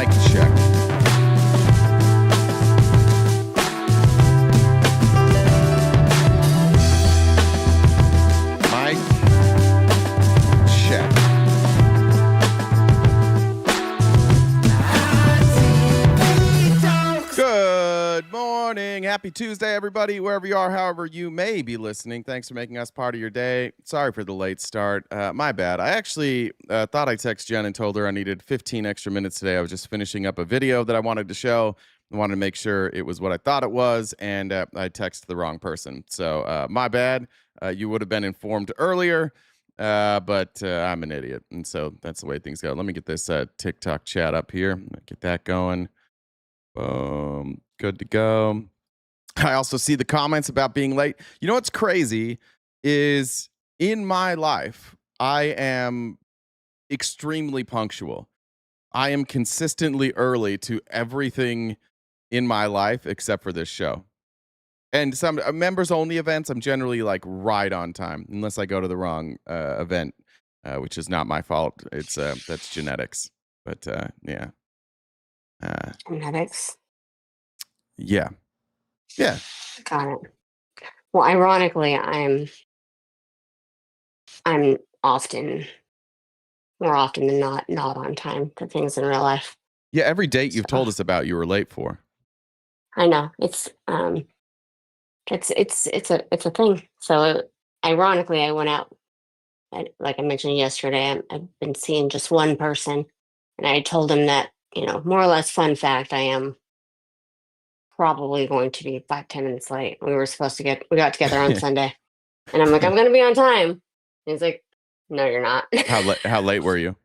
Mic check. Mic check. Good morning. Happy Tuesday, everybody, wherever you are, however you may be listening. Thanks for making us part of your day. Sorry for the late start. My bad. I actually thought I'd text Jen and told her I needed 15 extra minutes today. I was just finishing up a video that I wanted to show. I wanted to make sure it was what I thought it was, and I texted the wrong person. So my bad. You would have been informed earlier, but I'm an idiot, and so that's the way things go. Let me get this TikTok chat up here. Get that going. Boom. Good to go. I also see the comments about being late. You know what's crazy is in my life, I am extremely punctual. I am consistently early to everything in my life except for this show. And some members only events, I'm generally like right on time, unless I go to the wrong event, which is not my fault. It's that's genetics. But yeah. Genetics. Yeah. Got it. Well, ironically, I'm often, more often than not on time to things in real life. Yeah, every date you've told us about you were late for. I know it's a thing. So ironically, I went out, like I mentioned yesterday. I've been seeing just one person, and I told him that, more or less, fun fact, I am probably going to be 5-10 minutes late. We got together on Sunday, and I'm like, I'm going to be on time. And he's like, no, you're not. How late were you?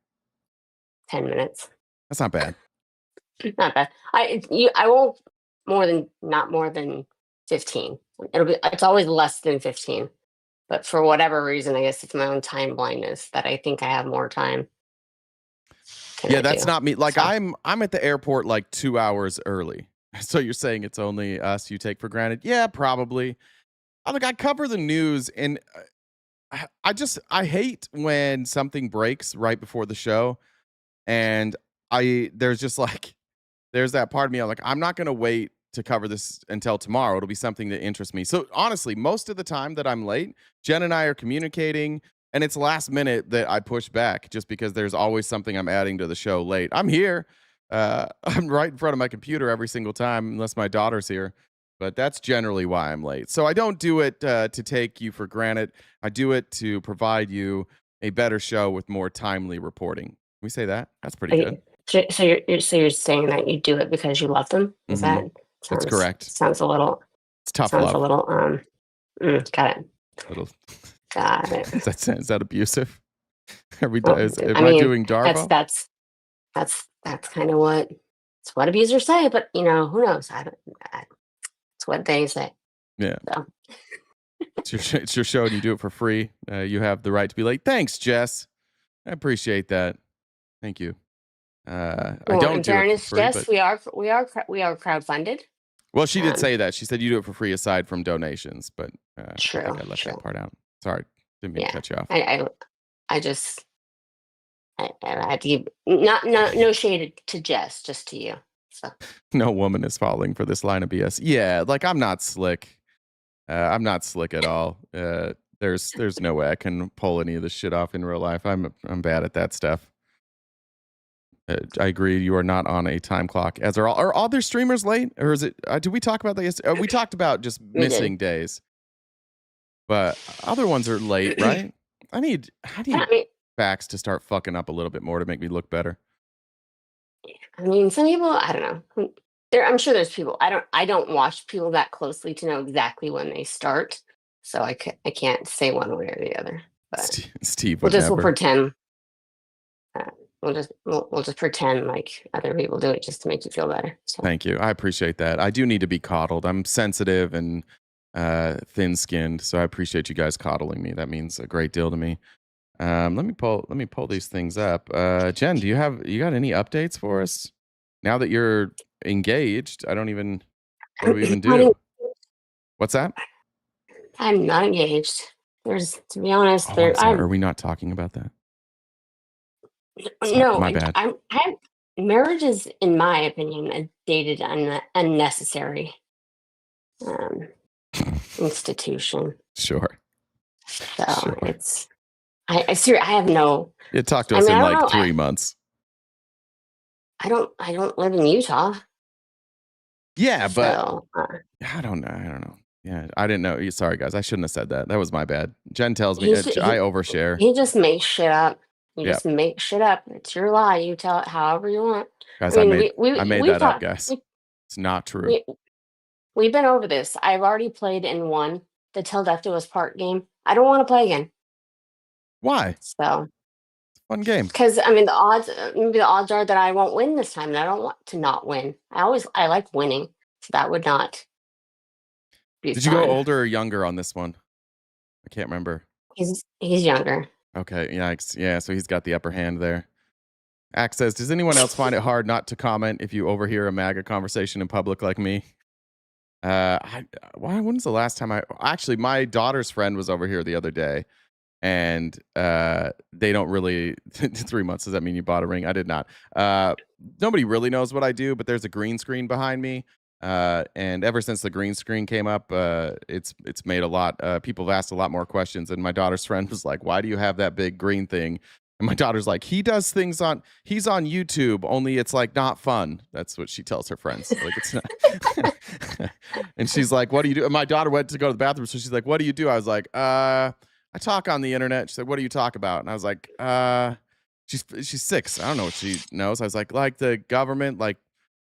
10 minutes. That's not bad. Not bad. I won't not more than 15. It's always less than 15. But for whatever reason, I guess it's my own time blindness that I think I have more time. Yeah, that's not me. Like, so, I'm at the airport like 2 hours early. So you're saying it's only us you take for granted? Yeah, probably. I cover the news, and I hate when something breaks right before the show, and there's that part of me, I'm like, I'm not gonna wait to cover this until tomorrow. It'll be something that interests me. So honestly, most of the time that I'm late, Jen and I are communicating, and it's last minute that I push back just because there's always something I'm adding to the show late. I'm here. I'm right in front of my computer every single time, unless my daughter's here. But that's generally why I'm late. So I don't do it to take you for granted. I do it to provide you a better show with more timely reporting. Can we say that? That's pretty good. So you're saying that you do it because you love them? Is that? That's correct. Sounds a little. It's tough sounds love. A little. Got it. Got it. Is that abusive? Am I doing Darvo? That's kind of what abusers say, but who knows? It's what they say. Yeah. So. It's your show, and you do it for free. You have the right to be late. Thanks, Jess. I appreciate that. Thank you. I don't. In fairness, free, Jess, we are crowdfunded. Well, she did say that. She said you do it for free aside from donations, but true. I think I left that part out. Sorry, didn't mean to cut you off. I had to give no shade to Jess, just to you. So. No woman is falling for this line of BS. Yeah, like I'm not slick. I'm not slick at all. There's no way I can pull any of this shit off in real life. I'm bad at that stuff. I agree. You are not on a time clock. As are all. Are other streamers late, or is it? Did we talk about that yesterday? We talked about just missing days, but other ones are late, right? I need facts to start fucking up a little bit more to make me look better. I mean, some people, I don't know. I'm sure there's people. I don't watch people that closely to know exactly when they start, so I can't say one way or the other. But Steve, we'll pretend. We'll just pretend like other people do it just to make you feel better. So. Thank you. I appreciate that. I do need to be coddled. I'm sensitive and thin-skinned, so I appreciate you guys coddling me. That means a great deal to me. Let me pull these things up. Jen, you got any updates for us? Now that you're engaged, what do we even do? What's that? I'm not engaged. To be honest, are we not talking about that? No, my bad. marriage is, in my opinion, a dated, unnecessary institution. Sure. So Sure. it's, I have no. You talked to us in like 3 months. I don't live in Utah. Yeah, but so, I don't know. Yeah, I didn't know. Sorry, guys. I shouldn't have said that. That was my bad. Jen tells me I overshare. He just makes shit up. You Yep. just make shit up. It's your lie. You tell it however you want. Guys, I made that up, guys. It's not true. We've been over this. I've already played and won the Till Death Do Us Part game. I don't want to play again. Why? So, fun game. Because the odds are that I won't win this time, and I don't want to not win. I like winning, so that would not be Did fun. you go older or younger on this one? I can't remember. He's younger. Okay, yikes. Yeah, so he's got the upper hand there. Axe says, does anyone else find it hard not to comment if you overhear a MAGA conversation in public like me? When's the last time actually, my daughter's friend was over here the other day, and they don't really 3 months. Does that mean you bought a ring? I did not. Nobody really knows what I do, but there's a green screen behind me. And ever since the green screen came up, it's made a lot. People have asked a lot more questions. And my daughter's friend was like, "Why do you have that big green thing?" And my daughter's like, "He's on YouTube, only it's like not fun." That's what she tells her friends. Like it's not. And she's like, "What do you do?" And my daughter went to go to the bathroom, so she's like, "What do you do?" I was like, I talk on the internet." She said, "What do you talk about?" And I was like, she's 6. I don't know what she knows. I was like the government, like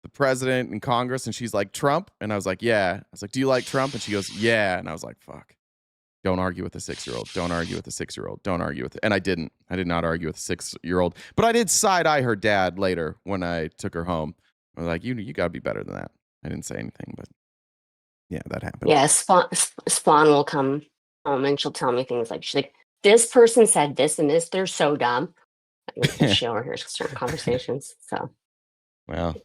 the president and Congress. And she's like, "Trump?" And I was like, "Yeah." I was like, "Do you like Trump?" And she goes, "Yeah." And I was like, fuck. Don't argue with a 6-year-old. Don't argue with a 6-year-old. Don't argue with it. And I did not argue with a 6-year-old. But I did side eye her dad later when I took her home. I was like, you got to be better than that. I didn't say anything, but yeah, that happened. Yeah, Spawn will come home and she'll tell me things like, she's like, "This person said this and this. They're so dumb." She overhears certain conversations. So, well,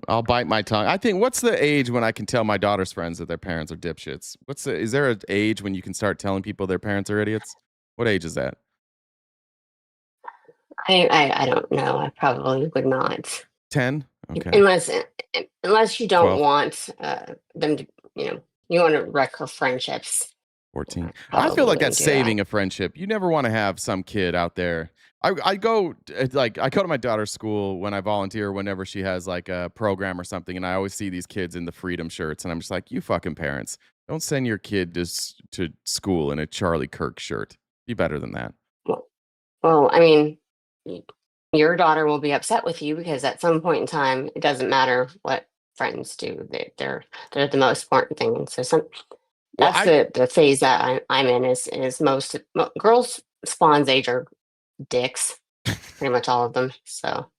I'll bite my tongue. I think, what's the age when I can tell my daughter's friends that their parents are dipshits? Is there an age when you can start telling people their parents are idiots? What age is that? I don't know. I probably would not. 10? Okay. Unless you don't 12. Want them to, you want to wreck her friendships. 14. I feel like that's saving a friendship. You never want to have some kid out there. I go to my daughter's school when I volunteer, whenever she has like a program or something, and I always see these kids in the freedom shirts, and I'm just like, you fucking parents, don't send your kid to school in a Charlie Kirk shirt. Be better than that. Well, I mean, your daughter will be upset with you because at some point in time, it doesn't matter what friends do. They're the most important thing. And so that's the phase that I'm in is most girls Spawn's age are dicks, pretty much all of them. So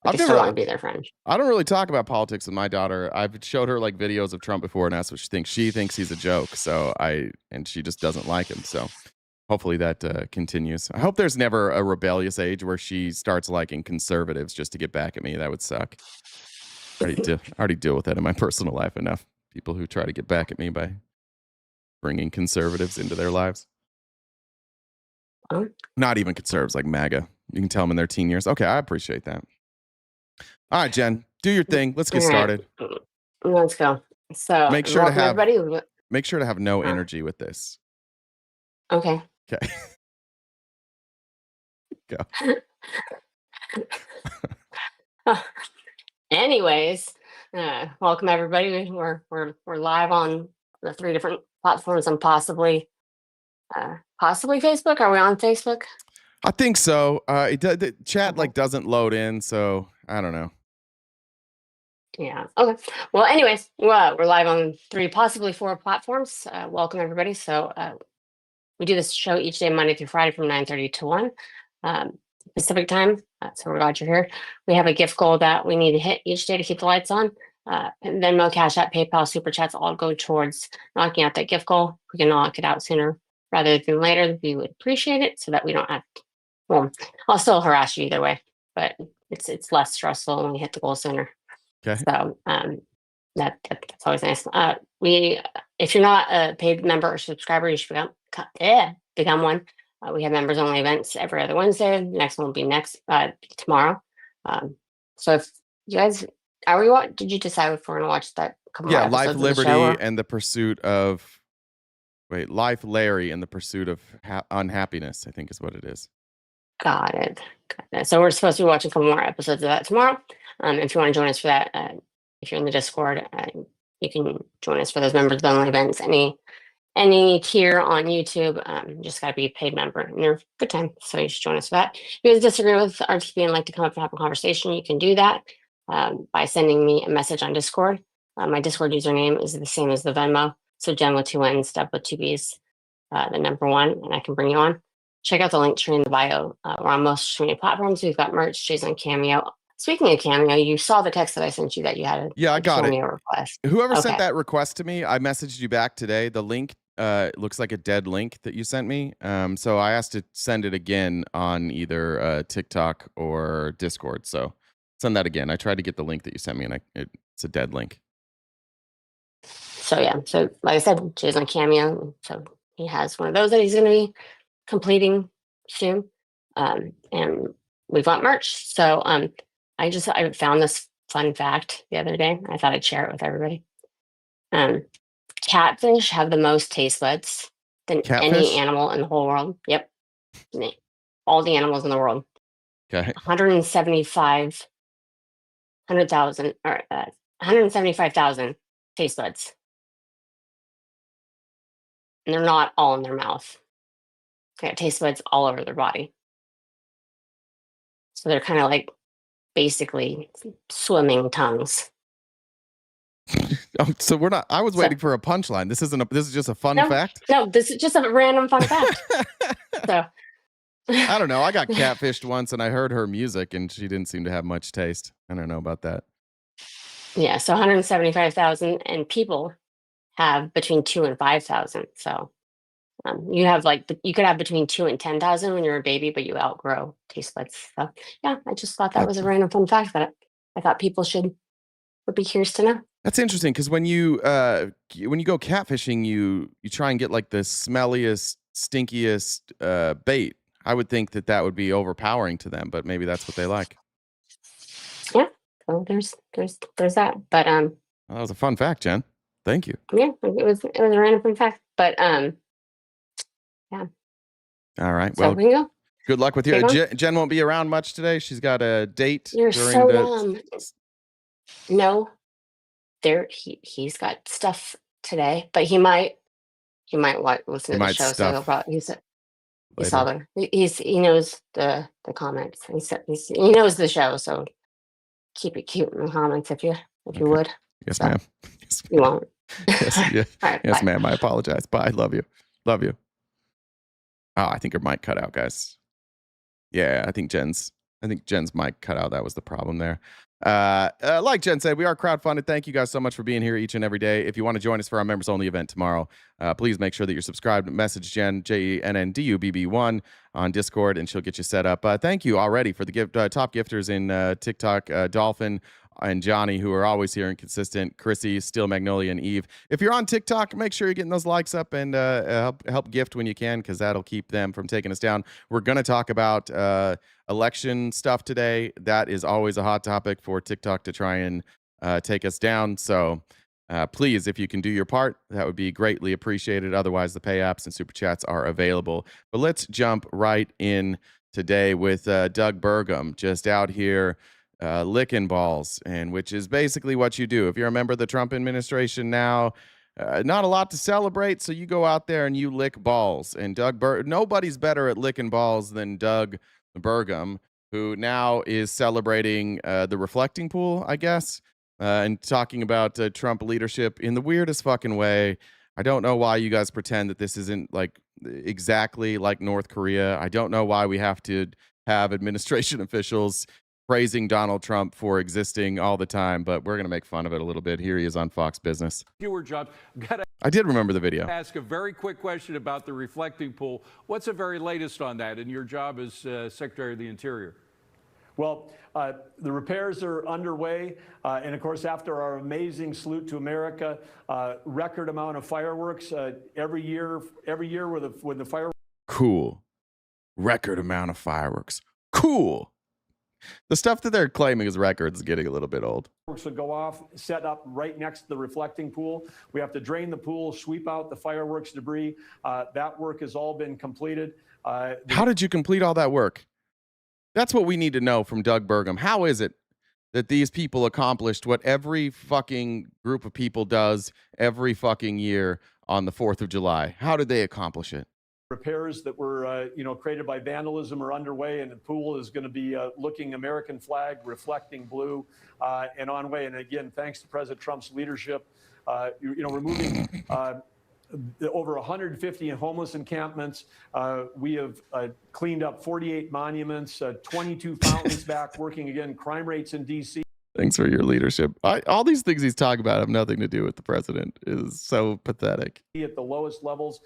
I just don't want to be their friend. I don't really talk about politics with my daughter. I've showed her like videos of Trump before and asked what she thinks. She thinks he's a joke. And she just doesn't like him. So hopefully that continues. I hope there's never a rebellious age where she starts liking conservatives just to get back at me. That would suck. I already deal with that in my personal life enough. People who try to get back at me by bringing conservatives into their lives. Not even conservatives, like MAGA. You can tell them in their teen years. Okay, I appreciate that. All right, Jen, do your thing. Let's get started. Let's go. So make sure to have no energy with this. Okay. Okay. Go. Anyways, welcome everybody. We're live on the 3 different platforms and possibly Facebook. Are we on Facebook? I think so. The chat doesn't load in, so I don't know. Yeah. Okay. Well, anyways, we're live on 3, possibly 4 platforms. Welcome everybody. So we do this show each day, Monday through Friday, from 9:30 to 1 Pacific time. So we're glad you're here. We have a gift goal that we need to hit each day to keep the lights on. And then Venmo, Cash App, PayPal, Super Chats all go towards knocking out that gift goal. If we can knock it out sooner rather than later, we would appreciate it, so that we don't have to. Well, I'll still harass you either way, but it's less stressful when we hit the goal sooner. Okay. So that's always nice. If you're not a paid member or subscriber, you should become one. We have members only events every other Wednesday. The next one will be tomorrow. So if you guys are we what did you decide if we're gonna watch that couple more Yeah, episodes Life, of the show? Liberty, and the Pursuit of Life, Larry, and the Pursuit of Unhappiness, I think is what it is. Got it. Got it. So we're supposed to be watching a couple more episodes of that tomorrow. If you want to join us for that, if you're in the Discord, you can join us for those members only events. Any tier on YouTube, just got to be a paid member, and they're a good time. So you should join us for that. If you guys disagree with RTP and like to come up and have a conversation, you can do that by sending me a message on Discord. My Discord username is the same as the Venmo. So Jen with 2 N's, Deb with 2 B's, the number 1, and I can bring you on. Check out the link tree in the bio. We're on most social media platforms. We've got merch. She's on Cameo. Speaking of Cameo, you saw the text that I sent you that you had I got it. Cameo request. Whoever sent that request to me, I messaged you back today. The link looks like a dead link that you sent me. So I asked to send it again on either TikTok or Discord. So send that again. I tried to get the link that you sent me, and it's a dead link. So yeah, so like I said, Jay's on Cameo. So he has one of those that he's going to be completing soon. And we've got merch. So I found this fun fact the other day. I thought I'd share it with everybody. Catfish have the most taste buds than any animal in the whole world. Yep. All the animals in the world. Okay. 175,000 taste buds. And they're not all in their mouth. They have taste buds all over their body. So they're kind of like basically swimming tongues. So we're not. I was waiting for a punchline. This is just a fun fact. No, this is just a random fun fact. So I don't know. I got catfished once, and I heard her music, and she didn't seem to have much taste. I don't know about that. Yeah, so 175,000, and people have between 2 and 5,000. So you could have between 2 and 10,000 when you're a baby, but you outgrow taste buds. So yeah, I just thought that was a random fun fact that I thought people would be curious to know. That's interesting because when you go catfishing, you try and get like the smelliest, stinkiest bait. I would think that would be overpowering to them, but maybe that's what they like. Yeah, so there's that. But that was a fun fact, Jen. Thank you. Yeah, it was a random fun fact, but yeah. All right. So well, good luck with you. Jen won't be around much today. She's got a date. You're so no. He's got stuff today, but he might listen to the show. So he'll probably he knows the comments. He knows the show, so keep it cute in the comments if you would. Yes, ma'am. Yes, you won't. Yes, right, yes, ma'am. I apologize. Bye. Love you. Oh, I think her mic cut out, guys. Yeah, I think Jen's mic cut out. That was the problem there. Like Jen said, we are crowdfunded. Thank you guys so much for being here each and every day. If you want to join us for our members only event tomorrow, please make sure that you're subscribed. Message Jen, JENNDUBB1 on Discord, and she'll get you set up. Thank you already for the top gifters in TikTok, Dolphin and Johnny, who are always here and consistent. Chrissy, Steel Magnolia, and Eve. If you're on TikTok, make sure you're getting those likes up and help gift when you can, because that'll keep them from taking us down. We're going to talk about election stuff today. That is always a hot topic for TikTok to try and take us down. So please, if you can do your part, that would be greatly appreciated. Otherwise, the pay apps and super chats are available. But let's jump right in today with Doug Burgum, just out here licking balls, and which is basically what you do if you're a member of the Trump administration now. Not a lot to celebrate, so you go out there and you lick balls. And nobody's better at licking balls than Doug Burgum, who now is celebrating the reflecting pool, I guess, and talking about Trump leadership in the weirdest fucking way. I don't know why you guys pretend that this isn't like exactly like North Korea. I don't know why we have to have administration officials praising Donald Trump for existing all the time, but we're going to make fun of it a little bit. Here he is on Fox Business. Fewer jobs. I did remember the video. Ask a very quick question about the reflecting pool. What's the very latest on that in your job as Secretary of the Interior? Well, the repairs are underway, and of course, after our amazing salute to America, record amount of fireworks every year when the fireworks. Cool. Record amount of fireworks. Cool. The stuff that they're claiming as records is getting a little bit old. Fireworks would go off, set up right next to the reflecting pool. We have to drain the pool, sweep out the fireworks debris. That work has all been completed. How did you complete all that work? That's what we need to know from Doug Burgum. How is it that these people accomplished what every fucking group of people does every fucking year on the 4th of July? How did they accomplish it? Repairs that were created by vandalism are underway, and the pool is going to be looking American flag, reflecting blue, and on way. And again, thanks to President Trump's leadership, removing over 150 homeless encampments. We have cleaned up 48 monuments, 22 fountains back, working again, crime rates in D.C. Thanks for your leadership. All these things he's talking about have nothing to do with the president. It is so pathetic. At the lowest levels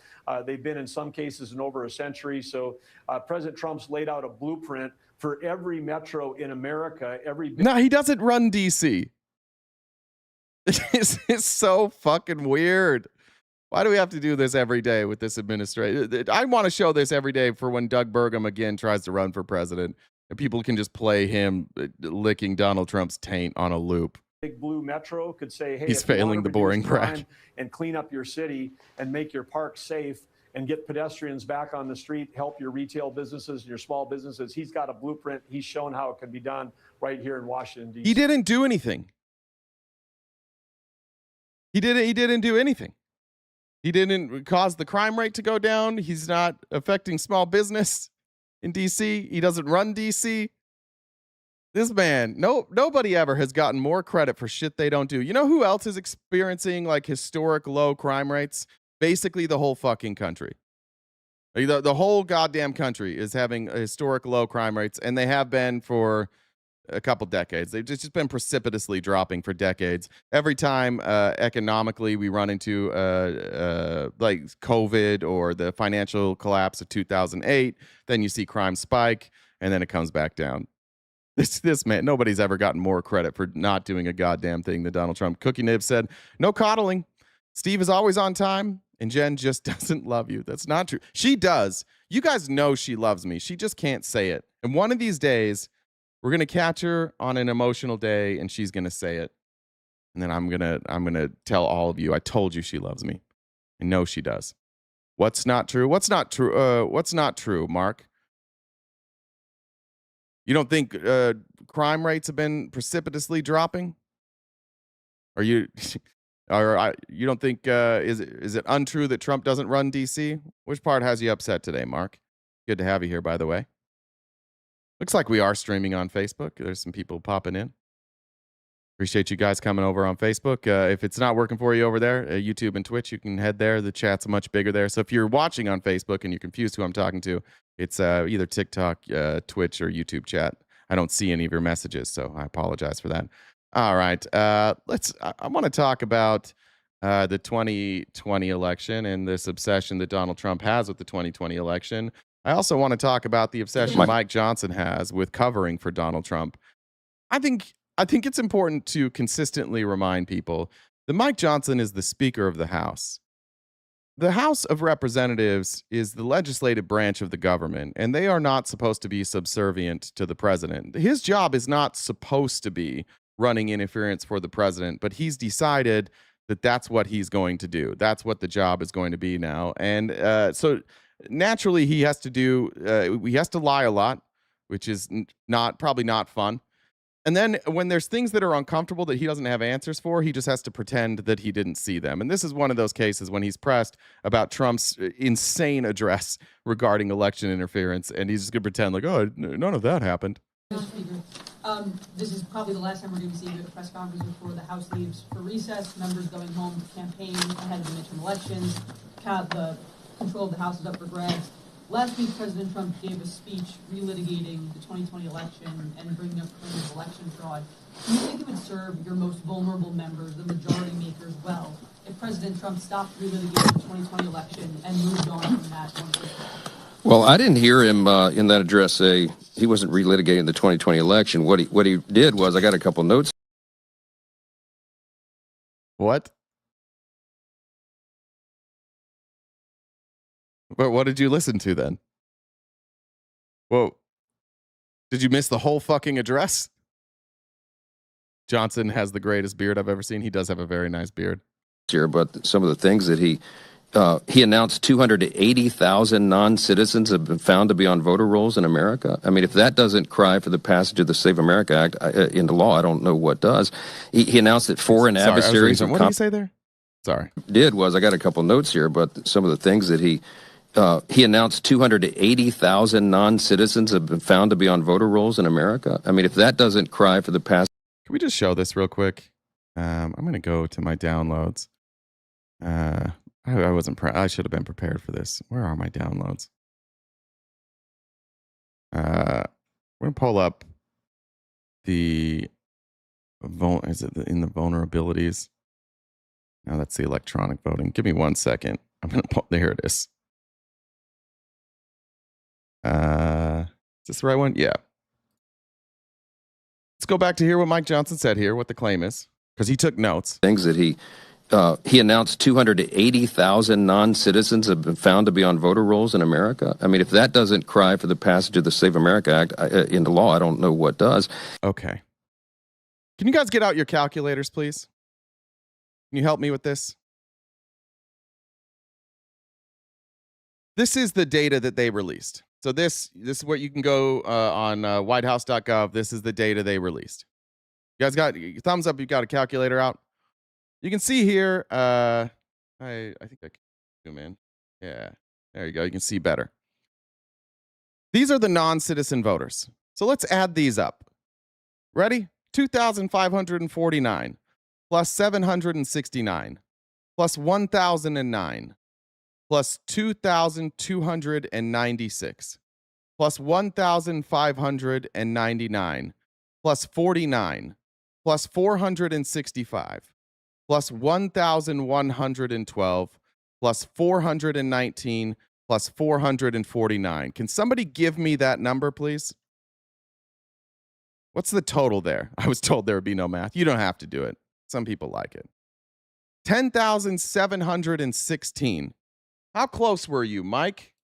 they've been in some cases in over a century. So President Trump's laid out a blueprint for every metro in America. No, he doesn't run D.C. It's so fucking weird. Why do we have to do this every day with this administration? I want to show this every day for when Doug Burgum again tries to run for president. And people can just play him licking Donald Trump's taint on a loop. Big blue metro could say, hey, he's failing the boring brag and clean up your city and make your parks safe and get pedestrians back on the street, help your retail businesses and your small businesses. He's got a blueprint. He's shown how it can be done right here in Washington, D.C. He didn't do anything. He didn't do anything. He didn't cause the crime rate to go down. He's not affecting small business in D.C. He doesn't run D.C. This man, nobody ever has gotten more credit for shit they don't do. You know who else is experiencing like historic low crime rates? Basically the whole fucking country. The whole goddamn country is having a historic low crime rates, and they have been for a couple decades. They've just been precipitously dropping for decades. Every time economically we run into like COVID or the financial collapse of 2008, then you see crime spike, and then it comes back down. This man, nobody's ever gotten more credit for not doing a goddamn thing than Donald Trump. Cookie Nib said, no coddling. Steve is always on time, and Jen just doesn't love you. That's not true. She does. You guys know she loves me. She just can't say it. And one of these days, we're going to catch her on an emotional day, and she's going to say it. And then I'm going to tell all of you, I told you she loves me. I know she does. What's not true? What's not true? What's not true, Mark? You don't think crime rates have been precipitously dropping? Or you don't think is it untrue that Trump doesn't run D.C.? Which part has you upset today, Mark? Good to have you here, by the way. Looks like we are streaming on Facebook. There's some people popping in. Appreciate you guys coming over on Facebook. If it's not working for you over there, YouTube and Twitch, you can head there. The chat's much bigger there. So if you're watching on Facebook and you're confused who I'm talking to, it's either TikTok, Twitch, or YouTube chat. I don't see any of your messages, so I apologize for that. All right. I want to talk about the 2020 election and this obsession that Donald Trump has with the 2020 election. I also want to talk about the obsession Mike Johnson has with covering for Donald Trump. I think it's important to consistently remind people that Mike Johnson is the Speaker of the House. The House of Representatives is the legislative branch of the government, and they are not supposed to be subservient to the president. His job is not supposed to be running interference for the president, but he's decided that that's what he's going to do. That's what the job is going to be now. And so naturally he has to lie a lot, which is probably not fun. And then when there's things that are uncomfortable that he doesn't have answers for, he just has to pretend that he didn't see them. And this is one of those cases when he's pressed about Trump's insane address regarding election interference, and he's just going to pretend like, oh, none of that happened. This is probably the last time we're going to see a press conference before the House leaves for recess, members going home to campaign ahead of the midterm elections. The control of the House is up for grabs. Last week, President Trump gave a speech relitigating the 2020 election and bringing up claims of election fraud. Do you think it would serve your most vulnerable members, the majority makers, well, if President Trump stopped relitigating the 2020 election and moved on from that once and for all? Well, I didn't hear him in that address say he wasn't relitigating the 2020 election. What he did was, I got a couple notes. What? But what did you listen to then? Whoa. Did you miss the whole fucking address? Johnson has the greatest beard I've ever seen. He does have a very nice beard. Here, but some of the things that he announced 280,000 non-citizens have been found to be on voter rolls in America. I mean, if that doesn't cry for the passage of the Save America Act into law, I don't know what does. He announced that foreign adversaries. What did you say there? Sorry. I got a couple notes here, but some of the things that he announced 280,000 non-citizens have been found to be on voter rolls in America. I mean, if that doesn't cry for the passage. Can we just show this real quick? I'm going to go to my downloads. I should have been prepared for this. Where are my downloads? We're going to pull up is it in the vulnerabilities? No, that's the electronic voting. Give me 1 second. I'm going to pull, there it is. Is this the right one? Yeah. Let's go back to hear what Mike Johnson said here, what the claim is, because he took notes. Things that he announced 280,000 non-citizens have been found to be on voter rolls in America. I mean, if that doesn't cry for the passage of the Save America Act into law, I don't know what does. Okay. Can you guys get out your calculators, please? Can you help me with this? This is the data that they released. So this is where you can go on whitehouse.gov. This is the data they released. You guys got thumbs up. You got a calculator out. You can see here. I think I can zoom in. Yeah, there you go. You can see better. These are the non-citizen voters. So let's add these up. Ready? 2,549 plus 769 plus 1,009. Plus 2,296, plus 1,599, plus 49, plus 465, plus 1,112, plus 419, plus 449. Can somebody give me that number, please? What's the total there? I was told there would be no math. You don't have to do it. Some people like it. 10,716. How close were you, Mike?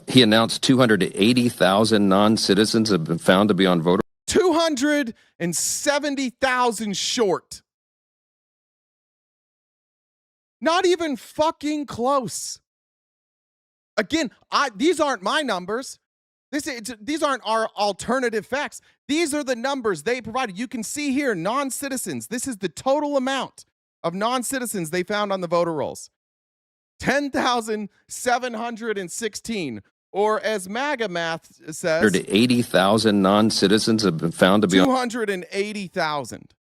He announced 280,000 non-citizens have been found to be on voter. 270,000 short. Not even fucking close. Again, these aren't my numbers. These aren't our alternative facts. These are the numbers they provided. You can see here, non-citizens. This is the total amount of non-citizens they found on the voter rolls. 10,716, or as MAGA math says, 280,000 non-citizens have been found to be 280,000.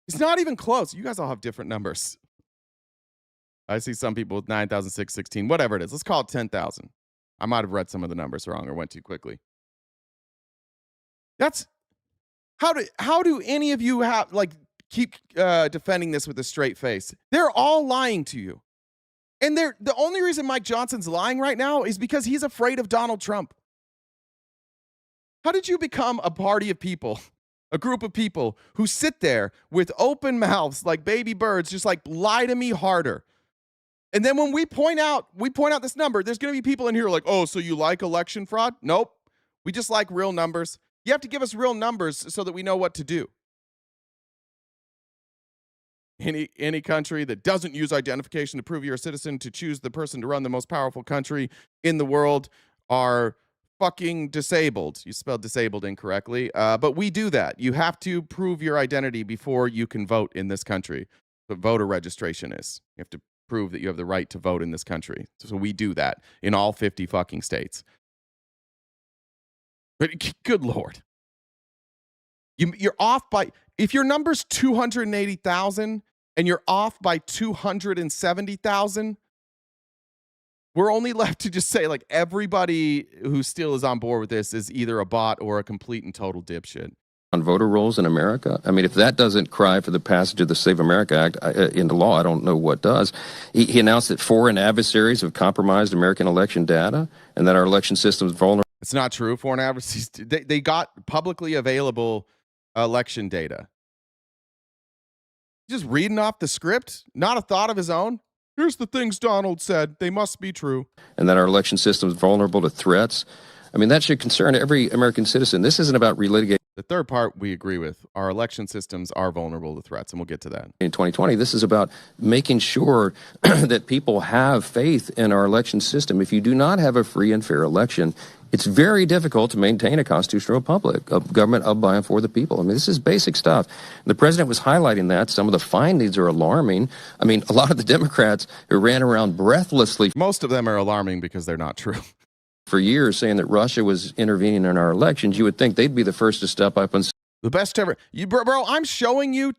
It's not even close. You guys all have different numbers. I see some people with 9,616, whatever it is. Let's call it 10,000. I might have read some of the numbers wrong or went too quickly. That's how do any of you keep defending this with a straight face? They're all lying to you. And the only reason Mike Johnson's lying right now is because he's afraid of Donald Trump. How did you become a party of people, a group of people who sit there with open mouths like baby birds, just like lie to me harder? And then when we point out this number, there's going to be people in here like, oh, so you like election fraud? Nope. We just like real numbers. You have to give us real numbers so that we know what to do. Any country that doesn't use identification to prove you're a citizen to choose the person to run the most powerful country in the world are fucking disabled. You spelled disabled incorrectly, but we do that. You have to prove your identity before you can vote in this country. But voter registration is. You have to prove that you have the right to vote in this country. So we do that in all 50 fucking states. But good Lord. You're off by, if your number's 280,000 and you're off by 270,000, we're only left to just say like everybody who still is on board with this is either a bot or a complete and total dipshit. On voter rolls in America. I mean, if that doesn't cry for the passage of the Save America Act into law, I don't know what does. He announced that foreign adversaries have compromised American election data and that our election system is vulnerable. It's not true. Foreign adversaries, they got publicly available election data. Just reading off the script, not a thought of his own. Here's the things Donald said. They must be true. and that our election system is vulnerable to threats. I mean, that should concern every American citizen. This isn't about relitigating The third part we agree with. Our election systems are vulnerable to threats, and we'll get to that. in 2020. This is about making sure that people have faith in our election system. If you do not have a free and fair election, it's very difficult to maintain a constitutional republic, a government of, by, and for the people. I mean, this is basic stuff. The president was highlighting that. Some of the findings are alarming. I mean, a lot of the Democrats who ran around breathlessly Most of them are alarming because they're not true. for years saying that Russia was intervening in our elections, you would think they'd be the first to step up and The best ever. Bro, I'm showing you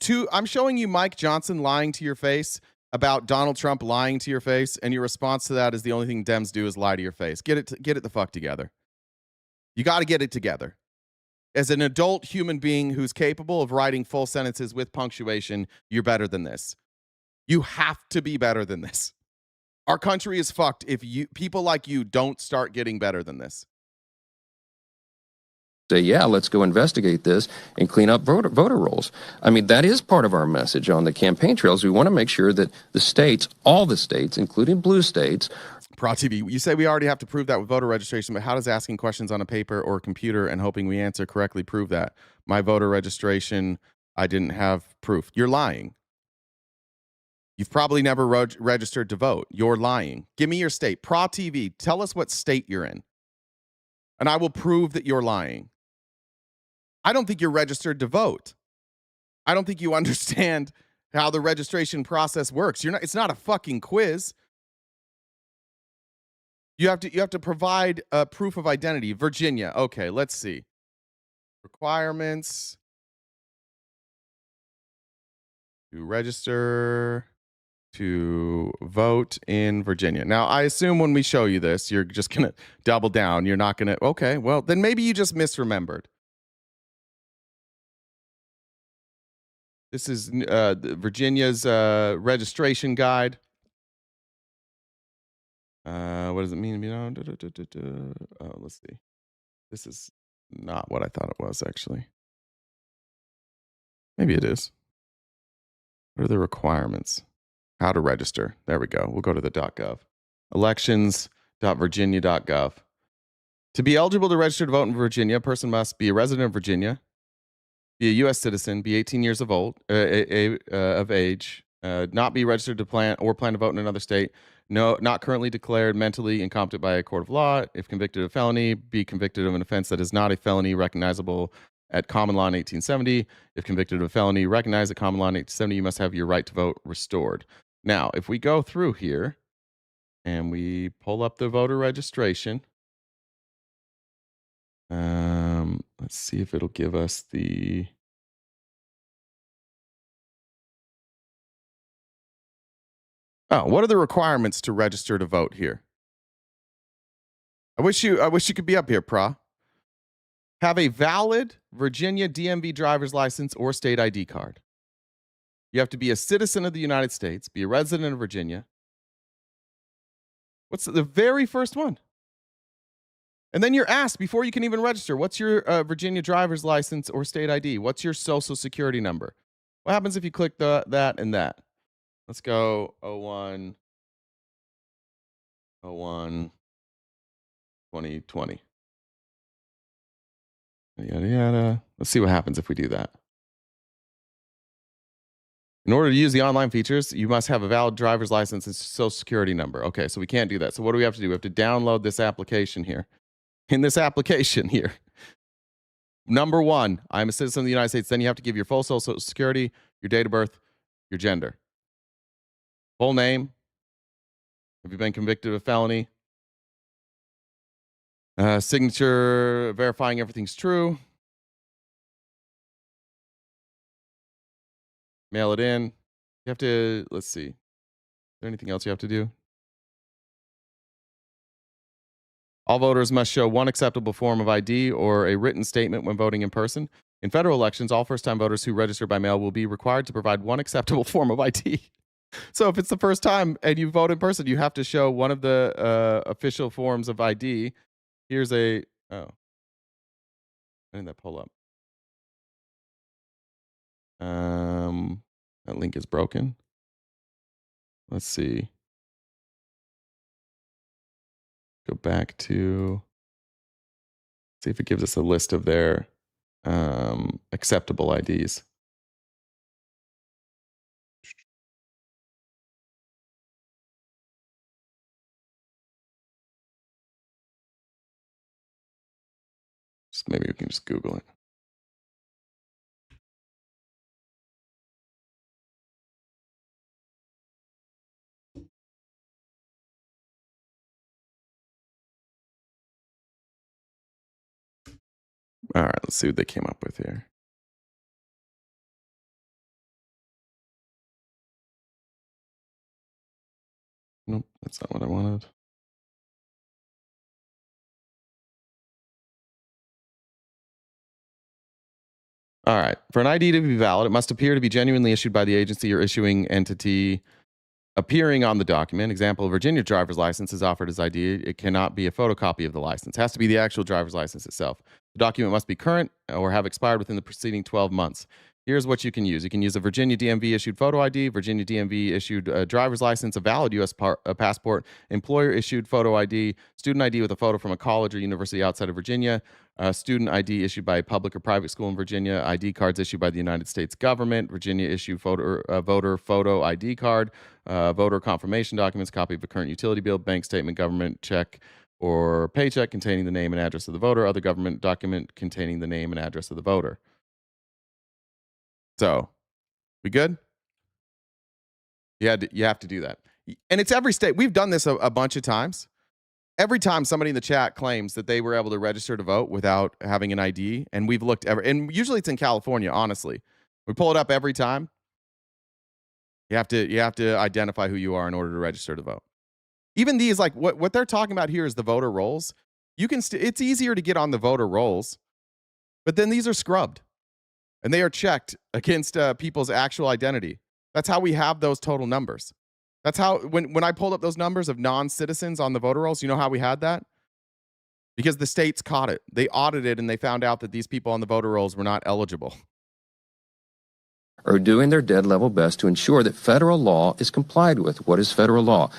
Mike Johnson lying to your face about Donald Trump lying to your face, and your response to that is the only thing Dems do is lie to your face. Get it the fuck together. You got to get it together. As an adult human being who's capable of writing full sentences with punctuation, you're better than this. You have to be better than this. Our country is fucked if people like you don't start getting better than this. say, yeah, let's go investigate this and clean up voter rolls. I mean, that is part of our message on the campaign trails. We want to make sure that the states, all the states, including blue states. Pro TV, you say we already have to prove that with voter registration, but how does asking questions on a paper or a computer and hoping we answer correctly prove that? My voter registration, I didn't have proof. You're lying. You've probably never registered to vote. You're lying. Give me your state. Pro TV, tell us what state you're in, and I will prove that you're lying. I don't think you're registered to vote. I don't think you understand how the registration process works. It's not a fucking quiz. You have to provide a proof of identity. Virginia. Okay, let's see. Requirements to register to vote in Virginia. Now, I assume when we show you this, you're just going to double down. You're not going to, okay, well, then maybe you just misremembered. This is Virginia's registration guide. What does it mean? Let's see. This is not what I thought it was, actually. Maybe it is. What are the requirements? How to register. There we go. We'll go to the .gov. Elections.virginia.gov. To be eligible to register to vote in Virginia, a person must be a resident of Virginia, be a U.S. citizen, be 18 years of age, not be registered to plan to vote in another state, not currently declared mentally incompetent by a court of law, if convicted of felony, be convicted of an offense that is not a felony recognizable at common law in 1870. If convicted of a felony recognized at common law in 1870, you must have your right to vote restored. Now, if we go through here and we pull up the voter registration, let's see if it'll give us the... Oh, what are the requirements to register to vote here? I wish you could be up here, Pra. Have a valid Virginia DMV driver's license or state ID card. You have to be a citizen of the United States, be a resident of Virginia. What's the very first one? And then you're asked before you can even register, what's your Virginia driver's license or state ID? What's your social security number? What happens if you click that and that? Let's go 01 2020. Yada, yada. Let's see what happens if we do that. In order to use the online features, you must have a valid driver's license and social security number. Okay, so we can't do that. So what do we have to do? We have to download this application here. In this application here, number 1, I'm a citizen of the United States. Then you have to give your full social security, your date of birth, your gender. Full name. Have you been convicted of a felony? Signature verifying everything's true. Mail it in. You have to, let's see. Is there anything else you have to do? All voters must show one acceptable form of ID or a written statement when voting in person. In federal elections, all first-time voters who register by mail will be required to provide one acceptable form of ID. So if it's the first time and you vote in person, you have to show one of the official forms of ID. Here's a, oh, I didn't that pull up. That link is broken. Let's see. Go back to, see if it gives us a list of their acceptable IDs. Maybe we can just Google it. All right, let's see what they came up with here. Nope, that's not what I wanted. All right. For an ID to be valid, it must appear to be genuinely issued by the agency or issuing entity appearing on the document. Example, Virginia driver's license is offered as ID. It cannot be a photocopy of the license. It has to be the actual driver's license itself. The document must be current or have expired within the preceding 12 months. Here's what you can use. You can use a Virginia DMV issued photo ID, Virginia DMV issued driver's license, a valid U.S. passport, employer issued photo ID, student ID with a photo from a college or university outside of Virginia, student ID issued by a public or private school in Virginia, ID cards issued by the United States government, Virginia issued voter photo ID card, voter confirmation documents, copy of a current utility bill, bank statement, government check, or paycheck containing the name and address of the voter, other government document containing the name and address of the voter. So, we good? You have to do that. And it's every state. We've done this a bunch of times. Every time somebody in the chat claims that they were able to register to vote without having an ID, and we've looked and usually it's in California, honestly. We pull it up every time. You have to identify who you are in order to register to vote. Even these, like what they're talking about here is the voter rolls. You can it's easier to get on the voter rolls, but then these are scrubbed. And they are checked against people's actual identity. That's how we have those total numbers. That's how, when I pulled up those numbers of non-citizens on the voter rolls, you know how we had that? Because the states caught it. They audited and they found out that these people on the voter rolls were not eligible. Are doing their dead level best to ensure that federal law is complied with. What is federal law?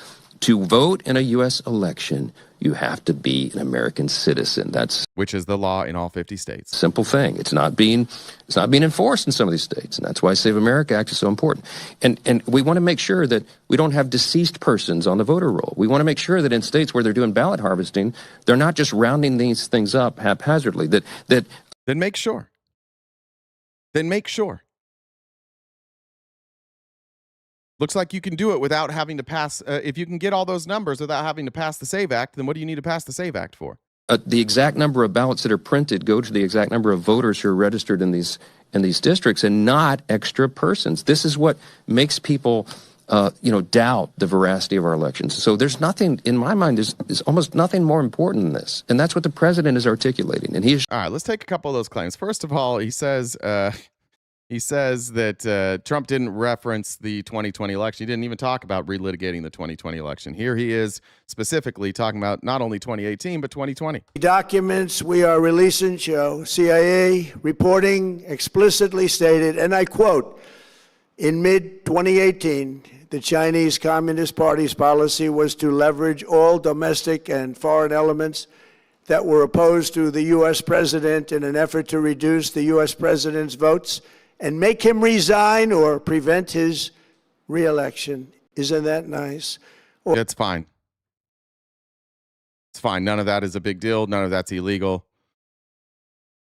To vote in a U.S. election, you have to be an American citizen. That's which is the law in all 50 states. a simple thing. It's not being enforced in some of these states, and that's why Save America Act is so important. And we want to make sure that we don't have deceased persons on the voter roll. We want to make sure that in states where they're doing ballot harvesting, they're not just rounding these things up haphazardly. Then make sure. Looks like you can do it without having to pass. If you can get all those numbers without having to pass the SAVE Act, then what do you need to pass the SAVE Act for? The exact number of ballots that are printed go to the exact number of voters who are registered in these districts, and not extra persons. This is what makes people, doubt the veracity of our elections. So there's nothing, in my mind, there's almost nothing more important than this, and that's what the president is articulating. And all right. Let's take a couple of those claims. First of all, he says. He says that Trump didn't reference the 2020 election. He didn't even talk about relitigating the 2020 election. Here he is specifically talking about not only 2018, but 2020. Documents we are releasing show CIA reporting explicitly stated, and I quote, in mid-2018, the Chinese Communist Party's policy was to leverage all domestic and foreign elements that were opposed to the U.S. president in an effort to reduce the U.S. president's votes and make him resign or prevent his re-election. Isn't that nice? It's fine. It's fine. None of that is a big deal. None of that's illegal.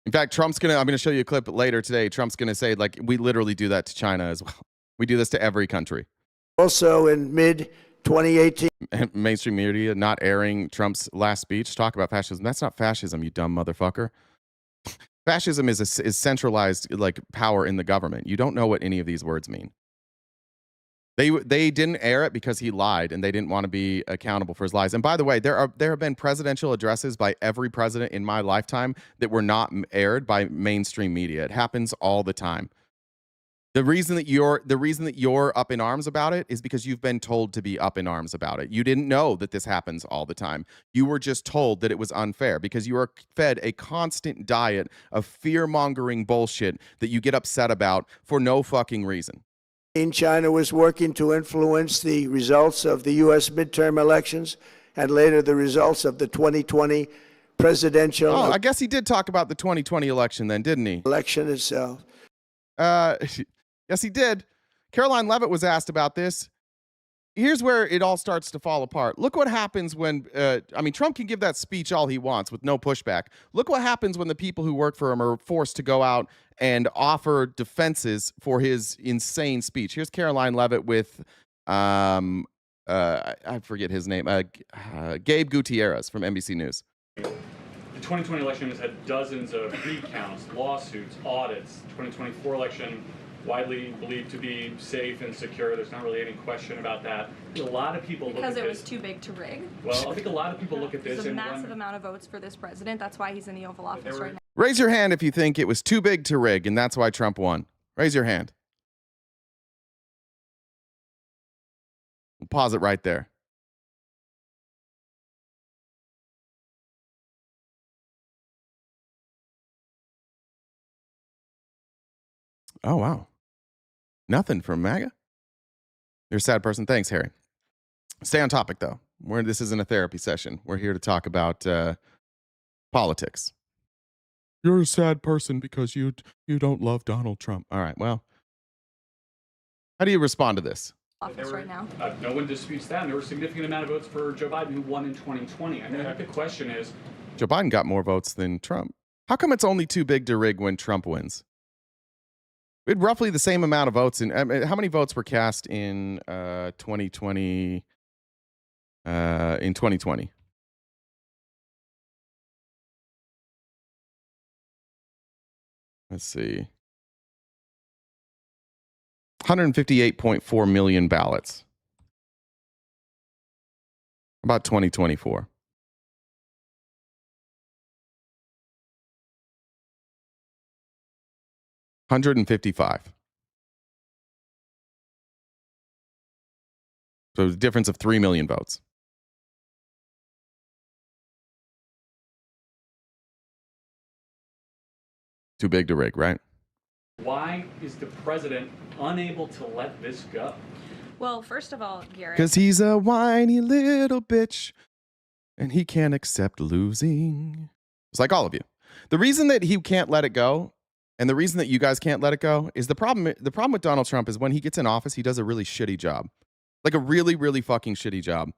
In fact, I'm going to show you a clip later today. Trump's going to say, like, we literally do that to China as well. We do this to every country. Also in mid-2018. Mainstream media not airing Trump's last speech. Talk about fascism. That's not fascism, you dumb motherfucker. Fascism is centralized like power in the government. You don't know what any of these words mean. They didn't air it because he lied, and they didn't want to be accountable for his lies. And by the way, there have been presidential addresses by every president in my lifetime that were not aired by mainstream media. It happens all the time. The reason that you're up in arms about it is because you've been told to be up in arms about it. You didn't know that this happens all the time. You were just told that it was unfair because you were fed a constant diet of fear-mongering bullshit that you get upset about for no fucking reason. China was working to influence the results of the U.S. midterm elections and later the results of the 2020 presidential Oh, I guess he did talk about the 2020 election then, didn't he? election itself. Yes, he did. Karoline Leavitt was asked about this. Here's where it all starts to fall apart. Look what happens when, Trump can give that speech all he wants with no pushback. Look what happens when the people who work for him are forced to go out and offer defenses for his insane speech. Here's Karoline Leavitt with, I forget his name, Gabe Gutierrez from NBC News. The 2020 election has had dozens of recounts, lawsuits, audits. 2024 election widely believed to be safe and secure. There's not really any question about that. A lot of people because look at it was this. too big to rig. Well, I think a lot of people look at this There's a and massive wonder, amount of votes for this president. That's why he's in the Oval Office right now. Raise your hand if you think it was too big to rig and that's why Trump won. Raise your hand. Pause it right there. Oh, wow. Nothing from MAGA? You're a sad person. Thanks, Harry. Stay on topic, though. This isn't a therapy session. We're here to talk about politics. You're a sad person because you don't love Donald Trump. All right, well, how do you respond to this? Office right now. no one disputes that. And there were a significant amount of votes for Joe Biden, who won in 2020. I think the question is, Joe Biden got more votes than Trump. How come it's only too big to rig when Trump wins? We had roughly the same amount of votes. How many votes were cast in 2020? In 2020, let's see, 158.4 million ballots. About 2024. $155. So a difference of 3 million votes. Too big to rig, right? why is the president unable to let this go? Well, first of all, Garrett. Because he's a whiny little bitch and he can't accept losing. It's like all of you. The reason that he can't let it go and the reason that you guys can't let it go is the problem with Donald Trump is when he gets in office, he does a really shitty job. Like a really, really fucking shitty job.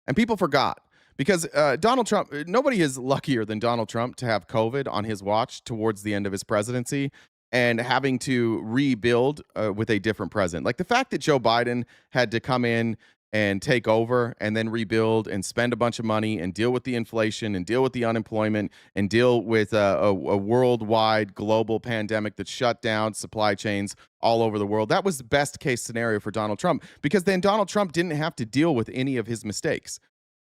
And people forgot. Because Donald Trump, nobody is luckier than Donald Trump to have COVID on his watch towards the end of his presidency and having to rebuild with a different president. Like the fact that Joe Biden had to come in and take over and then rebuild and spend a bunch of money and deal with the inflation and deal with the unemployment and deal with a worldwide global pandemic that shut down supply chains all over the world. That was the best case scenario for Donald Trump because then Donald Trump didn't have to deal with any of his mistakes.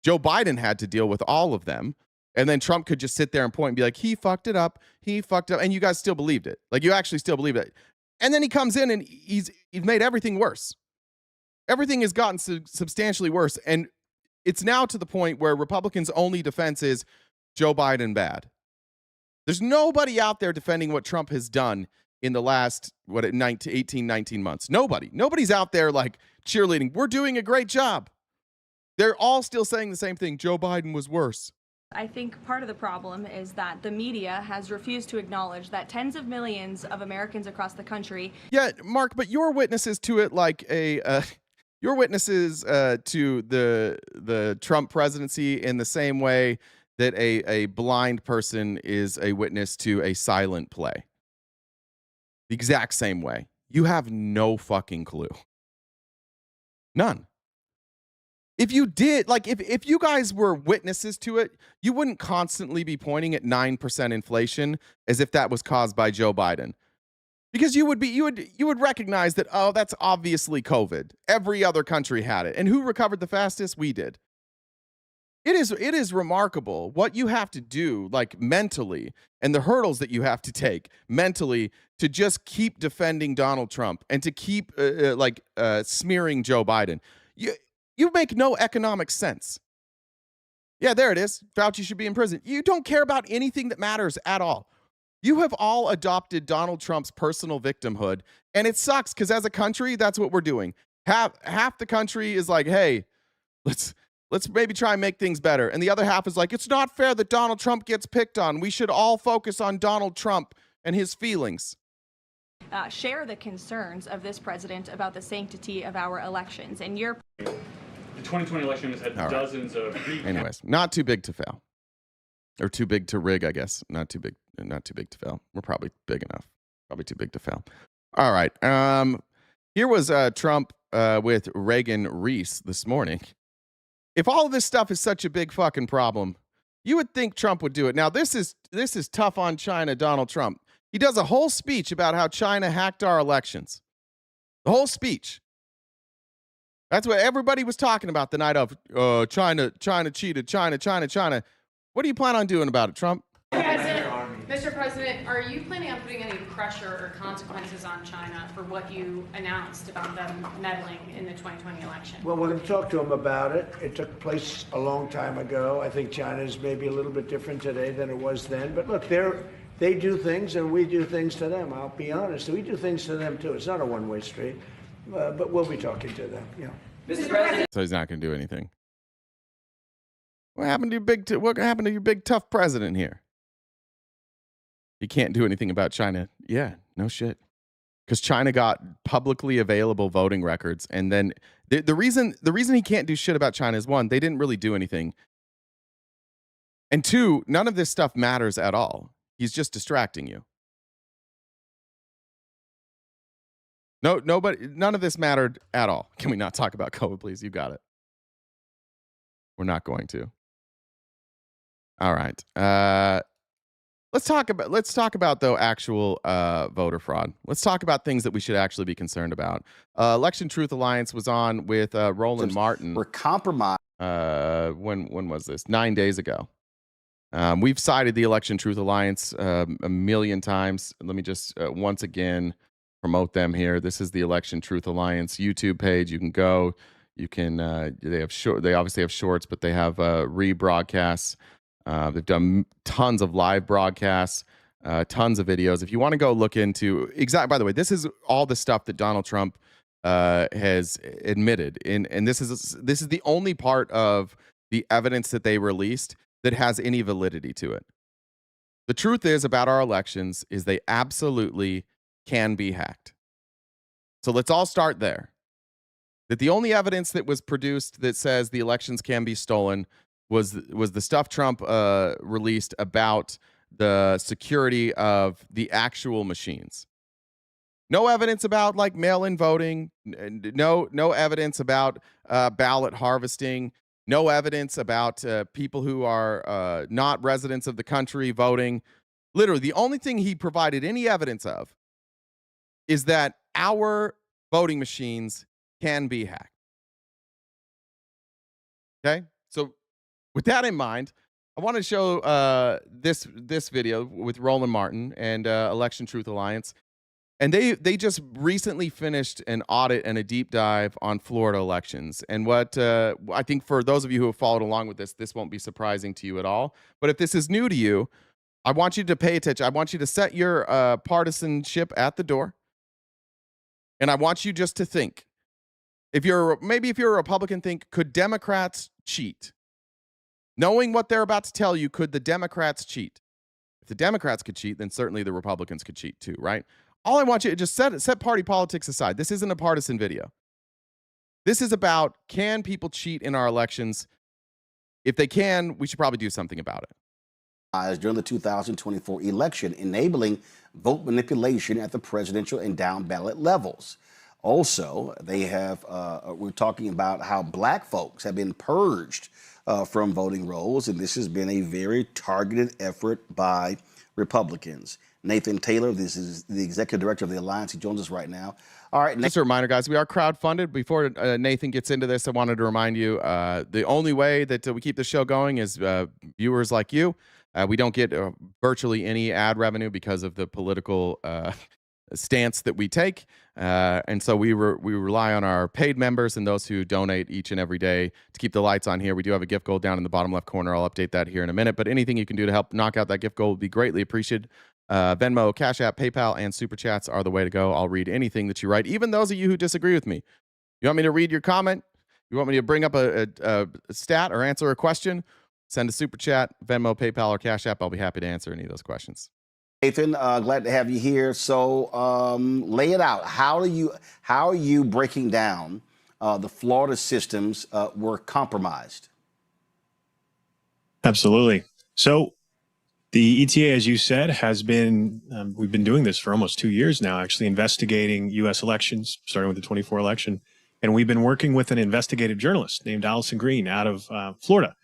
Joe Biden had to deal with all of them. And then Trump could just sit there and point and be like, he fucked it up. He fucked up. And you guys still believed it. Like you actually still believed it. And then he comes in and he's made everything worse. Everything has gotten substantially worse. And it's now to the point where Republicans' only defense is Joe Biden bad. There's nobody out there defending what Trump has done in the last, 18, 19 months. Nobody. Nobody's out there like cheerleading. We're doing a great job. They're all still saying the same thing. Joe Biden was worse. I think part of the problem is that the media has refused to acknowledge that tens of millions of Americans across the country. Yeah, Mark, but you're witnesses to it like you're witnesses to the Trump presidency in the same way that a blind person is a witness to a silent play. The exact same way. You have no fucking clue. None. If you did, like if you guys were witnesses to it, you wouldn't constantly be pointing at 9% inflation as if that was caused by Joe Biden. Because you would recognize that, oh, that's obviously COVID. Every other country had it. And who recovered the fastest? We did. It is remarkable what you have to do, like mentally, and the hurdles that you have to take mentally to just keep defending Donald Trump and to keep smearing Joe Biden. You make no economic sense. Yeah, there it is. Fauci should be in prison. You don't care about anything that matters at all. You have all adopted Donald Trump's personal victimhood, and it sucks because as a country, that's what we're doing. Half the country is like, hey, let's Let's maybe try and make things better. And the other half is like, it's not fair that Donald Trump gets picked on. We should all focus on Donald Trump and his feelings. Share the concerns of this president about the sanctity of our elections. And your The 2020 election has had dozens of Anyways, not too big to fail. Or too big to rig, I guess. Not too big to fail. We're probably big enough. Probably too big to fail. All right. Here was Trump with Reagan Reese this morning. If all of this stuff is such a big fucking problem, you would think Trump would do it. Now, this is tough on China, Donald Trump. He does a whole speech about how China hacked our elections. The whole speech. That's what everybody was talking about the night of China cheated, China. What do you plan on doing about it, Trump? Mr. President, are you planning on putting any pressure or consequences on China for what you announced about them meddling in the 2020 election? Well, we're going to talk to them about it. It took place a long time ago. I think China is maybe a little bit different today than it was then. But look, they do things and we do things to them. I'll be honest. We do things to them too. It's not a one-way street. But we'll be talking to them. Yeah. Mr. President. So he's not going to do anything. What happened to your big tough president here? He can't do anything about China. Yeah, no shit. Because China got publicly available voting records, and then the reason he can't do shit about China is, one, they didn't really do anything, and two, none of this stuff matters at all. He's just distracting you. None of this mattered at all. Can we not talk about COVID, please? You got it. We're not going to. All right. Let's talk about though actual voter fraud. Let's talk about things that we should actually be concerned about. Election Truth Alliance was on with Roland Martin. We're compromised. When was this? 9 days ago. We've cited the Election Truth Alliance a million times. Let me just once again promote them here. This is the Election Truth Alliance YouTube page. You can go. You can. They obviously have shorts, but they have rebroadcasts. They've done tons of live broadcasts, tons of videos. If you want to go look into by the way, this is all the stuff that Donald Trump has admitted, and this is the only part of the evidence that they released that has any validity to it. The truth is about our elections is they absolutely can be hacked. So let's all start there. That the only evidence that was produced that says the elections can be stolen was the stuff Trump released about the security of the actual machines. No evidence about like mail-in voting. No evidence about ballot harvesting. No evidence about people who are not residents of the country voting. Literally, the only thing he provided any evidence of is that our voting machines can be hacked. Okay, so with that in mind, I want to show this video with Roland Martin and Election Truth Alliance. And they just recently finished an audit and a deep dive on Florida elections. And what I think for those of you who have followed along with this won't be surprising to you at all. But if this is new to you, I want you to pay attention. I want you to set your partisanship at the door. And I want you just to think. If you're a Republican, think, could Democrats cheat? Knowing what they're about to tell you, could the Democrats cheat? If the Democrats could cheat, then certainly the Republicans could cheat too, right? All I want you to just set party politics aside. This isn't a partisan video. This is about, can people cheat in our elections? If they can, we should probably do something about it. During the 2024 election, enabling vote manipulation at the presidential and down ballot levels. Also, they have, we're talking about how black folks have been purged from voting rolls, and this has been a very targeted effort by Republicans. Nathan Taylor, this is the executive director of the Alliance. He joins us right now. All right. Just a reminder, guys, we are crowdfunded. Before Nathan gets into this, I wanted to remind you, the only way that we keep the show going is viewers like you. We don't get virtually any ad revenue because of the political stance that we take. And so we rely on our paid members and those who donate each and every day to keep the lights on here. We do have a gift goal down in the bottom left corner. I'll update that here in a minute. But anything you can do to help knock out that gift goal would be greatly appreciated. Venmo, Cash App, PayPal, and Super Chats are the way to go. I'll read anything that you write, even those of you who disagree with me. You want me to read your comment? You want me to bring up a stat or answer a question? Send a super chat, Venmo, PayPal, or Cash App. I'll be happy to answer any of those questions. Nathan, glad to have you here. So lay it out. How are you breaking down the Florida systems were compromised? Absolutely. So the ETA, as you said, has been, we've been doing this for almost 2 years now, actually investigating U.S. elections, starting with the 24 election. And we've been working with an investigative journalist named Allison Green out of Florida.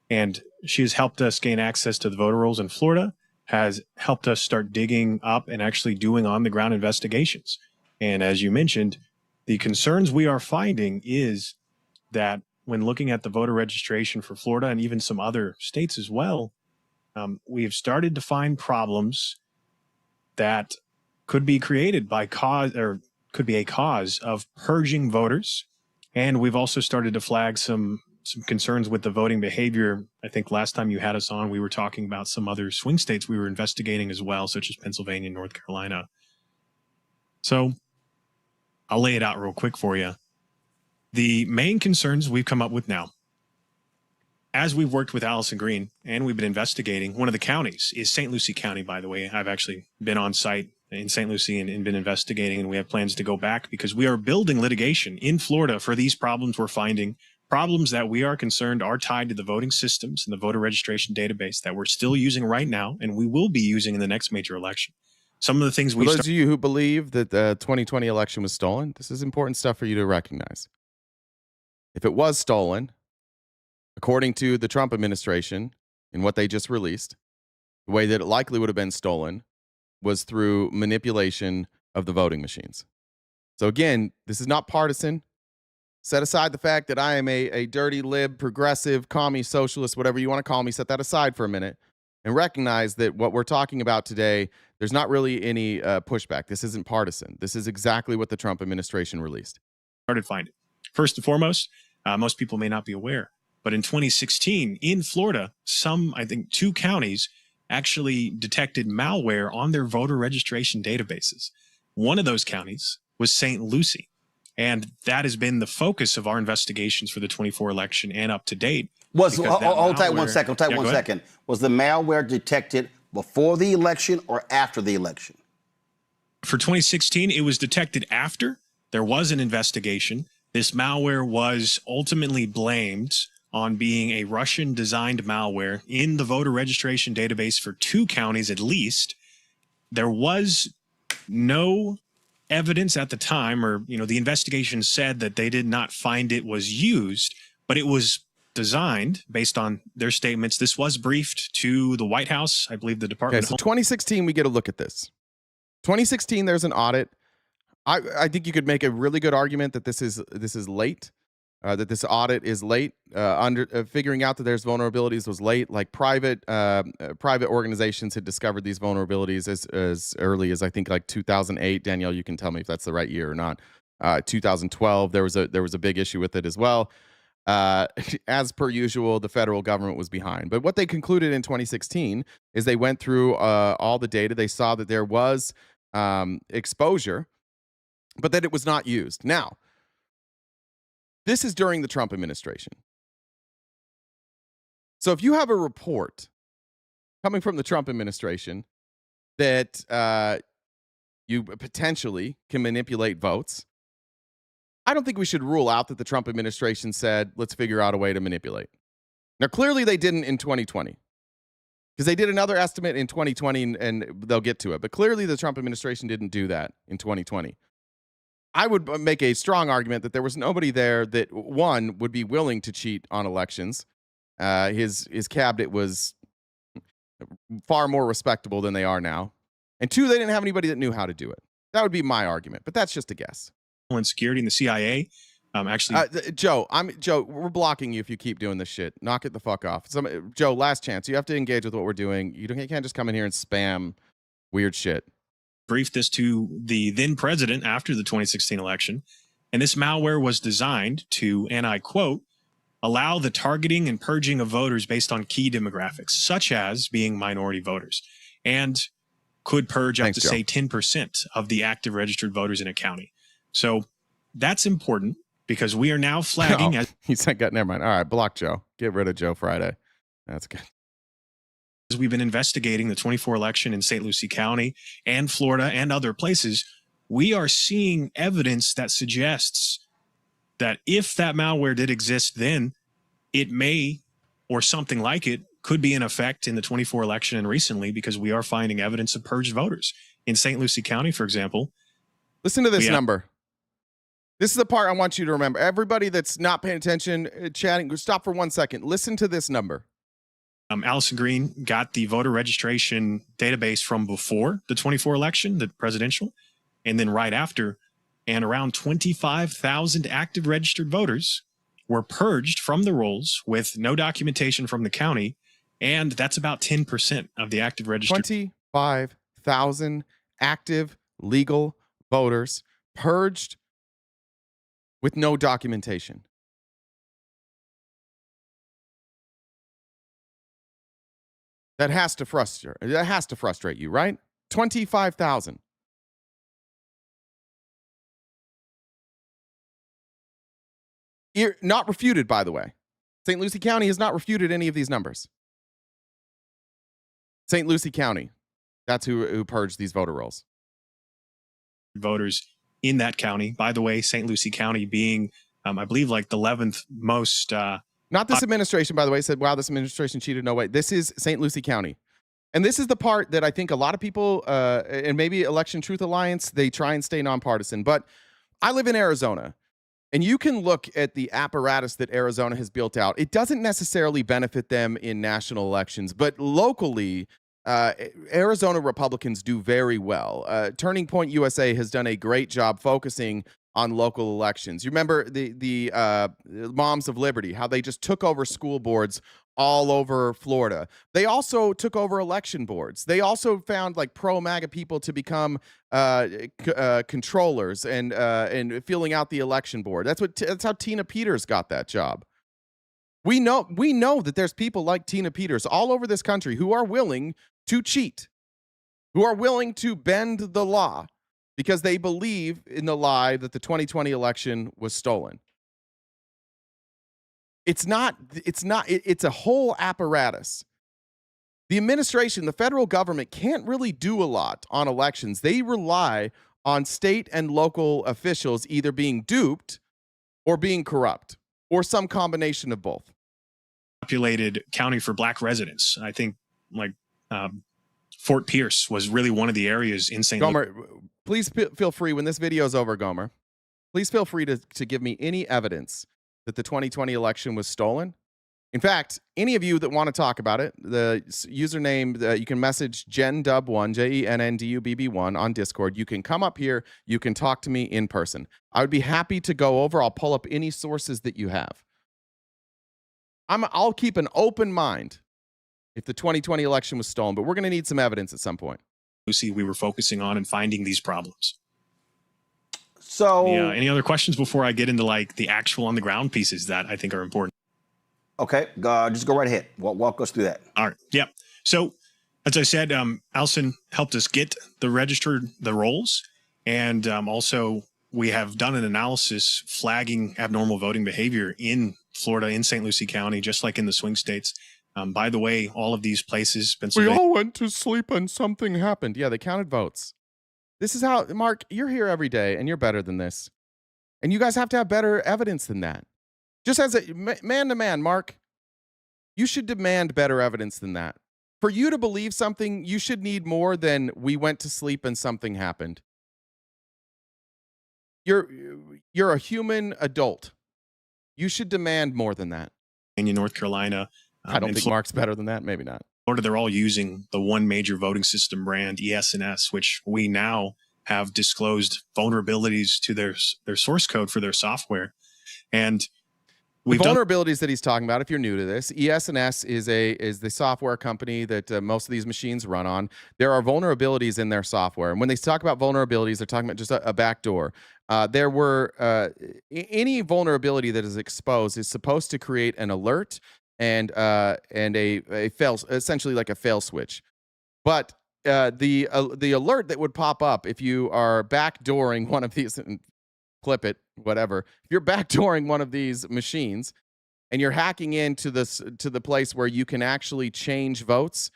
And she has helped us gain access to the voter rolls in Florida, has helped us start digging up and actually doing on-the-ground investigations. And as you mentioned, the concerns we are finding is that when looking at the voter registration for Florida and even some other states as well, we have started to find problems that could be created by could be a cause of purging voters. And we've also started to flag some concerns with the voting behavior. I think last time you had us on, we were talking about some other swing states we were investigating as well, such as Pennsylvania and North Carolina. So I'll lay it out real quick for you. The main concerns we've come up with now, as we've worked with Allison Green and we've been investigating, one of the counties is St. Lucie County, by the way. I've actually been on site in St. Lucie and been investigating, and we have plans to go back because we are building litigation in Florida for these problems we're finding, problems that we are concerned are tied to the voting systems and the voter registration database that we're still using right now and we will be using in the next major election. Some of the things For those of you who believe that the 2020 election was stolen, this is important stuff for you to recognize. If it was stolen, according to the Trump administration and what they just released, the way that it likely would have been stolen was through manipulation of the voting machines. So again, this is not partisan. Set aside the fact that I am a dirty lib, progressive, commie, socialist, whatever you want to call me. Set that aside for a minute and recognize that what we're talking about today, there's not really any pushback. This isn't partisan. This is exactly what the Trump administration released. Started finding. First and foremost, most people may not be aware, but in 2016 in Florida, I think 2 counties actually detected malware on their voter registration databases. One of those counties was St. Lucie. And that has been the focus of our investigations for the 24 election and up to date. Hold tight one second. Was the malware detected before the election or after the election? For 2016, it was detected after. There was an investigation. This malware was ultimately blamed on being a Russian-designed malware in the voter registration database for 2 counties at least. There was no evidence at the time, or the investigation said that they did not find it was used, but it was designed based on their statements. This was briefed to the White House, I believe the Department. Okay, so 2016, we get a look at this. 2016, there's an audit. I think you could make a really good argument that this is late. That this audit is late. Figuring out that there's vulnerabilities was late. Like private organizations had discovered these vulnerabilities as early as I think like 2008. Danielle, you can tell me if that's the right year or not. 2012, there was a big issue with it as well. As per usual, the federal government was behind. But what they concluded in 2016 is they went through all the data. They saw that there was exposure, but that it was not used. Now, this is during the Trump administration. So if you have a report coming from the Trump administration that you potentially can manipulate votes, I don't think we should rule out that the Trump administration said, let's figure out a way to manipulate. Now, clearly they didn't in 2020 because they did another estimate in 2020 and they'll get to it. But clearly the Trump administration didn't do that in 2020. I would make a strong argument that there was nobody there that, one, would be willing to cheat on elections. His cabinet was far more respectable than they are now. And 2, they didn't have anybody that knew how to do it. That would be my argument, but that's just a guess. Security and the CIA Joe, we're blocking you if you keep doing this shit. Knock it the fuck off. Joe, last chance. You have to engage with what we're doing. You can't just come in here and spam weird shit. Briefed this to the then president after the 2016 election, and this malware was designed to, and I quote, allow the targeting and purging of voters based on key demographics, such as being minority voters, and could purge up to, say, 10% of the active registered voters in a county. So that's important because we are now flagging. Oh, he said, never mind. All right, block Joe. Get rid of Joe Friday. That's good. As we've been investigating the 24 election in St. Lucie County and Florida and other places, we are seeing evidence that suggests that if that malware did exist then, it may, or something like it, could be in effect in the 24 election and recently, because we are finding evidence of purged voters. In St. Lucie County, for example. Listen to this number. This is the part I want you to remember. Everybody that's not paying attention, chatting, stop for 1 second. Listen to this number. Allison Green got the voter registration database from before the 24 election, the presidential, and then right after, and around 25,000 active registered voters were purged from the rolls with no documentation from the county, and that's about 10% of the active registered. 25,000 active legal voters purged with no documentation. That has to frustrate you, right? 25,000. Not refuted, by the way. St. Lucie County has not refuted any of these numbers. St. Lucie County, that's who purged these voter rolls. Voters in that county. By the way, St. Lucie County being, I believe, like the 11th most. Not this administration, by the way, said, wow, this administration cheated. No way. This is St. Lucie County. And this is the part that I think a lot of people, and maybe Election Truth Alliance, they try and stay nonpartisan. But I live in Arizona, and you can look at the apparatus that Arizona has built out. It doesn't necessarily benefit them in national elections, but locally, Arizona Republicans do very well. Turning Point USA has done a great job focusing on local elections. You remember the Moms of Liberty, how they just took over school boards all over Florida. They also took over election boards. They also found like pro-MAGA people to become controllers and filling out the election board. That's how Tina Peters got that job. We know that there's people like Tina Peters all over this country who are willing to cheat, who are willing to bend the law because they believe in the lie that the 2020 election was stolen. It's a whole apparatus. The administration, the federal government can't really do a lot on elections. They rely on state and local officials either being duped or being corrupt or some combination of both. Populated county for black residents. I think like Fort Pierce was really one of the areas in St. Gomer, please feel free when this video is over, Gomer. Please feel free to give me any evidence that the 2020 election was stolen. In fact, any of you that want to talk about it, the username, you can message JenDub1, JenNDUBB1 on Discord. You can come up here. You can talk to me in person. I would be happy to go over. I'll pull up any sources that you have. I'll keep an open mind if the 2020 election was stolen, but we're going to need some evidence at some point. Lucy, we were focusing on and finding these problems. So, any other questions before I get into like the actual on the ground pieces that I think are important? Okay, just go right ahead. Walk us through that. All right. Yeah. So, as I said, Allison helped us get the rolls, and also we have done an analysis flagging abnormal voting behavior in Florida, in St. Lucie County, just like in the swing states. By the way, all of these places, Pennsylvania. We all went to sleep and something happened. Yeah, they counted votes. This is how, Mark, you're here every day and you're better than this. And you guys have to have better evidence than that. Just as a man to man, Mark, you should demand better evidence than that. For you to believe something, you should need more than we went to sleep and something happened. You're a human adult. You should demand more than that. In North Carolina. I don't think Mark's better than that. Maybe not. Florida, they're all using the one major voting system brand, ES&S, which we now have disclosed vulnerabilities to their source code for their software. And the vulnerabilities that he's talking about, if you're new to this, ES&S is the software company that most of these machines run on. There are vulnerabilities in their software. And when they talk about vulnerabilities, they're talking about just a backdoor. There were any vulnerability that is exposed is supposed to create an alert and a fail, essentially like a fail switch. But the alert that would pop up if you are backdooring one of these, and clip it, whatever. If you're backdooring one of these machines and you're hacking into the place where you can actually change votes,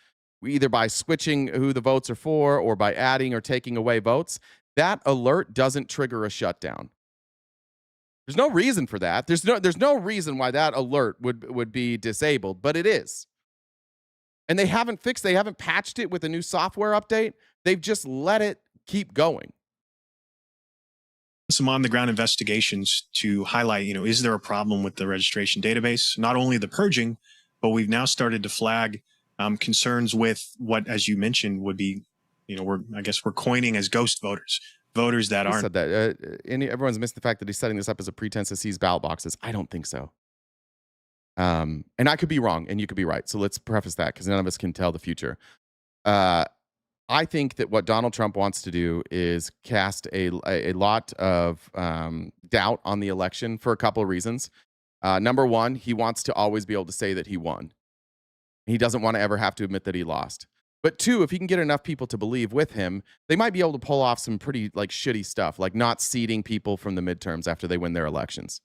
either by switching who the votes are for or by adding or taking away votes, that alert doesn't trigger a shutdown. There's no reason for that. There's no reason why that alert would be disabled, but it is. And they haven't patched it with a new software update. They've just let it keep going. Some on-the-ground investigations to highlight, is there a problem with the registration database? Not only the purging, but we've now started to flag concerns with what, as you mentioned, would be, we're coining as ghost voters, voters that aren't. Said that. Everyone's missed the fact that he's setting this up as a pretense to seize ballot boxes. I don't think so. And I could be wrong, and you could be right. So let's preface that because none of us can tell the future. I think that what Donald Trump wants to do is cast a lot of doubt on the election for a couple of reasons. Number one, he wants to always be able to say that he won. He doesn't want to ever have to admit that he lost. But two, if he can get enough people to believe with him, they might be able to pull off some pretty shitty stuff, like not seating people from the midterms after they win their elections.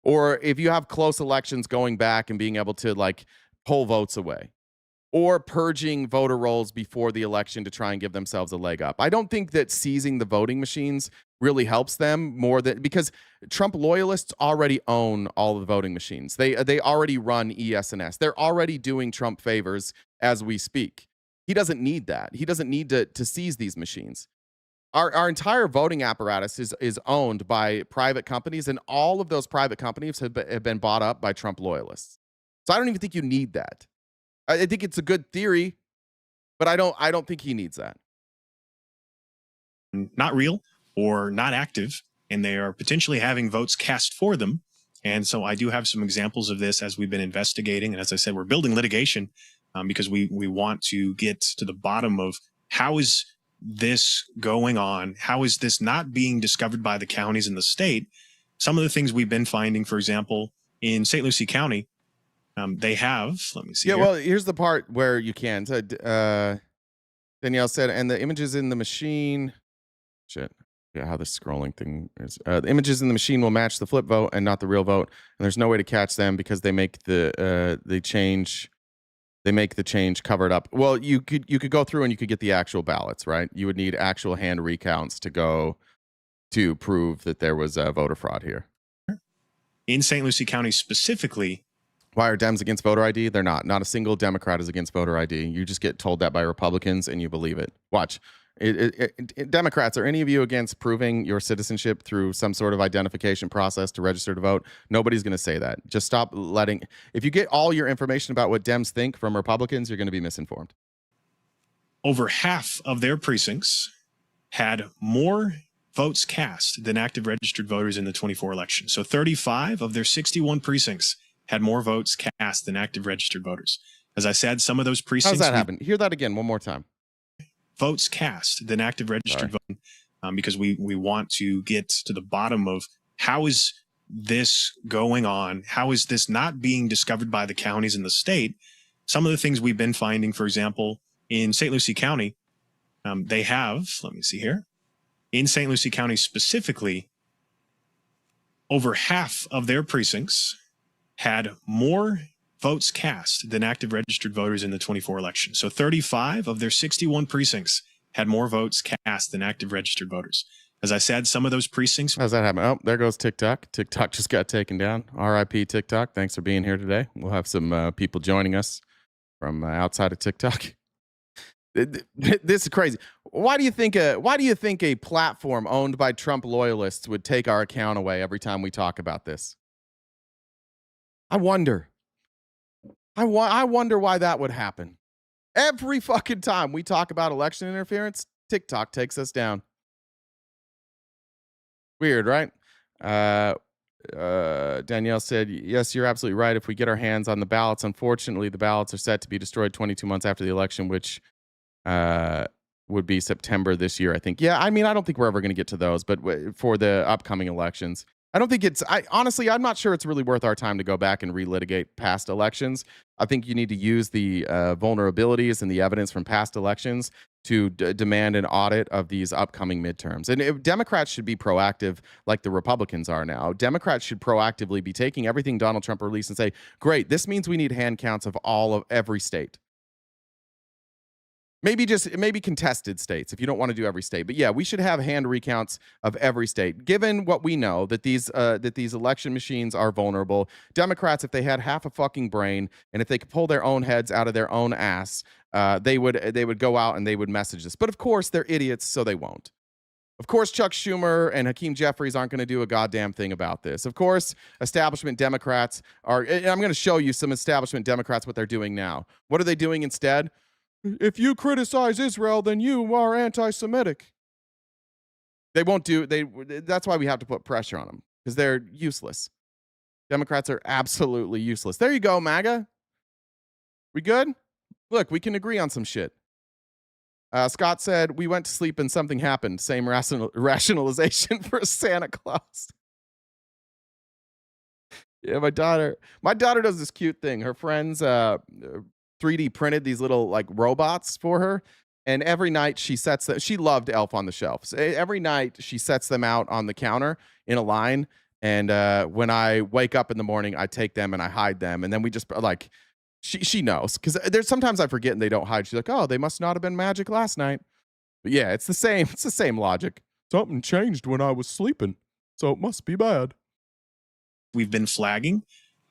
Or if you have close elections, going back and being able to pull votes away. Or purging voter rolls before the election to try and give themselves a leg up. I don't think that seizing the voting machines really helps them more than because Trump loyalists already own all of the voting machines. They already run ES&S. They're already doing Trump favors as we speak. He doesn't need that. He doesn't need to seize these machines. Our entire voting apparatus is owned by private companies, and all of those private companies have been bought up by Trump loyalists. So I don't even think you need that. I think it's a good theory, but I don't think he needs that. Not real or not active, and they are potentially having votes cast for them. And so I do have some examples of this as we've been investigating. And as I said, we're building litigation because we want to get to the bottom of how is this going on? How is this not being discovered by the counties in the state? Some of the things we've been finding, for example, in St. Lucie County, they have, let me see. Yeah, here. well, here's the part where you can. So, Danielle said, and the images in the machine, yeah, how the scrolling thing is. The images in the machine will match the flip vote and not the real vote, and there's no way to catch them because they make the change. They make the change covered up. Well, you could go through and you could get the actual ballots, right? You would need actual hand recounts to prove that there was voter fraud here. In St. Lucie County specifically. Why are Dems against voter ID? They're not. Not a single Democrat is against voter ID. You just get told that by Republicans and you believe it. Watch. Democrats, are any of you against proving your citizenship through some sort of identification process to register to vote? Nobody's going to say that. Just stop letting. If you get all your information about what Dems think from Republicans, you're going to be misinformed. Over half of their precincts had more votes cast than active registered voters in the 24 election. So 35 of their 61 precincts had more votes cast than active registered voters. As I said, some of those precincts. How does that happen? Hear that again one more time. Votes cast than active registered voting, because we want to get to the bottom of how is this going on? How is this not being discovered by the counties in the state? Some of the things we've been finding, for example, in St. Lucie County, they have, let me see here, in St. Lucie County specifically, over half of their precincts had more votes cast than active registered voters in the 24 election. So 35 of their 61 precincts had more votes cast than active registered voters. As I said, some of those precincts. How's that happen? Oh, there goes TikTok. TikTok just got taken down. RIP TikTok. Thanks for being here today. We'll have some people joining us from outside of TikTok. This is crazy. Why do you think a platform owned by Trump loyalists would take our account away every time we talk about this? I wonder. I wonder why that would happen. Every fucking time we talk about election interference, TikTok takes us down. Weird, right? Danielle said, yes, you're absolutely right. If we get our hands on the ballots, unfortunately, the ballots are set to be destroyed 22 months after the election, which would be September this year, I think. Yeah, I mean, I don't think we're ever going to get to those, but for the upcoming elections, I don't think honestly, I'm not sure it's really worth our time to go back and relitigate past elections. I think you need to use the vulnerabilities and the evidence from past elections to demand an audit of these upcoming midterms. And Democrats should be proactive like the Republicans are now. Democrats should proactively be taking everything Donald Trump released and say, great, this means we need hand counts of every state. Maybe contested states if you don't want to do every state. But yeah, we should have hand recounts of every state. Given what we know that these election machines are vulnerable, Democrats, if they had half a fucking brain and if they could pull their own heads out of their own ass, they would go out and they would message this. But of course, they're idiots, so they won't. Of course, Chuck Schumer and Hakeem Jeffries aren't going to do a goddamn thing about this. Of course, establishment Democrats are. And I'm going to show you some establishment Democrats what they're doing now. What are they doing instead? If you criticize Israel, then you are anti-Semitic. They won't do. That's why we have to put pressure on them because they're useless. Democrats are absolutely useless. There you go, MAGA. We good? Look, we can agree on some shit. Scott said, we went to sleep and something happened. Same rationalization for Santa Claus. Yeah, my daughter does this cute thing. Her friends 3D printed these little like robots for her. And every night she sets them. She loved Elf on the Shelf. So every night she sets them out on the counter in a line. And when I wake up in the morning, I take them and I hide them. And then we just like, she knows. Because there's sometimes I forget and they don't hide. She's like, oh, they must not have been magic last night. But yeah, it's the same. It's the same logic. Something changed when I was sleeping. So it must be bad. We've been flagging.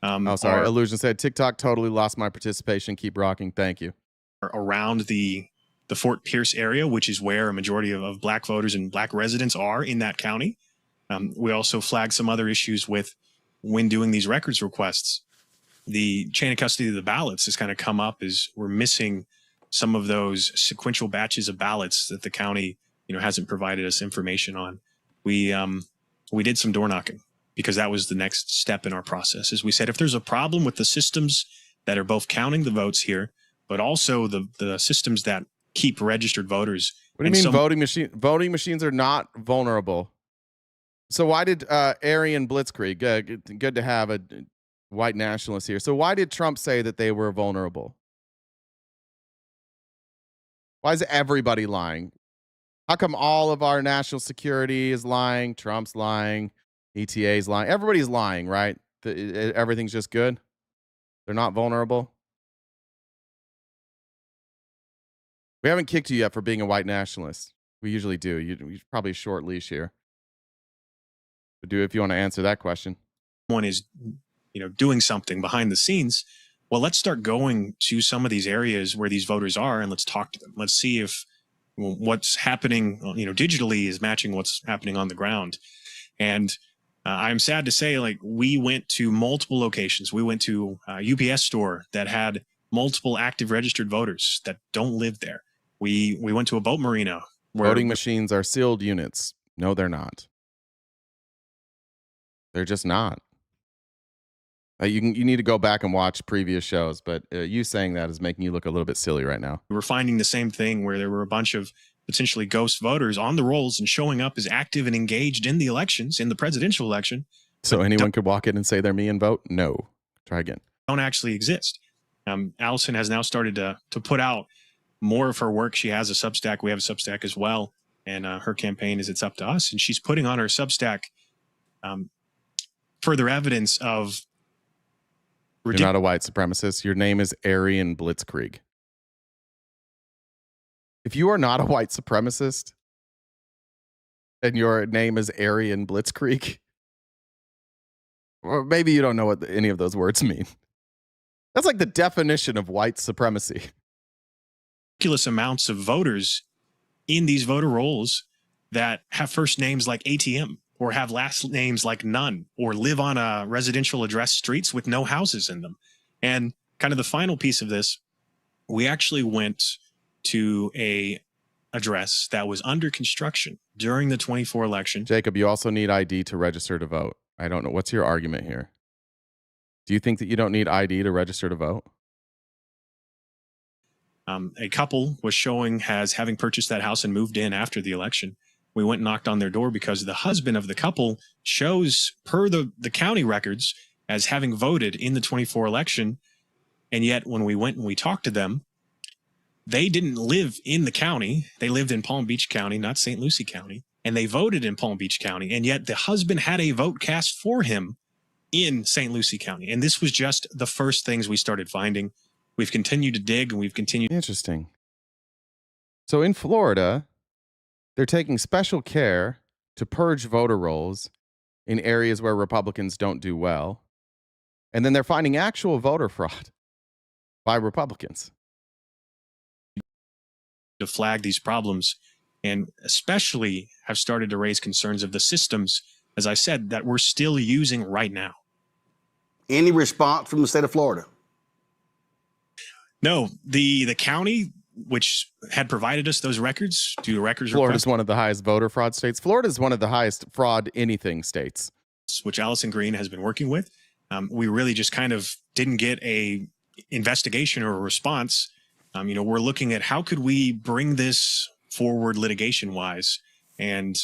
Sorry. Illusion said, TikTok totally lost my participation. Keep rocking. Thank you. Around the Fort Pierce area, which is where a majority of black voters and black residents are in that county. We also flagged some other issues with when doing these records requests. The chain of custody of the ballots has kind of come up as we're missing some of those sequential batches of ballots that the county, hasn't provided us information on. We did some door knocking because that was the next step in our process. As we said, if there's a problem with the systems that are both counting the votes here, but also the systems that keep registered voters. What do you mean voting machines are not vulnerable? So why did Aryan Blitzkrieg, good to have a white nationalist here. So why did Trump say that they were vulnerable? Why is everybody lying? How come all of our national security is lying? Trump's lying. ETA is lying. Everybody's lying, right? Everything's just good. They're not vulnerable. We haven't kicked you yet for being a white nationalist. We usually do. You're probably a short leash here. But if you want to answer that question. One is, doing something behind the scenes. Well, let's start going to some of these areas where these voters are and let's talk to them. Let's see if what's happening, digitally is matching what's happening on the ground. And I'm sad to say, we went to multiple locations. We went to a UPS store that had multiple active registered voters that don't live there. We went to a boat marina. Voting machines are sealed units. No, they're not. They're just not. You need to go back and watch previous shows, but you saying that is making you look a little bit silly right now. We're finding the same thing where there were a bunch of potentially ghost voters on the rolls and showing up as active and engaged in the elections, in the presidential election. So anyone could walk in and say they're me and vote? No. Try again. Don't actually exist. Allison has now started to put out more of her work. She has a Substack. We have a Substack as well. And her campaign is It's Up to Us. And she's putting on her Substack further evidence of... You're not a white supremacist. Your name is Aryan Blitzkrieg. If you are not a white supremacist and your name is Aryan Blitzkrieg, or maybe you don't know what any of those words mean. That's like the definition of white supremacy. Ridiculous amounts of voters in these voter rolls that have first names like ATM or have last names like none or live on a residential address streets with no houses in them. And kind of the final piece of this, we actually went to a address that was under construction during the 24 election. Jacob, you also need ID to register to vote. I don't know. What's your argument here? Do you think that you don't need ID to register to vote? A couple was showing as having purchased that house and moved in after the election. We went and knocked on their door because the husband of the couple shows, per the county records, as having voted in the 24 election. And yet when we went and we talked to them, they didn't live in the county. They lived in Palm Beach County, not St. Lucie County. And they voted in Palm Beach County. And yet the husband had a vote cast for him in St. Lucie County. And this was just the first things we started finding. We've continued to dig, and we've continued. Interesting. So in Florida, they're taking special care to purge voter rolls in areas where Republicans don't do well. And then they're finding actual voter fraud by Republicans. To flag these problems, and especially have started to raise concerns of the systems, as I said, that we're still using right now. Any response from the state of Florida? No, the county, which had provided us those records, do the records Florida's one of the highest voter fraud states. Florida's one of the highest fraud anything states, which Allison Green has been working with. We really just kind of didn't get a investigation or a response. We're looking at how could we bring this forward litigation wise, and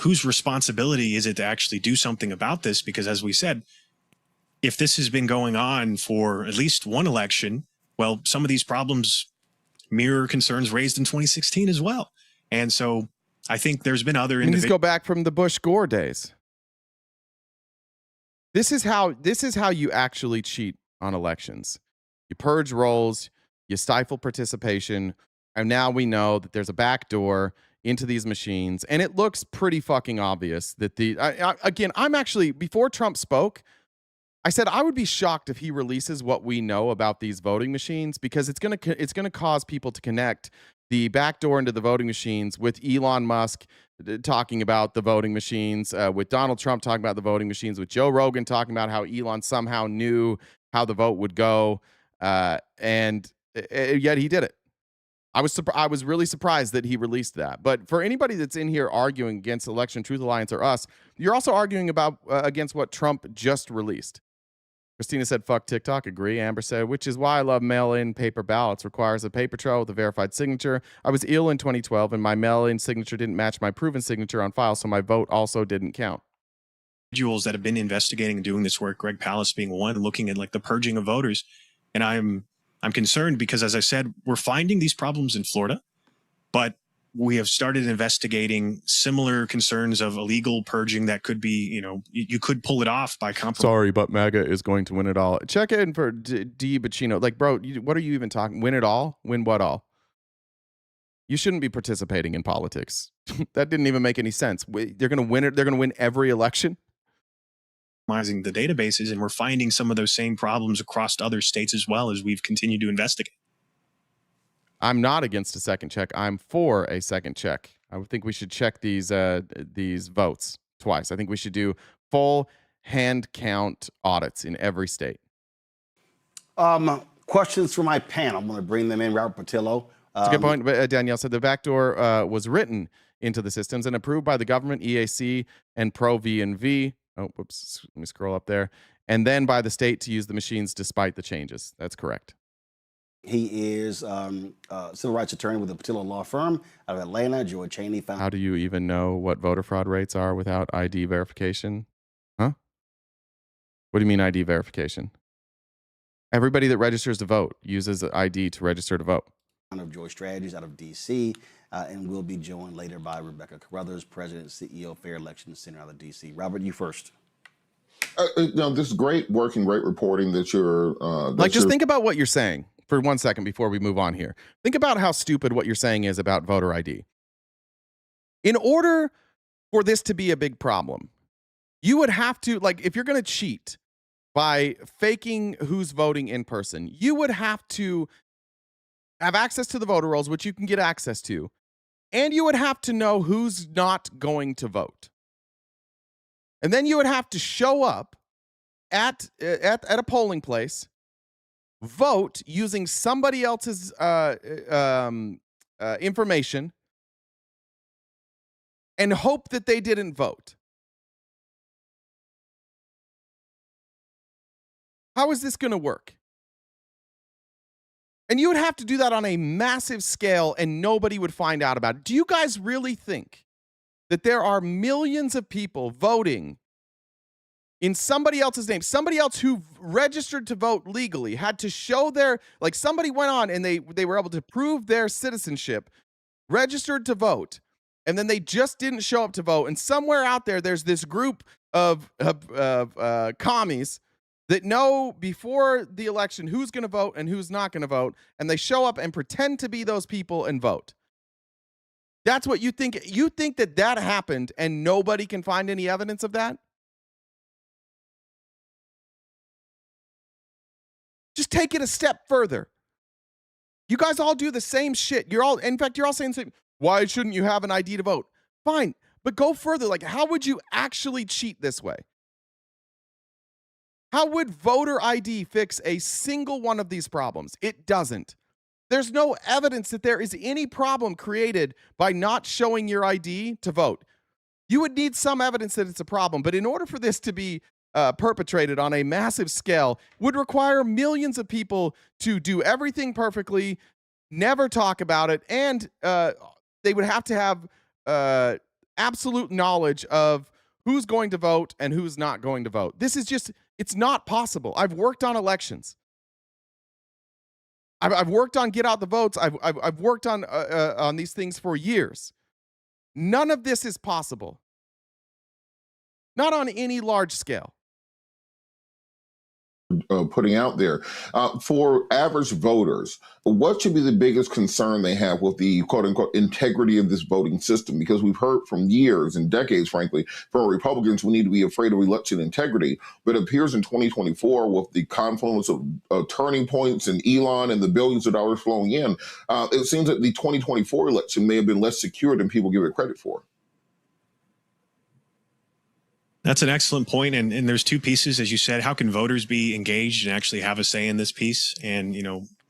whose responsibility is it to actually do something about this? Because as we said, if this has been going on for at least one election, well, some of these problems mirror concerns raised in 2016 as well. And so I think there's been other individuals. These go back from the Bush-Gore days. This is how you actually cheat on elections. You purge rolls, you stifle participation, and now we know that there's a back door into these machines, and it looks pretty fucking obvious that I'm actually, before Trump spoke, I said I would be shocked if he releases what we know about these voting machines, because it's gonna cause people to connect the back door into the voting machines with Elon Musk talking about the voting machines, with Donald Trump talking about the voting machines, with Joe Rogan talking about how Elon somehow knew how the vote would go, and yet he did it. I was really surprised that he released that. But for anybody that's in here arguing against Election Truth Alliance or us, you're also arguing about against what Trump just released. Christina said, fuck TikTok. Agree. Amber said, which is why I love mail-in paper ballots. Requires a paper trail with a verified signature. I was ill in 2012, and my mail-in signature didn't match my proven signature on file, so my vote also didn't count. Individuals that have been investigating and doing this work, Greg Palast being one, looking at like the purging of voters. And I'm concerned because, as I said, we're finding these problems in Florida, but we have started investigating similar concerns of illegal purging that could be, you could pull it off by compromise. Sorry, but MAGA is going to win it all. Check in for D. Bacino. Like, bro, what are you even talking? Win it all? Win what all? You shouldn't be participating in politics. That didn't even make any sense. They're going to win it. They're going to win every election. The databases, and we're finding some of those same problems across other states as well as we've continued to investigate. I'm not against a second check. I'm for a second check. I would think we should check these votes twice. I think we should do full hand count audits in every state. Questions for my panel. I'm going to bring them in. Robert Patillo. That's a good point. But Danielle said the backdoor was written into the systems and approved by the government, EAC, and Pro V&V. Oh, whoops. Let me scroll up there. And then by the state to use the machines despite the changes. That's correct. He is civil rights attorney with the Patillo Law Firm out of Atlanta. Joy Cheney found. How do you even know what voter fraud rates are without ID verification? Huh? What do you mean ID verification? Everybody that registers to vote uses an ID to register to vote. Of Joy Strategies out of D.C. And we'll be joined later by Rebecca Carruthers, President, CEO, Fair Election Center out of D.C. Robert, you first. This is great work and great reporting that you're... just think about what you're saying for 1 second before we move on here. Think about how stupid what you're saying is about voter ID. In order for this to be a big problem, you would have to, if you're going to cheat by faking who's voting in person, you would have to have access to the voter rolls, which you can get access to, and you would have to know who's not going to vote. And then you would have to show up at a polling place, vote using somebody else's information, and hope that they didn't vote. How is this going to work? And you would have to do that on a massive scale, and nobody would find out about it. Do you guys really think that there are millions of people voting in somebody else's name. Somebody else who registered to vote legally had to show their, like somebody went on and they were able to prove their citizenship, registered to vote, and then they just didn't show up to vote. And somewhere out there, there's this group of commies that know before the election who's going to vote and who's not going to vote, and they show up and pretend to be those people and vote. That's what you think. You think that that happened and nobody can find any evidence of that? Just take it a step further. You guys all do the same shit. In fact, you're all saying the same. Why shouldn't you have an ID to vote? Fine, but go further. Like, how would you actually cheat this way? How would voter ID fix a single one of these problems? It doesn't. There's no evidence that there is any problem created by not showing your ID to vote. You would need some evidence that it's a problem, but in order for this to be perpetrated on a massive scale, would require millions of people to do everything perfectly, never talk about it, and they would have to have absolute knowledge of who's going to vote and who's not going to vote. This is just, it's not possible. I've worked on elections. I've worked on get out the votes. I've worked on these things for years. None of this is possible. Not on any large scale. Putting out there. For average voters, what should be the biggest concern they have with the quote unquote integrity of this voting system? Because we've heard from years and decades, frankly, from Republicans, we need to be afraid of election integrity. But it appears in 2024, with the confluence of turning points and Elon and the billions of dollars flowing in, it seems that the 2024 election may have been less secure than people give it credit for. That's an excellent point. And there's two pieces, as you said. How can voters be engaged and actually have a say in this piece? And,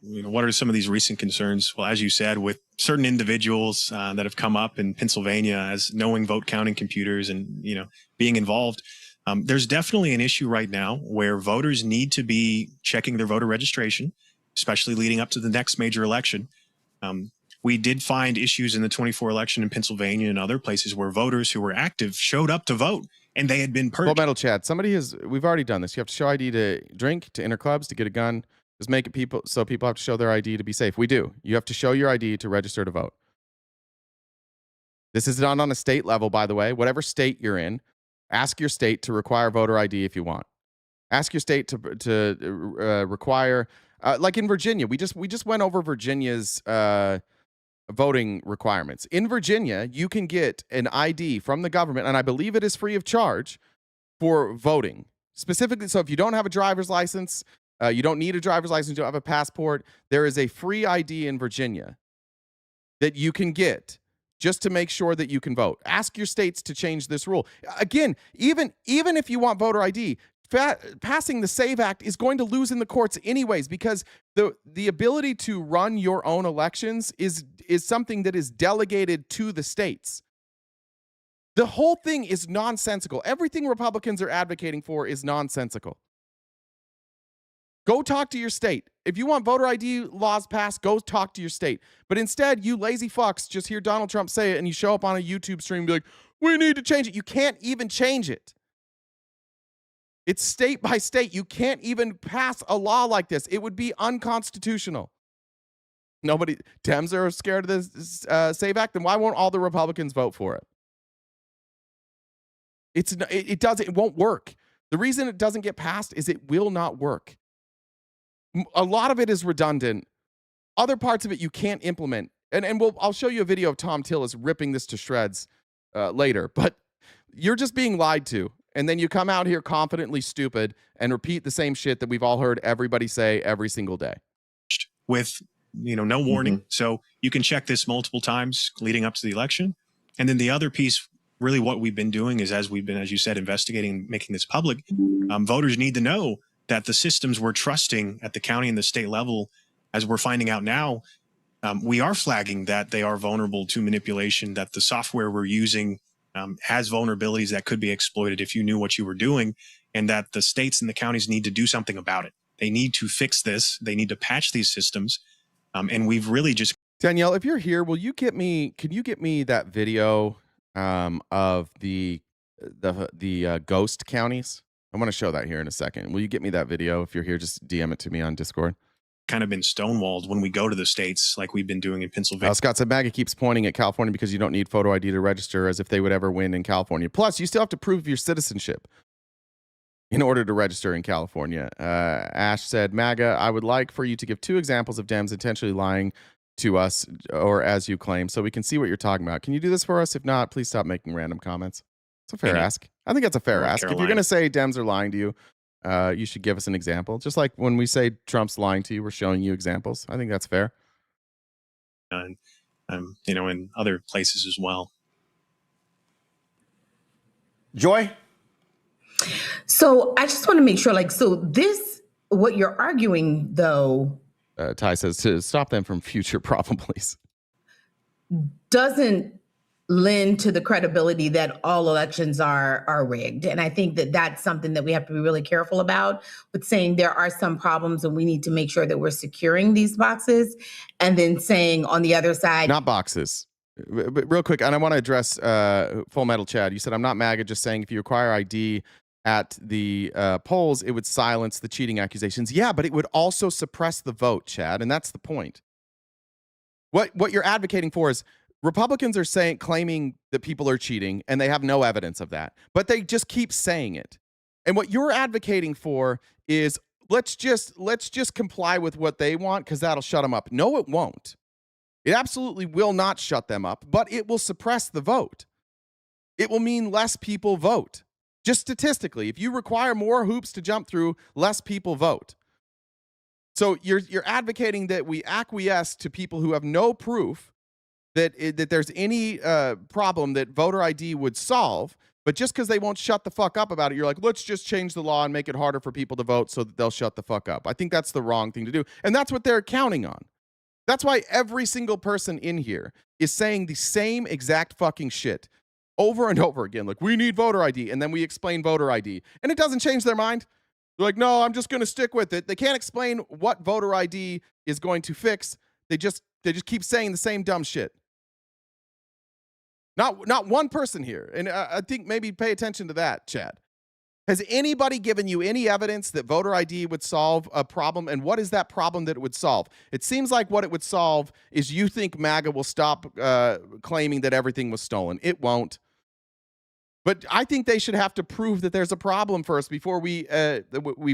what are some of these recent concerns? Well, as you said, with certain individuals that have come up in Pennsylvania as knowing vote counting computers and, being involved, there's definitely an issue right now where voters need to be checking their voter registration, especially leading up to the next major election. We did find issues in the 24 election in Pennsylvania and other places where voters who were active showed up to vote and they had been purged. Gold medal chat. We've already done this. You have to show ID to drink, to enter clubs, to get a gun. Just make it so people have to show their ID to be safe. We do. You have to show your ID to register to vote. This is done on a state level, by the way. Whatever state you're in, ask your state to require voter ID if you want. Ask your state to require, like in Virginia. We just went over Virginia's voting requirements. In Virginia, you can get an ID from the government, and I believe it is free of charge for voting. Specifically, so if you don't have a driver's license, you don't need a driver's license, you don't have a passport, there is a free ID in Virginia that you can get just to make sure that you can vote. Ask your states to change this rule. Again, even if you want voter ID, passing the SAVE Act is going to lose in the courts anyways, because the ability to run your own elections is something that is delegated to the states. The whole thing is nonsensical. Everything Republicans are advocating for is nonsensical. Go talk to your state. If you want voter ID laws passed, go talk to your state. But instead, you lazy fucks just hear Donald Trump say it and you show up on a YouTube stream and be like, we need to change it. You can't even change it. It's state by state. You can't even pass a law like this. It would be unconstitutional. Dems are scared of this SAVE Act, then why won't all the Republicans vote for it? It won't work. The reason it doesn't get passed is it will not work. A lot of it is redundant. Other parts of it you can't implement. And I'll show you a video of Thom Tillis ripping this to shreds later. But you're just being lied to. And then you come out here confidently stupid and repeat the same shit that we've all heard everybody say every single day. With, no warning. Mm-hmm. So you can check this multiple times leading up to the election. And then the other piece, really what we've been doing is, as we've been, as you said, investigating, making this public, voters need to know that the systems we're trusting at the county and the state level, as we're finding out now, we are flagging that they are vulnerable to manipulation, that the software we're using has vulnerabilities that could be exploited if you knew what you were doing, and that the states and the counties need to do something about it. They need to fix this. They need to patch these systems. And we've really just... Danielle, if you're here, can you get me that video of the ghost counties. I want to show that here in a second. Will you get me that video? If you're here, just DM it to me on Discord. Kind of been stonewalled when we go to the states like we've been doing in Pennsylvania. Scott said MAGA keeps pointing at California because you don't need photo ID to register, as if they would ever win in California. Plus, you still have to prove your citizenship in order to register in California. Ash said, MAGA, I would like for you to give 2 examples of Dems intentionally lying to us, or as you claim, so we can see what you're talking about. Can you do this for us? If not, please stop making random comments. It's a fair ask. I think that's a fair ask. If you're going to say Dems are lying to you, you should give us an example. Just like when we say Trump's lying to you, we're showing you examples. I think that's fair. And, in other places as well. Joy? So I just want to make sure, what you're arguing, though, Ty says to stop them from future problem, please, doesn't lend to the credibility that all elections are rigged. And I think that that's something that we have to be really careful about, with saying there are some problems and we need to make sure that we're securing these boxes, and then saying on the other side, not boxes. But real quick, and I want to address Full Metal Chad. You said, I'm not MAGA, just saying if you require ID at the polls, it would silence the cheating accusations. Yeah, but it would also suppress the vote, Chad, and that's the point. What you're advocating for is Republicans are claiming that people are cheating, and they have no evidence of that, but they just keep saying it. And what you're advocating for is let's just comply with what they want because that'll shut them up. No, it won't. It absolutely will not shut them up, but it will suppress the vote. It will mean less people vote. Just statistically, if you require more hoops to jump through, less people vote. So you're advocating that we acquiesce to people who have no proof that there's any problem that voter ID would solve, but just because they won't shut the fuck up about it, you're like, let's just change the law and make it harder for people to vote so that they'll shut the fuck up. I think that's the wrong thing to do, and that's what they're counting on. That's why every single person in here is saying the same exact fucking shit over and over again. Like, we need voter ID, and then we explain voter ID, and it doesn't change their mind. They're like, no, I'm just going to stick with it. They can't explain what voter ID is going to fix. They just keep saying the same dumb shit. Not one person here, and I think maybe pay attention to that, Chad. Has anybody given you any evidence that voter ID would solve a problem? And what is that problem that it would solve? It seems like what it would solve is you think MAGA will stop claiming that everything was stolen. It won't. But I think they should have to prove that there's a problem first before we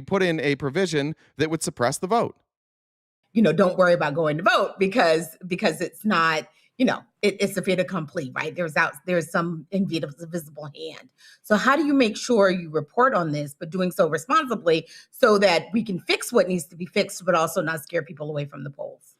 put in a provision that would suppress the vote. Don't worry about going to vote because it's not, it's a fait accompli, right? There's some invisible hand. So how do you make sure you report on this, but doing so responsibly so that we can fix what needs to be fixed, but also not scare people away from the polls?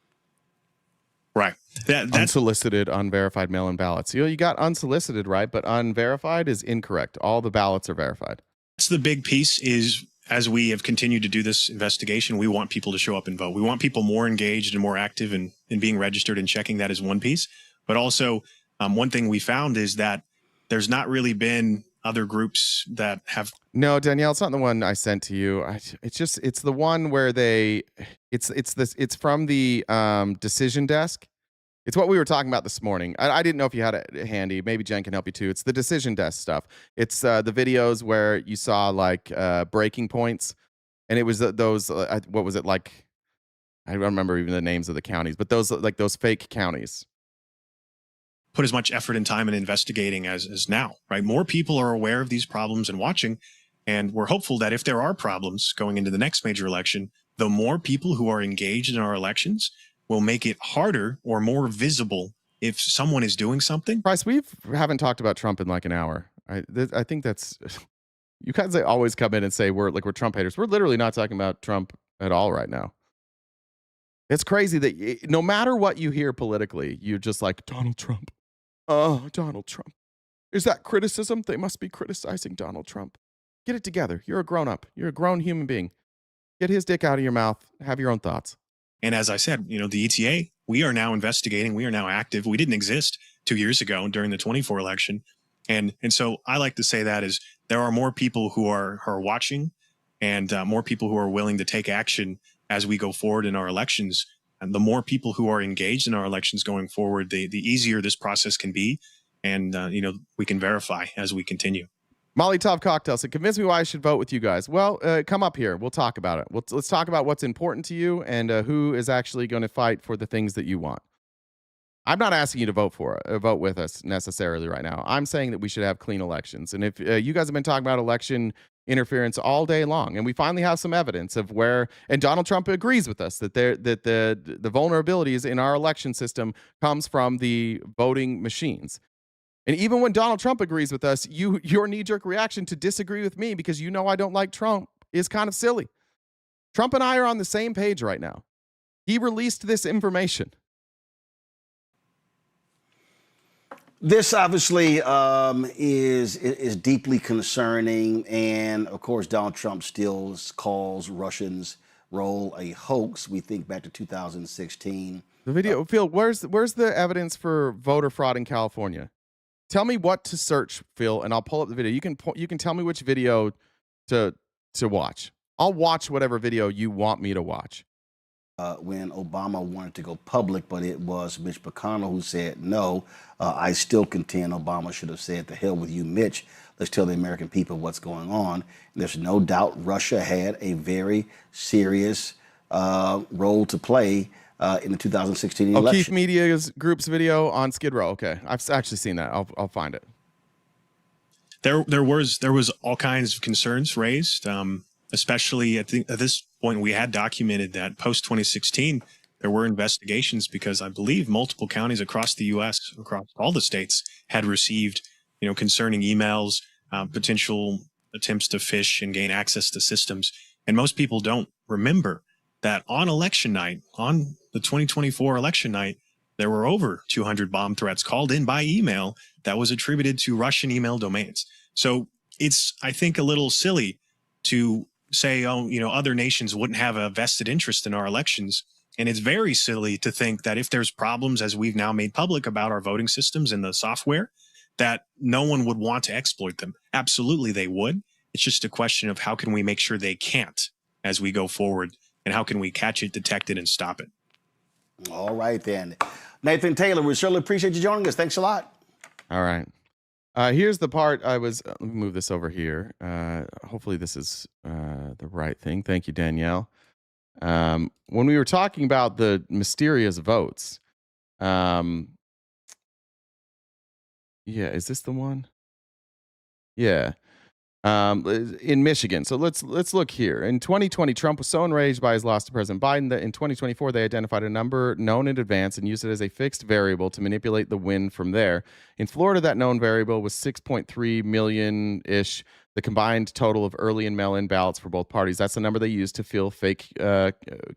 Right. That's unsolicited, unverified mail-in ballots. You got unsolicited, right? But unverified is incorrect. All the ballots are verified. That's the big piece is, as we have continued to do this investigation, we want people to show up and vote. We want people more engaged and more active in being registered and checking. That is one piece. But also, one thing we found is that there's not really been other groups that have. No, Danielle, it's not the one I sent to you. It's the one where it's from the decision desk. It's what we were talking about this morning. I didn't know if you had it handy. Maybe Jen can help you too. It's the decision desk stuff. It's the videos where you saw like breaking points, and it was those. What was it like? I don't remember even the names of the counties, but those fake counties. Put as much effort and time in investigating as now, right? More people are aware of these problems and watching, and we're hopeful that if there are problems going into the next major election, the more people who are engaged in our elections will make it harder or more visible if someone is doing something. Bryce, we haven't talked about Trump in like an hour. I think that's, you guys always come in and say we're Trump haters. We're literally not talking about Trump at all right now. It's crazy that no matter what you hear politically, you're just like, Donald Trump. Oh, Donald Trump. Is that criticism? They must be criticizing Donald Trump. Get it together. You're a grown-up. You're a grown human being. Get his dick out of your mouth. Have your own thoughts. And as I said, the ETA, we are now investigating. We are now active. We didn't exist 2 years ago during the 24 election. And so I like to say that is there are more people who are watching and more people who are willing to take action as we go forward in our elections. And the more people who are engaged in our elections going forward, the easier this process can be. and we can verify as we continue. Molotov Cocktail said, convince me why I should vote with you guys. Well, come up here. We'll talk about it. Let's talk about what's important to you and who is actually going to fight for the things that you want. I'm not asking you to vote with us necessarily right now. I'm saying that we should have clean elections. And if you guys have been talking about election interference all day long, and we finally have some evidence of where, and Donald Trump agrees with us that the vulnerabilities in our election system comes from the voting machines. And even when Donald Trump agrees with us, your knee-jerk reaction to disagree with me because you know I don't like Trump is kind of silly. Trump and I are on the same page right now. He released this information. This obviously is deeply concerning, and of course, Donald Trump still calls Russians' role a hoax. We think back to 2016. The video, Phil, where's the evidence for voter fraud in California? Tell me what to search, Phil, and I'll pull up the video. You can tell me which video to watch. I'll watch whatever video you want me to watch. When Obama wanted to go public, but it was Mitch McConnell who said no. I still contend Obama should have said, "The hell with you, Mitch. Let's tell the American people what's going on." And there's no doubt Russia had a very serious role to play in the 2016 election. Keith Media Group's video on Skid Row. Okay, I've actually seen that. I'll find it. There was all kinds of concerns raised, especially I think at this point we had documented that post 2016 there were investigations because I believe multiple counties across the U.S., across all the states, had received concerning emails, potential attempts to phish and gain access to systems, and most people don't remember that on election night, on the 2024 election night, there were over 200 bomb threats called in by email that was attributed to Russian email domains. So it's, I think, a little silly to say, other nations wouldn't have a vested interest in our elections. And it's very silly to think that if there's problems, as we've now made public about our voting systems and the software, that no one would want to exploit them. Absolutely, they would. It's just a question of how can we make sure they can't as we go forward, and how can we catch it, detect it, and stop it. All right, then. Nathan Taylor, we certainly appreciate you joining us. Thanks a lot. All right. Here's the part let me move this over here. Hopefully this is the right thing. Thank you, Danielle. When we were talking about the mysterious votes, yeah, is this the one? Yeah. In Michigan. So let's look here. In 2020, Trump was so enraged by his loss to President Biden that in 2024 they identified a number known in advance and used it as a fixed variable to manipulate the win from there. In Florida, that known variable was 6.3 million-ish, the combined total of early and mail-in ballots for both parties. That's the number they used to fill fake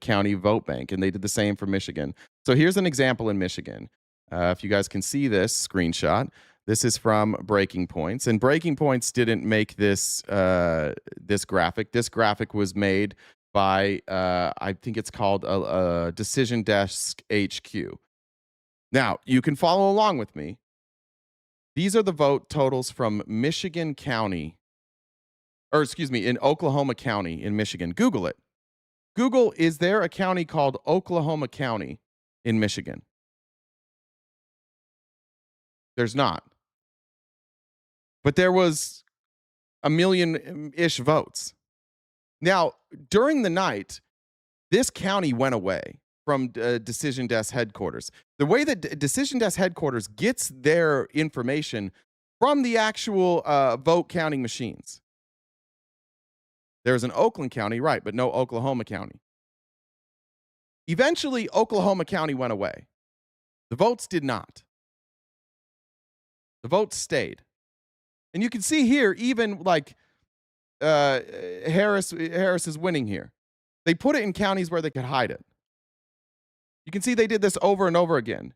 county vote bank, and they did the same for Michigan. So here's an example in Michigan. If you guys can see this screenshot, this is from Breaking Points, and Breaking Points didn't make this this graphic. This graphic was made by I think it's called a Decision Desk HQ. Now you can follow along with me. These are the vote totals from Michigan County, or excuse me, in Oklahoma County in Michigan. Google it. Google, is there a county called Oklahoma County in Michigan? There's not. But there was 1 million-ish votes. Now, during the night, this county went away from Decision Desk headquarters. The way that Decision Desk headquarters gets their information from the actual vote counting machines. There's an Oakland County, right, but no Oklahoma County. Eventually, Oklahoma County went away. The votes did not. The votes stayed. And you can see here, even like Harris is winning here. They put it in counties where they could hide it. You can see they did this over and over again.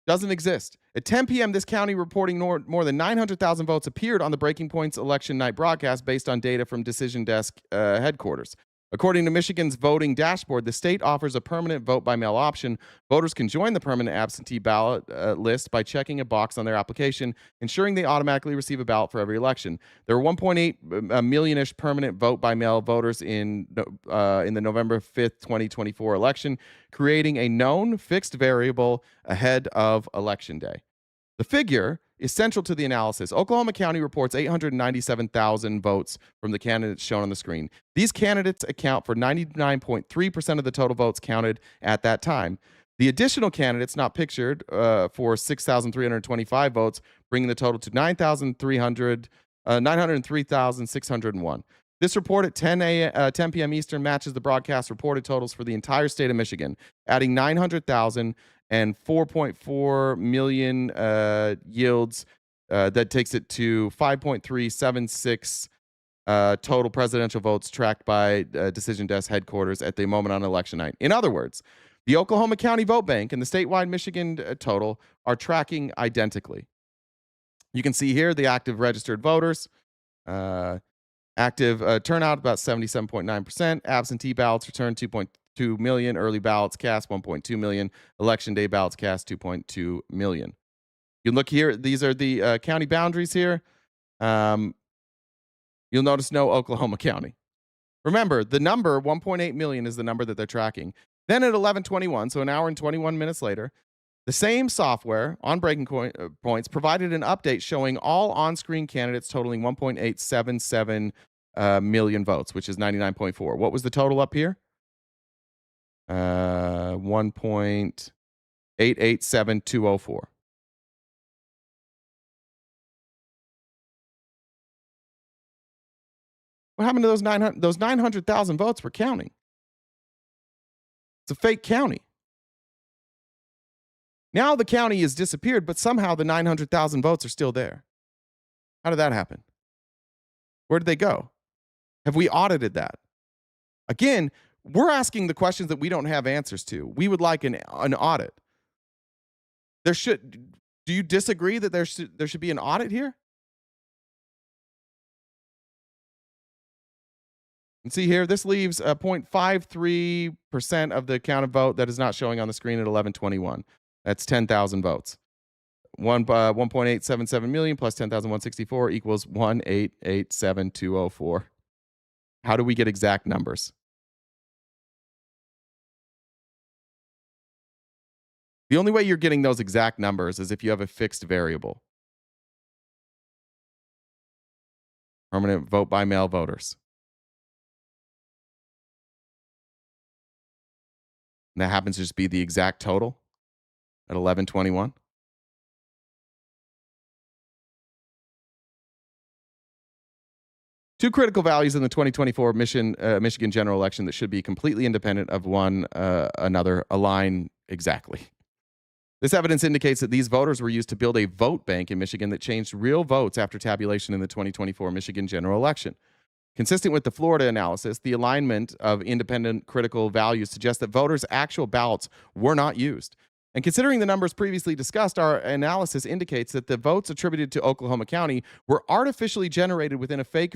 Doesn't exist. At 10 p.m., this county reporting more than 900,000 votes appeared on the Breaking Points election night broadcast based on data from Decision Desk headquarters. According to Michigan's voting dashboard, the state offers a permanent vote-by-mail option. Voters can join the permanent absentee ballot list by checking a box on their application, ensuring they automatically receive a ballot for every election. There were 1.8 million-ish permanent vote-by-mail voters in the November 5th, 2024 election, creating a known fixed variable ahead of Election Day. The figure is central to the analysis. Oklahoma County reports 897,000 votes from the candidates shown on the screen. These candidates account for 99.3% of the total votes counted at that time. The additional candidates not pictured for 6,325 votes, bringing the total to 903,601. This report at 10 p.m. Eastern matches the broadcast reported totals for the entire state of Michigan, adding 900,000 and 4.4 million yields. That takes it to 5.376 total presidential votes tracked by Decision Desk headquarters at the moment on election night. In other words, the Oklahoma County Vote Bank and the statewide Michigan total are tracking identically. You can see here the active registered voters. Active turnout about 77.9%. Absentee ballots returned 2.2 million. Early ballots cast 1.2 million. Election day ballots cast 2.2 million. You look here. These are the county boundaries here. You'll notice no Oklahoma County. Remember, the number 1.8 million is the number that they're tracking. Then at 11:21, so an hour and 21 minutes later, the same software on Breaking Points provided an update showing all on-screen candidates totaling 1.877 million votes, which is 99.4. What was the total up here? 1.887204. What happened to those 900,000 votes we're counting? It's a fake county. Now the county has disappeared, but somehow the 900,000 votes are still there. How did that happen? Where did they go? Have we audited that? Again, we're asking the questions that we don't have answers to. We would like an audit. Do you disagree that there should be an audit here? And see here, this leaves 0.53% of the counted vote that is not showing on the screen at 11:21. That's 10,000 votes. 1.877 million plus 10,164 equals 1,887,204. How do we get exact numbers? The only way you're getting those exact numbers is if you have a fixed variable. Permanent vote by mail voters. And that happens to just be the exact total at 11:21. Two critical values in the 2024 Michigan general election that should be completely independent of one another align exactly. This evidence indicates that these voters were used to build a vote bank in Michigan that changed real votes after tabulation in the 2024 Michigan general election. Consistent with the Florida analysis, the alignment of independent critical values suggests that voters' actual ballots were not used. And considering the numbers previously discussed, our analysis indicates that the votes attributed to Oklahoma County were artificially generated within a fake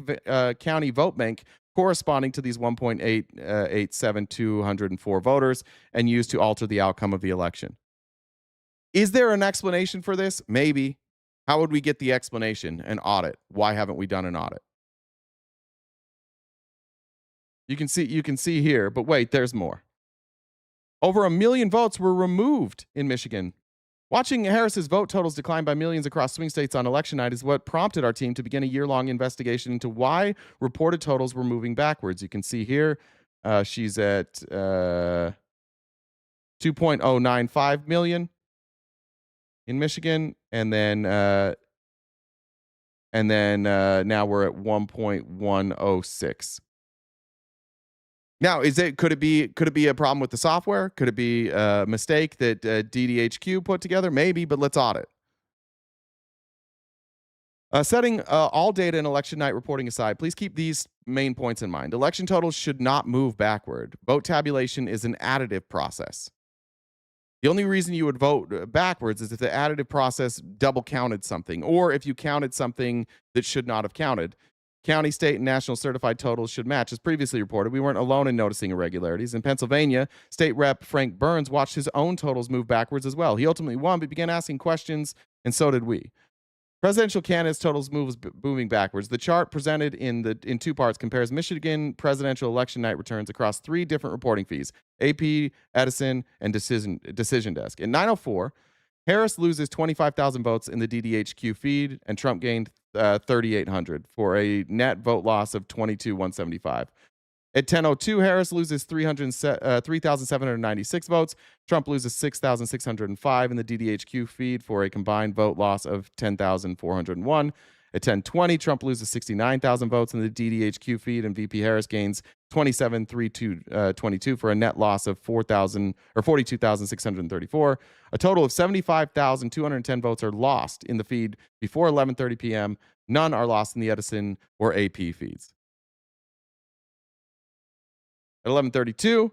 county vote bank corresponding to these 1.887,204 voters and used to alter the outcome of the election. Is there an explanation for this? Maybe. How would we get the explanation? An audit. Why haven't we done an audit? You can see here, but wait, there's more. Over 1 million votes were removed in Michigan. Watching Harris's vote totals decline by millions across swing states on election night is what prompted our team to begin a year-long investigation into why reported totals were moving backwards. You can see here, she's at 2.095 million in Michigan, and then now we're at 1.106. Now, could it be a problem with the software? Could it be a mistake that DDHQ put together? Maybe, but let's audit. Setting all data and election night reporting aside, please keep these main points in mind. Election totals should not move backward. Vote tabulation is an additive process. The only reason you would vote backwards is if the additive process double counted something, or if you counted something that should not have counted. County, state, and national certified totals should match. As previously reported, we weren't alone in noticing irregularities. In Pennsylvania, State Rep Frank Burns watched his own totals move backwards as well. He ultimately won, but began asking questions, and so did we. Presidential candidates' totals moving backwards. The chart presented in two parts compares Michigan presidential election night returns across 3 different reporting fees: AP, Edison, and Decision Desk. At 9:04, Harris loses 25,000 votes in the DDHQ feed, and Trump gained 3,800 for a net vote loss of 22,175. At 10:02, Harris loses 3,796 votes. Trump loses 6,605 in the DDHQ feed for a combined vote loss of 10,401. At 10:20, Trump loses 69,000 votes in the DDHQ feed, and VP Harris gains 27,322 for a net loss of 42,634. A total of 75,210 votes are lost in the feed before 11:30 p.m. None are lost in the Edison or AP feeds. At 11:32,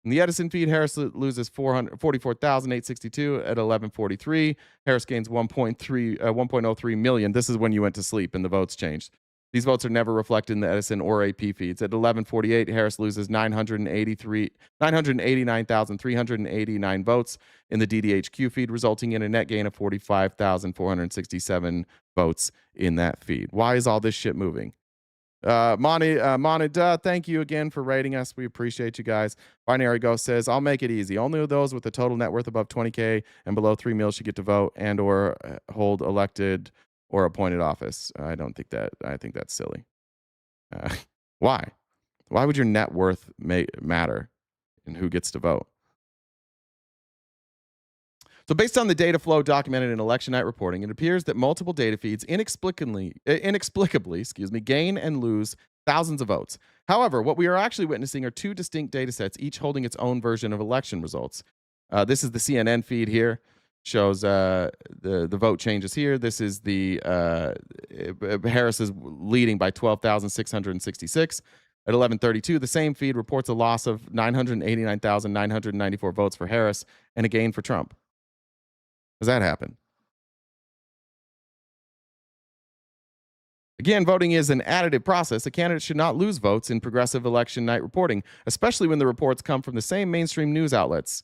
in the Edison feed, Harris loses 44,862. At 11:43, Harris gains 1.03 million. This is when you went to sleep and the votes changed. These votes are never reflected in the Edison or AP feeds. At 11:48, Harris loses 989,389 votes in the DDHQ feed, resulting in a net gain of 45,467 votes in that feed. Why is all this shit moving? Monida, thank you again for rating us. We appreciate you guys. Binary Ghost says, I'll make it easy. Only those with a total net worth above 20K and below 3 mil should get to vote and or hold elected or appointed office. I think that's silly. Why? Why would your net worth matter in who gets to vote? So based on the data flow documented in election night reporting, it appears that multiple data feeds inexplicably, gain and lose thousands of votes. However, what we are actually witnessing are two distinct data sets, each holding its own version of election results. This is the CNN feed here, shows the vote changes here. This is the Harris is leading by 12,666. At 11:32, the same feed reports a loss of 989,994 votes for Harris and a gain for Trump. Does that happen? Again, voting is an additive process. A candidate should not lose votes in progressive election night reporting, especially when the reports come from the same mainstream news outlets.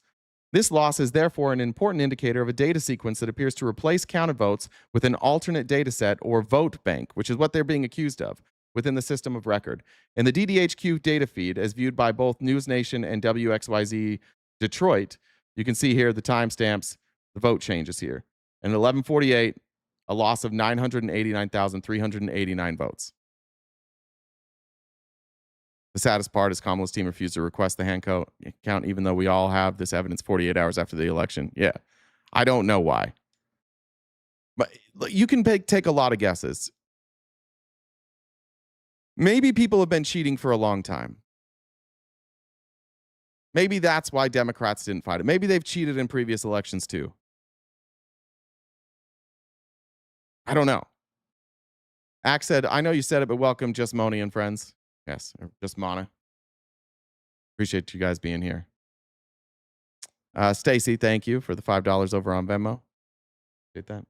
This loss is therefore an important indicator of a data sequence that appears to replace counted votes with an alternate data set or vote bank, which is what they're being accused of, within the system of record. In the DDHQ data feed, as viewed by both News Nation and WXYZ Detroit, you can see here the timestamps. The vote changes here. And 11:48, a loss of 989,389 votes. The saddest part is Kamala's team refused to request the hand count, even though we all have this evidence 48 hours after the election. Yeah, I don't know why. But you can take a lot of guesses. Maybe people have been cheating for a long time. Maybe that's why Democrats didn't fight it. Maybe they've cheated in previous elections too. I don't know. Axe said, I know you said it, but welcome, Just Moni and friends. Yes, Just Mana. Appreciate you guys being here. Stacy, thank you for the $5 over on Venmo. Get that.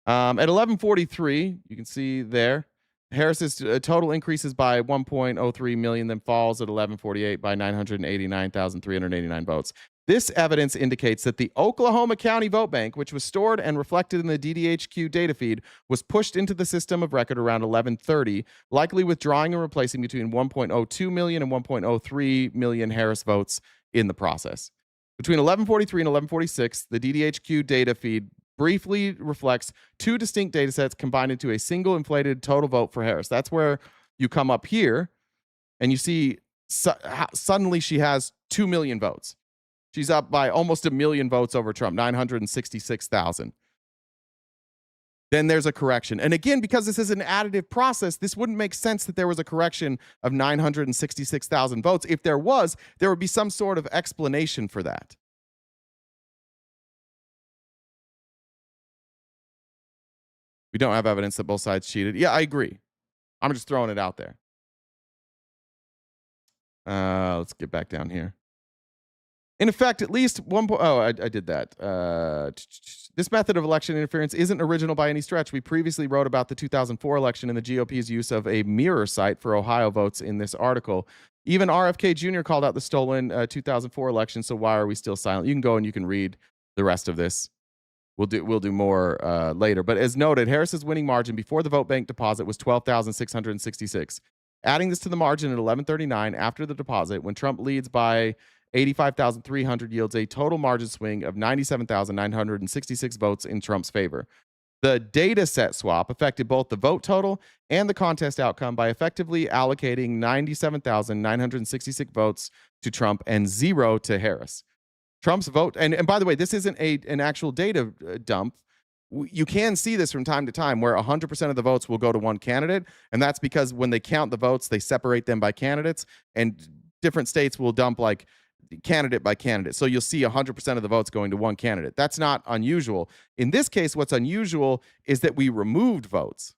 At 11:43, you can see there, Harris's total increases by 1.03 million, then falls at 11:48 by 989,389 votes. This evidence indicates that the Oklahoma County vote bank, which was stored and reflected in the DDHQ data feed, was pushed into the system of record around 11:30, likely withdrawing and replacing between 1.02 million and 1.03 million Harris votes in the process. Between 11:43 and 11:46, the DDHQ data feed briefly reflects two distinct data sets combined into a single inflated total vote for Harris. That's where you come up here and you see suddenly she has 2 million votes. She's up by almost 1 million votes over Trump, 966,000. Then there's a correction. And again, because this is an additive process, this wouldn't make sense that there was a correction of 966,000 votes. If there was, there would be some sort of explanation for that. We don't have evidence that both sides cheated. Yeah, I agree. I'm just throwing it out there. Let's get back down here. In effect, at least one point. Oh, I did that. This method of election interference isn't original by any stretch. We previously wrote about the 2004 election and the GOP's use of a mirror site for Ohio votes in this article. Even RFK Jr. called out the stolen 2004 election. So why are we still silent? You can go and you can read the rest of this. We'll do more later. But as noted, Harris's winning margin before the vote bank deposit was 12,666. Adding this to the margin at 11:39 after the deposit, when Trump leads by 85,300 yields a total margin swing of 97,966 votes in Trump's favor. The data set swap affected both the vote total and the contest outcome by effectively allocating 97,966 votes to Trump and 0 to Harris. Trump's vote, and by the way, this isn't an actual data dump. You can see this from time to time where 100% of the votes will go to one candidate, and that's because when they count the votes, they separate them by candidates, and different states will dump like candidate by candidate. So you'll see 100% of the votes going to one candidate. That's not unusual. In this case, what's unusual is that we removed votes.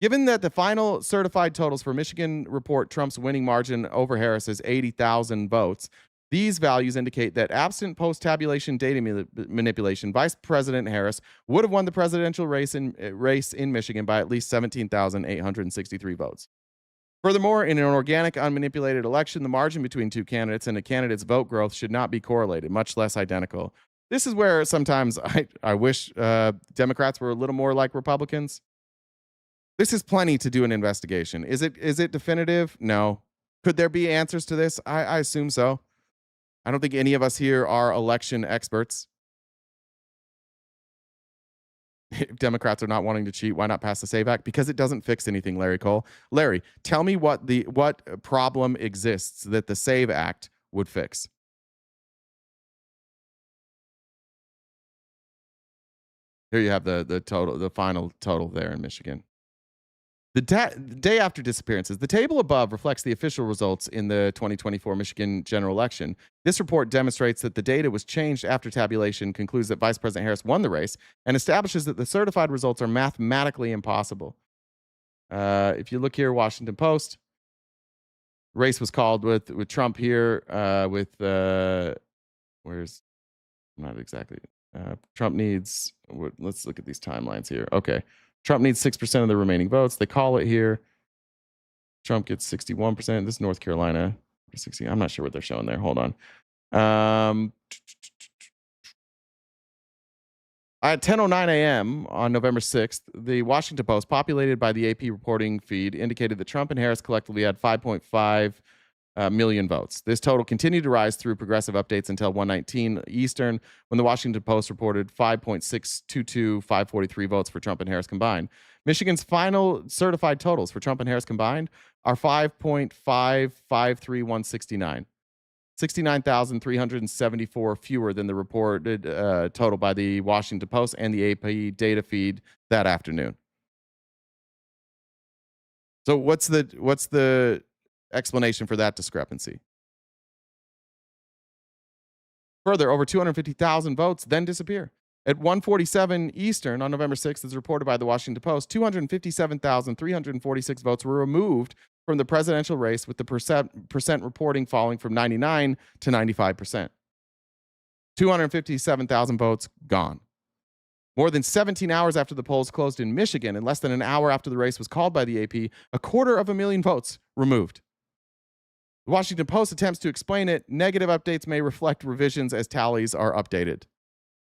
Given that the final certified totals for Michigan report Trump's winning margin over Harris is 80,000 votes, these values indicate that absent post-tabulation data manipulation, Vice President Harris would have won the presidential race in Michigan by at least 17,863 votes. Furthermore, in an organic, unmanipulated election, the margin between two candidates and a candidate's vote growth should not be correlated, much less identical. This is where sometimes I wish Democrats were a little more like Republicans. This is plenty to do an investigation. Is it definitive? No. Could there be answers to this? I assume so. I don't think any of us here are election experts. If Democrats are not wanting to cheat, why not pass the SAVE Act? Because it doesn't fix anything, Larry Cole. Larry, tell me what problem exists that the SAVE Act would fix. Here you have the final total there in Michigan. The day after disappearances, the table above reflects the official results in the 2024 Michigan general election. This report demonstrates that the data was changed after tabulation, concludes that Vice President Harris won the race, and establishes that the certified results are mathematically impossible. If you look here, Washington Post, race was called with Trump here, where's, not exactly, Trump needs, let's look at these timelines here. Okay. Trump needs 6% of the remaining votes. They call it here. Trump gets 61%. This is North Carolina. 60. I'm not sure what they're showing there. Hold on. At 10:09 a.m. on November 6th, the Washington Post, populated by the AP reporting feed, indicated that Trump and Harris collectively had 5.5 million votes. This total continued to rise through progressive updates until 1:19 Eastern, when the Washington Post reported 5.622,543 votes for Trump and Harris combined. Michigan's final certified totals for Trump and Harris combined are 5.553169, 69,374 fewer than the reported total by the Washington Post and the AP data feed that afternoon. So what's the explanation for that discrepancy? Further, over 250,000 votes then disappear. At 1:47 Eastern on November 6th, as reported by the Washington Post, 257,346 votes were removed from the presidential race, with the percent reporting falling from 99 to 95%. 257,000 votes gone. More than 17 hours after the polls closed in Michigan, and less than an hour after the race was called by the AP, 250,000 votes removed. The Washington Post attempts to explain it. Negative updates may reflect revisions as tallies are updated.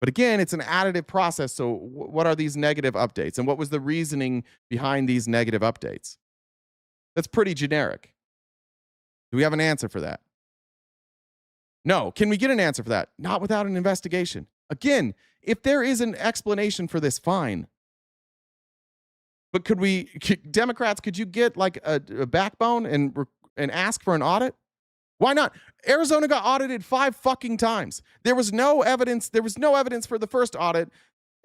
But again, it's an additive process, so what are these negative updates? And what was the reasoning behind these negative updates? That's pretty generic. Do we have an answer for that? No. Can we get an answer for that? Not without an investigation. Again, if there is an explanation for this, fine. But Democrats, could you get like a backbone and ask for an audit? Why not? Arizona got audited 5 fucking times. There was no evidence. There was no evidence for the first audit.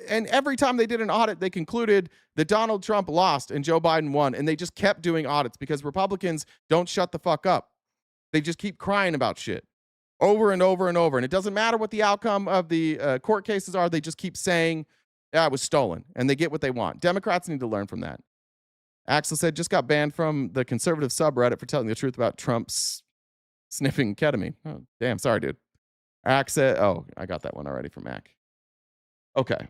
And every time they did an audit, they concluded that Donald Trump lost and Joe Biden won. And they just kept doing audits because Republicans don't shut the fuck up. They just keep crying about shit over and over and over. And it doesn't matter what the outcome of the court cases are. They just keep saying, yeah, it was stolen. And they get what they want. Democrats need to learn from that. Axel said, just got banned from the conservative subreddit for telling the truth about Trump's sniffing ketamine. Oh, damn. Sorry, dude. Ack said, oh, I got that one already from Ack. Okay.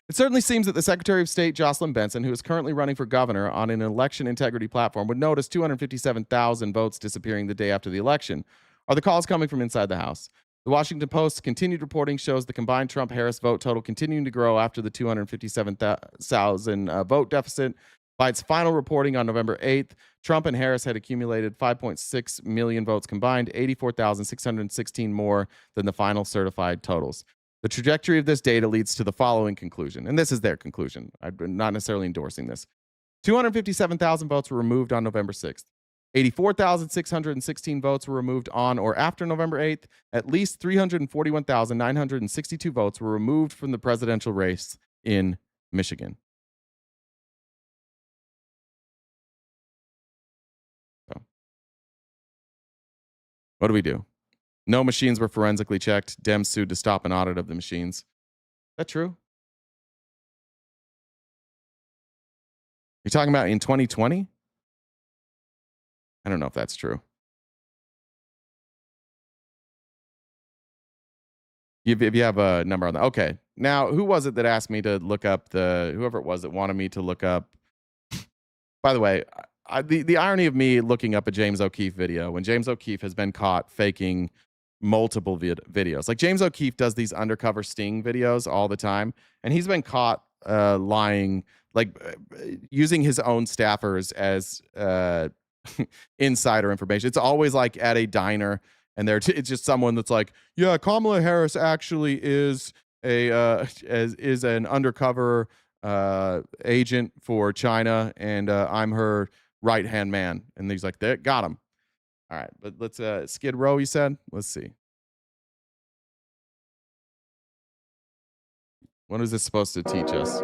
It certainly seems that the Secretary of State, Jocelyn Benson, who is currently running for governor on an election integrity platform, would notice 257,000 votes disappearing the day after the election. Are the calls coming from inside the House? The Washington Post's continued reporting shows the combined Trump-Harris vote total continuing to grow after the 257,000 vote deficit By its final reporting on November 8th, Trump and Harris had accumulated 5.6 million votes combined, 84,616 more than the final certified totals. The trajectory of this data leads to the following conclusion, and this is their conclusion. I'm not necessarily endorsing this. 257,000 votes were removed on November 6th. 84,616 votes were removed on or after November 8th. At least 341,962 votes were removed from the presidential race in Michigan. So, what do we do? No machines were forensically checked. Dems sued to stop an audit of the machines. Is that true? You're talking about in 2020? I don't know if that's true. If you have a number on that. Okay. Now, who was it that asked me to look up whoever it was that wanted me to look up? By the way, the irony of me looking up a James O'Keefe video when James O'Keefe has been caught faking multiple videos. Like James O'Keefe does these undercover sting videos all the time, and he's been caught lying, like using his own staffers as insider information. It's always like at a diner, and it's just someone that's like, yeah, Kamala Harris actually is is an undercover agent for China, and I'm her right hand man. And he's like, there, got him. All right, but let's Skid Row, you said? Let's see. What is this supposed to teach us?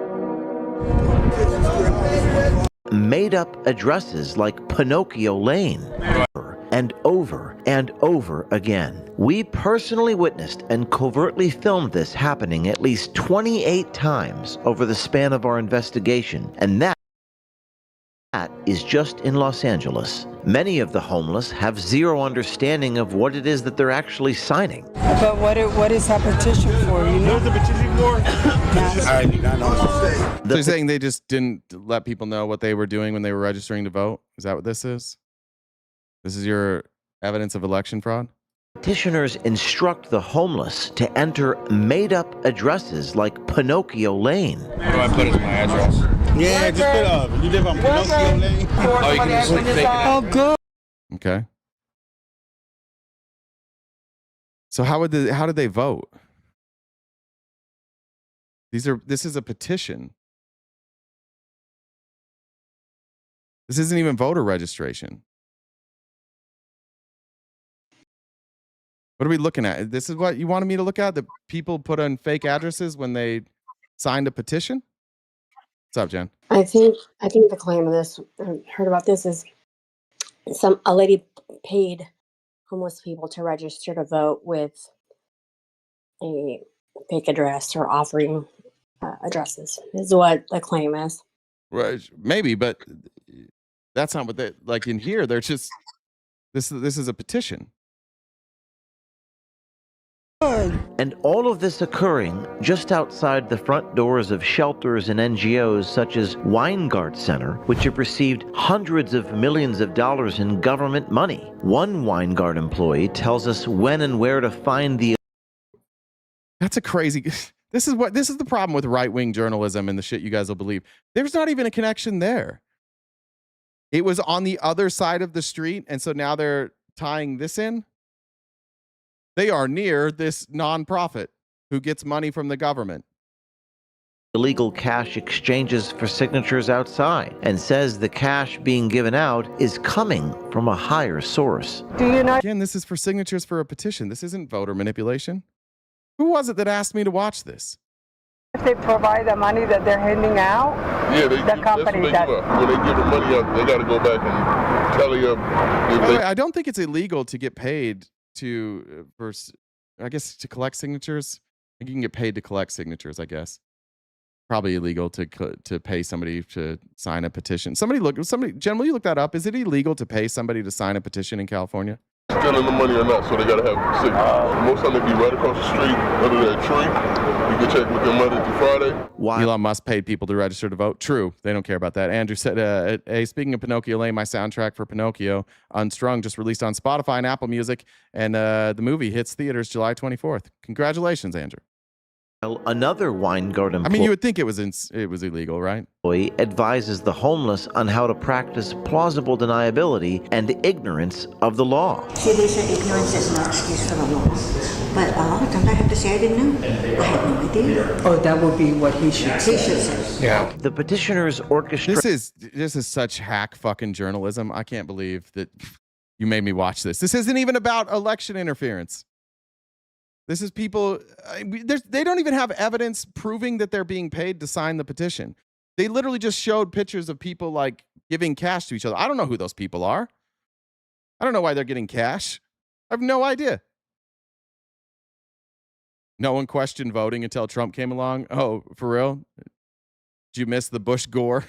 Made up addresses like Pinocchio Lane and over and over again. We personally witnessed and covertly filmed this happening at least 28 times over the span of our investigation, and that is just in Los Angeles. Many of the homeless have zero understanding of what it is that they're actually signing. But what is that petition for? You know the petition for? I do not know. So you're saying they just didn't let people know what they were doing when they were registering to vote? Is that what this is? This is your evidence of election fraud? Petitioners instruct the homeless to enter made-up addresses like Pinocchio Lane. What do I put as my address? Yeah, just put you live on Pinocchio Lane. Oh, you can just fake it. Oh, good. Okay. So how did they vote? This is a petition. This isn't even voter registration. What are we looking at? This is what you wanted me to look at? The people put in fake addresses when they signed a petition? What's up, Jen? I think the claim of this, I heard about this, is a lady paid homeless people to register to vote with a fake address or offering addresses, is what the claim is. Right, maybe, but that's not what they like in here. They're just this is a petition. And all of this occurring just outside the front doors of shelters and NGOs such as Weingart Center, which have received hundreds of millions of dollars in government money. One Weingart employee tells us when and where to find the... That's a crazy... This is the problem with right-wing journalism and the shit you guys will believe. There's not even a connection there. It was on the other side of the street, and so now they're tying this in. They are near this nonprofit who gets money from the government. Illegal cash exchanges for signatures outside, and says the cash being given out is coming from a higher source. Do you know? Again, this is for signatures for a petition. This isn't voter manipulation. Who was it that asked me to watch this? If they provide the money that they're handing out, Yeah, the company that's what they give up. When they give the money up, they got to go back and tally up. I don't think it's illegal to get paid to collect signatures. I think you can get paid to collect signatures, I guess. Probably illegal to pay somebody to sign a petition. Jen, will you look that up? Is it illegal to pay somebody to sign a petition in California? Stealing the money or not, so they got to have signatures. Most of them, they be right across the street under that tree. You can check with them Monday through Friday. Elon Musk paid people to register to vote. True. They don't care about that. Andrew said, hey, speaking of Pinocchio Lane, my soundtrack for Pinocchio, Unstrung, just released on Spotify and Apple Music, and the movie hits theaters July 24th. Congratulations, Andrew. Another Weingart I mean, you would think it was illegal, right? employee advises the homeless on how to practice plausible deniability and ignorance of the law. See, they say ignorance is no excuse for the law. But a lot of times I have to say I didn't know. I had no idea. Oh, that would be what he should say. He should say. Yeah. The petitioners orchestrate. This is such hack fucking journalism. I can't believe that you made me watch this. This isn't even about election interference. This is people, they don't even have evidence proving that they're being paid to sign the petition. They literally just showed pictures of people like giving cash to each other. I don't know who those people are. I don't know why they're getting cash. I have no idea. No one questioned voting until Trump came along. Oh, for real? Did you miss the Bush Gore?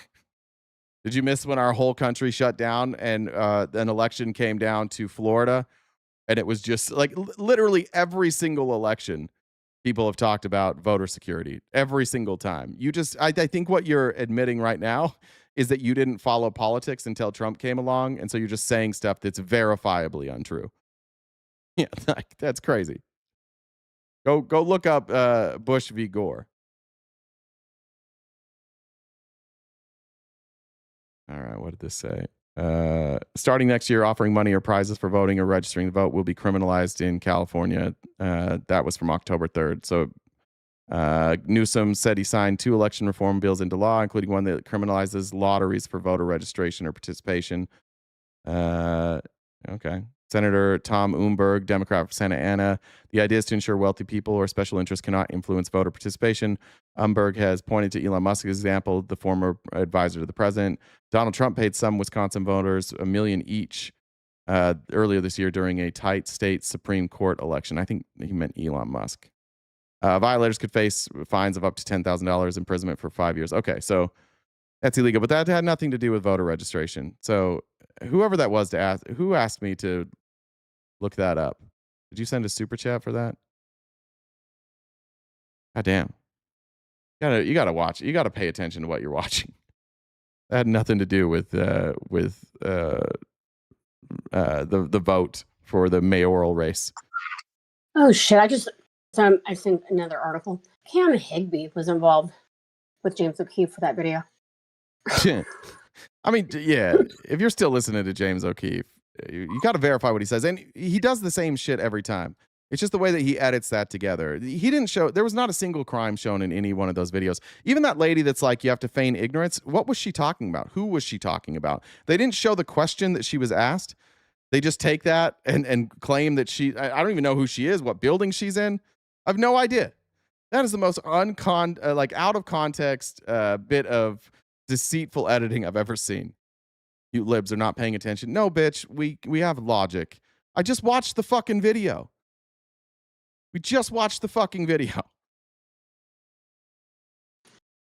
Did you miss when our whole country shut down and an election came down to Florida? And it was just like literally every single election, people have talked about voter security every single time. I think what you're admitting right now is that you didn't follow politics until Trump came along. And so you're just saying stuff that's verifiably untrue. Yeah, that's crazy. Go look up Bush v. Gore. All right, what did this say? Starting next year, offering money or prizes for voting or registering to vote will be criminalized in California. That was from October 3rd. So Newsom said he signed 2 election reform bills into law, including one that criminalizes lotteries for voter registration or participation. Okay. Senator Thom Umberg, Democrat for Santa Ana. The idea is to ensure wealthy people or special interests cannot influence voter participation. Umberg has pointed to Elon Musk's example, the former advisor to the president. Donald Trump paid some Wisconsin voters $1 million each earlier this year during a tight state Supreme Court election. I think he meant Elon Musk. Violators could face fines of up to $10,000, imprisonment for 5 years. Okay, so that's illegal, but that had nothing to do with voter registration. So whoever that was who asked me to look that up? Did you send a super chat for that? God damn. You gotta watch. You gotta pay attention to what you're watching. That had nothing to do with the vote for the mayoral race. Oh shit! I sent another article. Cam Higbee was involved with James O'Keefe for that video. I mean, yeah. If you're still listening to James O'Keefe, you got to verify what he says, and he does the same shit every time. It's just the way that he edits that together. He didn't show. There was not a single crime shown in any one of those videos. Even that lady that's like, you have to feign ignorance. What was she talking about? Who was she talking about? They didn't show the question that she was asked. They just take that and claim that I don't even know who she is, what building she's in. I have no idea. That is the most out of context bit of deceitful editing I've ever seen. You libs are not paying attention. No, bitch, we have logic. I just watched the fucking video. We just watched the fucking video.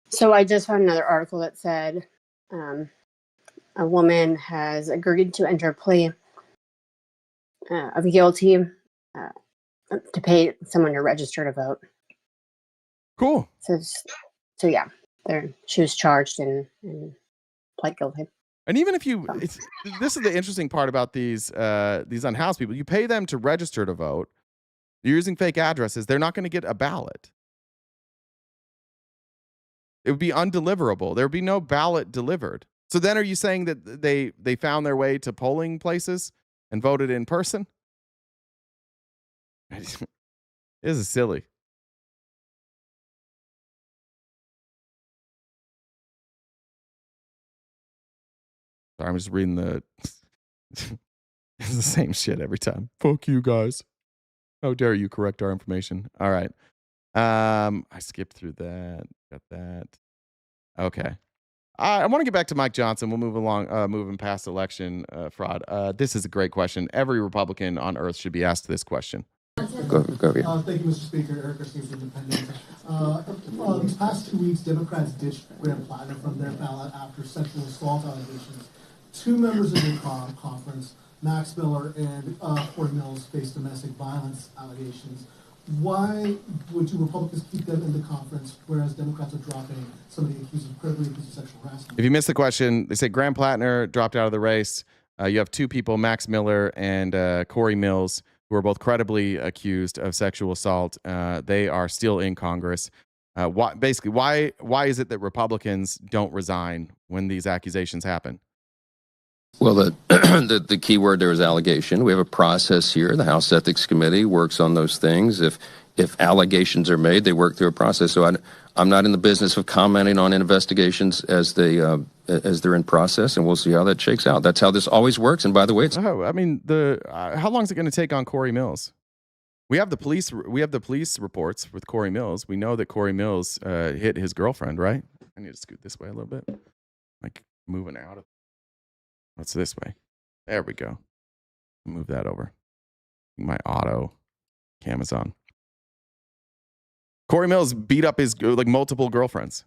So I just found another article that said a woman has agreed to enter a plea of guilty to pay someone to register to vote. Cool. So yeah, she was charged and pled guilty. And even if this is the interesting part about these unhoused people. You pay them to register to vote. You're using fake addresses. They're not going to get a ballot. It would be undeliverable. There would be no ballot delivered. So then are you saying that they found their way to polling places and voted in person? This is silly. Sorry, I'm just reading it's the same shit every time. Fuck you guys. How dare you correct our information? All right. I skipped through that. Got that. Okay. I want to get back to Mike Johnson. We'll move along, moving past election fraud. This is a great question. Every Republican on earth should be asked this question. Go. Thank you, Mr. Speaker. Eric Garcia, Independent. These past 2 weeks, Democrats ditched Graham Platter from their ballot after sexual assault allegations. 2 members of the conference, Max Miller and Corey Mills, faced domestic violence allegations. Why would you Republicans keep them in the conference, whereas Democrats are dropping somebody accused of criminally accused of sexual harassment? If you missed the question, they say Graham Plattner dropped out of the race. You have 2 people, Max Miller and Corey Mills, who are both credibly accused of sexual assault. They are still in Congress. Why is it that Republicans don't resign when these accusations happen? Well, the key word there is allegation. We have a process here. The House Ethics Committee works on those things. If allegations are made, they work through a process. So I'm not in the business of commenting on investigations as they're in process, and we'll see how that shakes out. That's how this always works. And by the way, it's how long is it going to take on Corey Mills? We have the police reports with Corey Mills. We know that Corey Mills hit his girlfriend, right? I need to scoot this way a little bit, like moving out of. What's this way? There we go. Move that over. My auto cam is on. Corey Mills beat up his multiple girlfriends.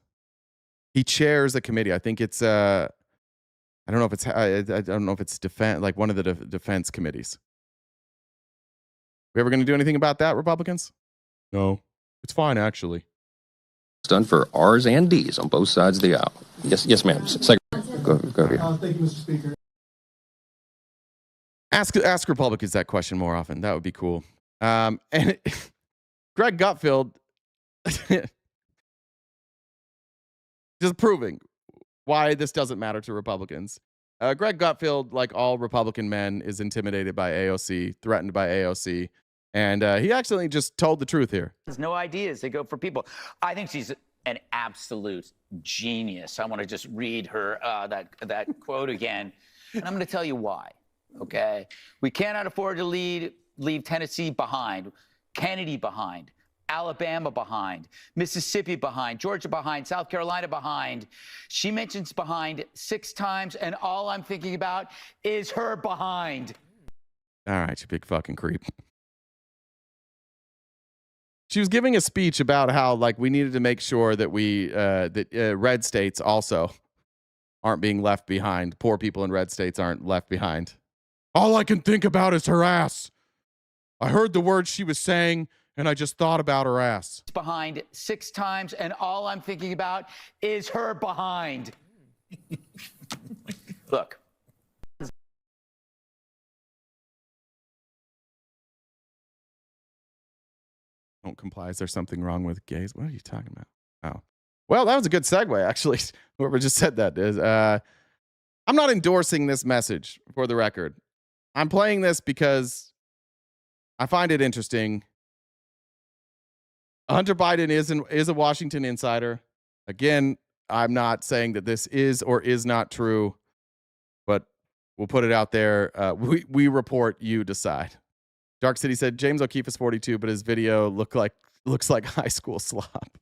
He chairs a committee. I think it's I don't know if it's defense, like one of the defense committees. We ever going to do anything about that, Republicans? No, it's fine actually. It's done for R's and D's on both sides of the aisle. Yes, ma'am. Go here. Thank you, Mr. Speaker. Ask Republicans that question more often. That would be cool. And Greg Gutfeld just proving why this doesn't matter to Republicans. Greg Gutfeld, like all Republican men, is intimidated by AOC, threatened by AOC, and he actually just told the truth here. There's no ideas. They go for people. I think she's an absolute genius. I want to just read her that quote again, and I'm going to tell you why. Okay, we cannot afford to leave Tennessee behind, Kennedy behind, Alabama behind, Mississippi behind, Georgia behind, South Carolina behind. She mentions behind 6 times, and all I'm thinking about is her behind. All right, you big fucking creep. She was giving a speech about how we needed to make sure that red states also aren't being left behind. Poor people in red states aren't left behind. All I can think about is her ass. I heard the words she was saying, and I just thought about her ass. Behind 6 times, and all I'm thinking about is her behind. Look. Don't comply. Is there something wrong with gays? What are you talking about? Oh. Well, that was a good segue, actually. Whoever just said that is. I'm not endorsing this message, for the record. I'm playing this because I find it interesting. Hunter Biden is a Washington insider. Again, I'm not saying that this is or is not true, but we'll put it out there. We report, you decide. Dark City said James O'Keefe is 42, but his video looks like high school slop.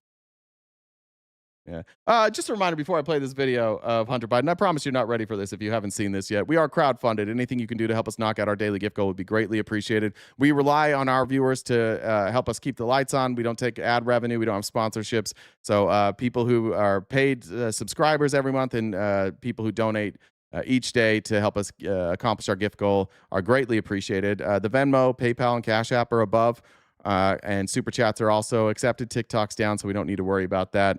Yeah. Just a reminder before I play this video of Hunter Biden. I promise you're not ready for this if you haven't seen this yet. We are crowdfunded. Anything you can do to help us knock out our daily gift goal would be greatly appreciated. We rely on our viewers to help us keep the lights on. We don't take ad revenue. We don't have sponsorships. So people who are paid subscribers every month and people who donate each day to help us accomplish our gift goal are greatly appreciated. The Venmo, PayPal, and Cash App are above, and Super Chats are also accepted. TikTok's down, so we don't need to worry about that.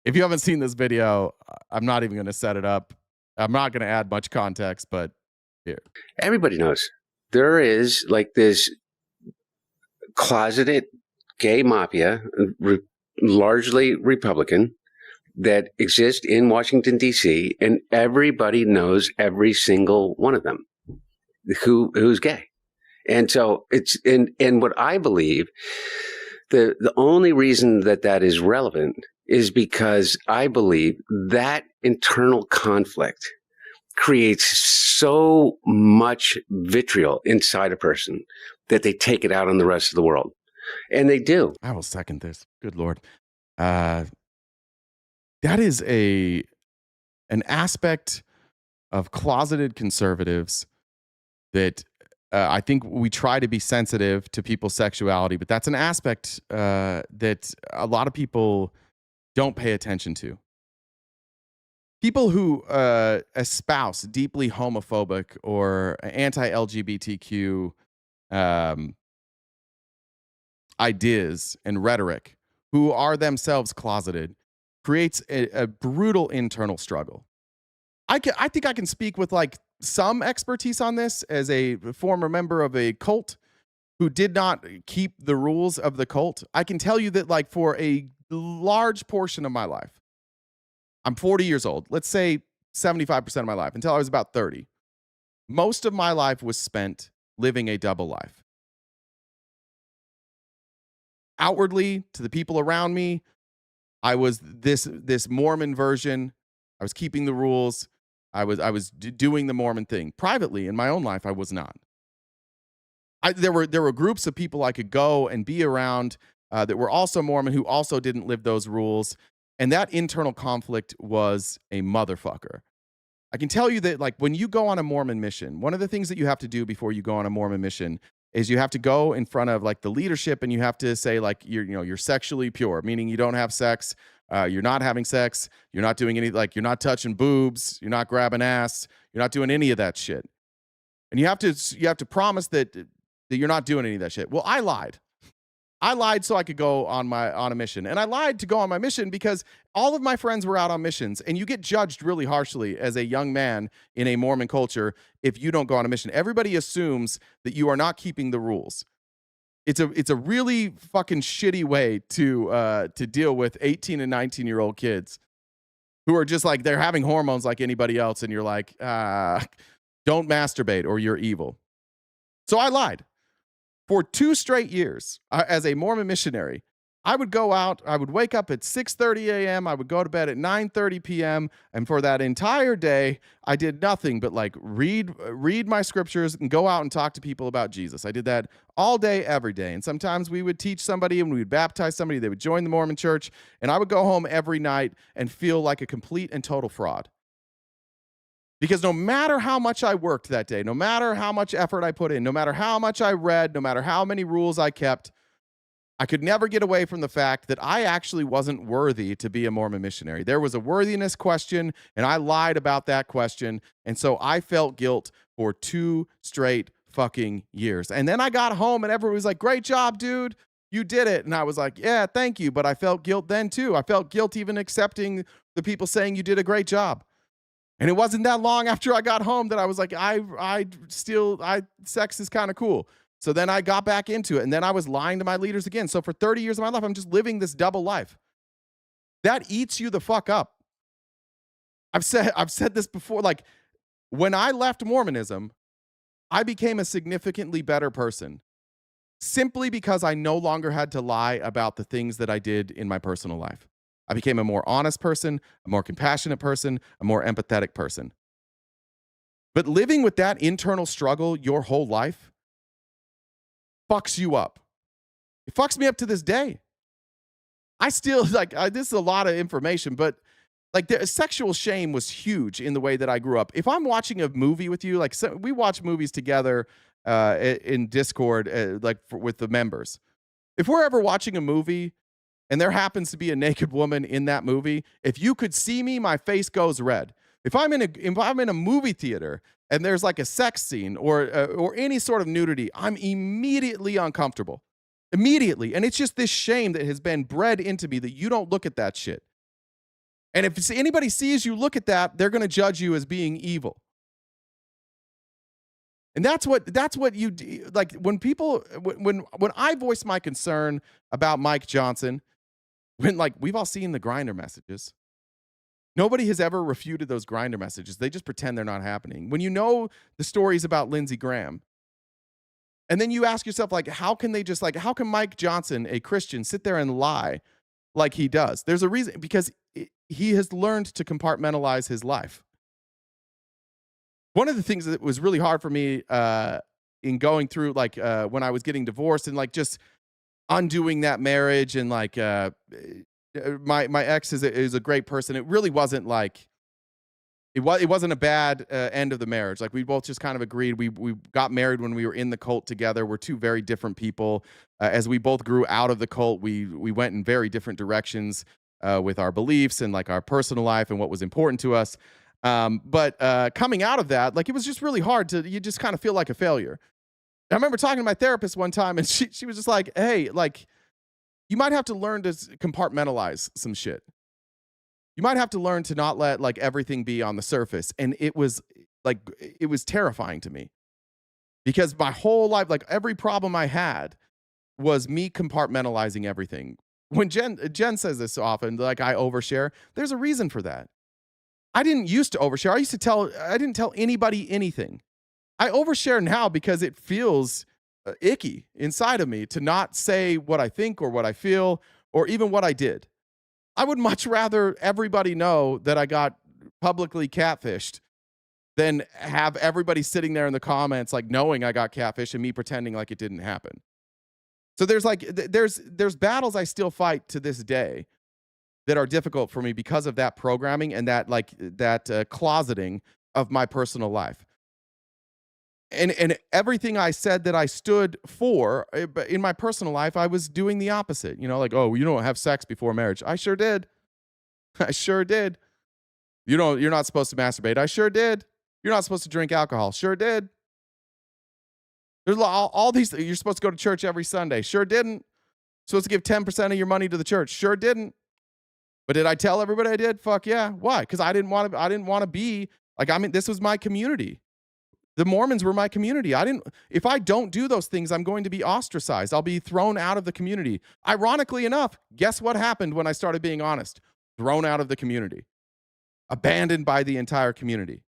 If you haven't seen this video, I'm not even going to set it up. I'm not going to add much context, but here. Everybody knows there is this closeted gay mafia, largely Republican, that exists in Washington, D.C., and everybody knows every single one of them who's gay. And so and what I believe, the only reason that is relevant is because I believe that internal conflict creates so much vitriol inside a person that they take it out on the rest of the world. And they do. I will second this. Good Lord. That is an aspect of closeted conservatives that I think we try to be sensitive to people's sexuality, but that's an aspect that a lot of people don't pay attention to. People who espouse deeply homophobic or anti-LGBTQ ideas and rhetoric, who are themselves closeted, creates a brutal internal struggle. I think I can speak with some expertise on this as a former member of a cult who did not keep the rules of the cult. I can tell you that for a large portion of my life, I'm 40 years old, let's say 75% of my life, until I was about 30, most of my life was spent living a double life. Outwardly, to the people around me, I was this Mormon version. I was keeping the rules. I was doing the Mormon thing. Privately, in my own life, I was not. There were groups of people I could go and be around that were also Mormon who also didn't live those rules, and that internal conflict was a motherfucker. I can tell you that, like, when you go on a Mormon mission, one of the things that you have to do before you go on a Mormon mission is you have to go in front of, like, the leadership, and you have to say, like, you're sexually pure, meaning you don't have sex, you're not having sex, you're not doing any, like, you're not touching boobs, you're not grabbing ass, you're not doing any of that shit, and you have to promise that you're not doing any of that shit. Well, I lied. I lied so I could go on a mission. And I lied to go on my mission because all of my friends were out on missions, and you get judged really harshly as a young man in a Mormon culture if you don't go on a mission. Everybody assumes that you are not keeping the rules. It's a really fucking shitty way to deal with 18 and 19-year-old kids who are just like, they're having hormones like anybody else, and you're like, don't masturbate or you're evil. So I lied. For 2 straight years, as a Mormon missionary, I would go out, I would wake up at 6:30 a.m., I would go to bed at 9:30 p.m., and for that entire day, I did nothing but, like, read my scriptures and go out and talk to people about Jesus. I did that all day, every day, and sometimes we would teach somebody and we would baptize somebody, they would join the Mormon church, and I would go home every night and feel like a complete and total fraud. Because no matter how much I worked that day, no matter how much effort I put in, no matter how much I read, no matter how many rules I kept, I could never get away from the fact that I actually wasn't worthy to be a Mormon missionary. There was a worthiness question, and I lied about that question, and so I felt guilt for 2 straight fucking years. And then I got home, and everyone was like, great job, dude. You did it. And I was like, yeah, thank you, but I felt guilt then too. I felt guilt even accepting the people saying you did a great job. And it wasn't that long after I got home that I was like, sex is kind of cool. So then I got back into it, and then I was lying to my leaders again. So for 30 years of my life, I'm just living this double life. That eats you the fuck up. I've said this before, like, when I left Mormonism, I became a significantly better person simply because I no longer had to lie about the things that I did in my personal life. I became a more honest person, a more compassionate person, a more empathetic person. But living with that internal struggle your whole life fucks you up. It fucks me up to this day. I still, like, this is a lot of information, but, like, sexual shame was huge in the way that I grew up. If I'm watching a movie with you, like, so we watch movies together in Discord, with the members. If we're ever watching a movie and there happens to be a naked woman in that movie, if you could see me, my face goes red. If I'm in a movie theater and there's, like, a sex scene or any sort of nudity, I'm immediately uncomfortable. Immediately. And it's just this shame that has been bred into me that you don't look at that shit. And if anybody sees you look at that, they're going to judge you as being evil. And that's what you do. Like, when I voice my concern about Mike Johnson, when, like, we've all seen the Grindr messages. Nobody has ever refuted those Grindr messages. They just pretend they're not happening. When you know the stories about Lindsey Graham, and then you ask yourself, like, how can Mike Johnson, a Christian, sit there and lie like he does? There's a reason, because he has learned to compartmentalize his life. One of the things that was really hard for me in going through, like, when I was getting divorced and, like, just undoing that marriage, and, like, my ex is a great person. It really wasn't like, it wasn't a bad end of the marriage. Like, we both just kind of agreed. We got married when we were in the cult together. We're 2 very different people. As we both grew out of the cult, we went in very different directions with our beliefs and, like, our personal life and what was important to us. But coming out of that, like, it was just really hard you just kind of feel like a failure. I remember talking to my therapist one time, and she was just like, hey, like, you might have to learn to compartmentalize some shit. You might have to learn to not let, like, everything be on the surface. And it was terrifying to me, because my whole life, like, every problem I had was me compartmentalizing everything. when Jen says this often, like I overshare, there's a reason for that. I didn't used to overshare. I didn't tell anybody anything. I overshare now because it feels icky inside of me to not say what I think or what I feel or even what I did. I would much rather everybody know that I got publicly catfished than have everybody sitting there in the comments like knowing I got catfished and me pretending like it didn't happen. So there's battles I still fight to this day that are difficult for me because of that programming and that closeting of my personal life. And everything I said that I stood for in my personal life, I was doing the opposite. You know, like, oh, you don't have sex before marriage. I sure did. I sure did. You're not supposed to masturbate. I sure did. You're not supposed to drink alcohol. Sure did. There's all these. You're supposed to go to church every Sunday. Sure didn't. Supposed to give 10% of your money to the church. Sure didn't. But did I tell everybody I did? Fuck yeah. Why? Because I didn't want to be like, this was my community. The Mormons were my community. If I don't do those things, I'm going to be ostracized. I'll be thrown out of the community. Ironically enough, guess what happened when I started being honest? Thrown out of the community. Abandoned by the entire community.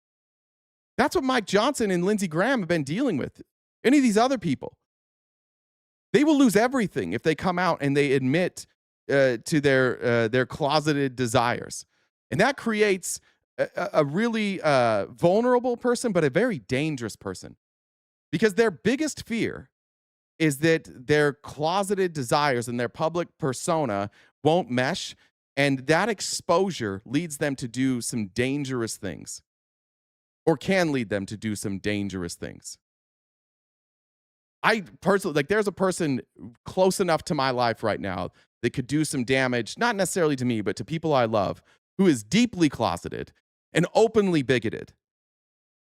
That's what Mike Johnson and Lindsey Graham have been dealing with. Any of these other people. They will lose everything if they come out and they admit to their closeted desires. And that creates a really vulnerable person, but a very dangerous person. Because their biggest fear is that their closeted desires and their public persona won't mesh, and that exposure leads them to do some dangerous things, or can lead them to do some dangerous things. I personally, like, there's a person close enough to my life right now that could do some damage, not necessarily to me, but to people I love, who is deeply closeted and openly bigoted.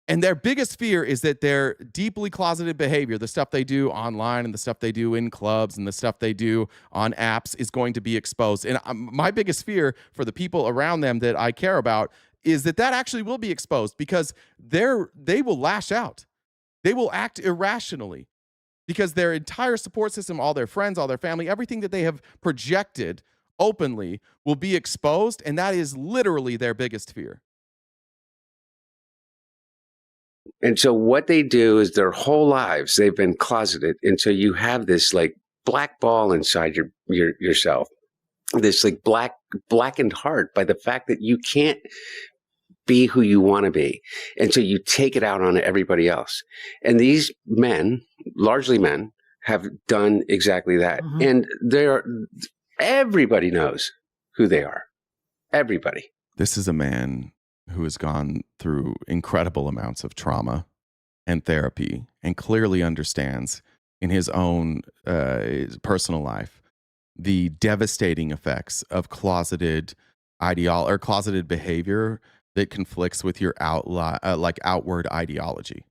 And their biggest fear is that their deeply closeted behavior, the stuff they do online and the stuff they do in clubs and the stuff they do on apps, is going to be exposed. And my biggest fear for the people around them that I care about is that actually will be exposed, because they will lash out. They will act irrationally because their entire support system, all their friends, all their family, everything that they have projected openly will be exposed. And that is literally their biggest fear. And so what they do is their whole lives, they've been closeted. And so you have this like black ball inside yourself, this like blackened heart by the fact that you can't be who you want to be. And so you take it out on everybody else. And these men, largely men, have done exactly that. And everybody knows who they are. Everybody. This is a man who has gone through incredible amounts of trauma and therapy and clearly understands in his own personal life the devastating effects of closeted closeted behavior that conflicts with your outward ideology.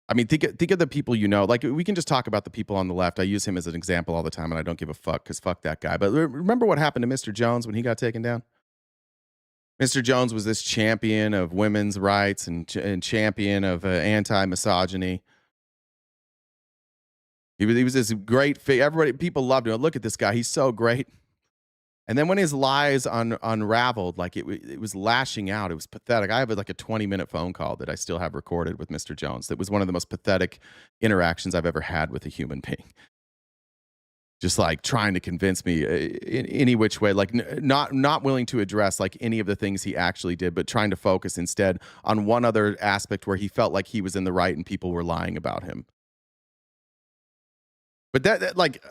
I mean, think of the people you know. Like, we can just talk about the people on the left. I use him as an example all the time, and I don't give a fuck because fuck that guy. But remember what happened to Mr. Jones when he got taken down? Mr. Jones was this champion of women's rights and champion of anti-misogyny. He was this great figure. People loved him. Look at this guy. He's so great. And then when his lies unraveled, like it was lashing out. It was pathetic. I have like a 20-minute phone call that I still have recorded with Mr. Jones. That was one of the most pathetic interactions I've ever had with a human being. Just like trying to convince me in any which way, like not willing to address like any of the things he actually did, but trying to focus instead on one other aspect where he felt like he was in the right and people were lying about him. But that like,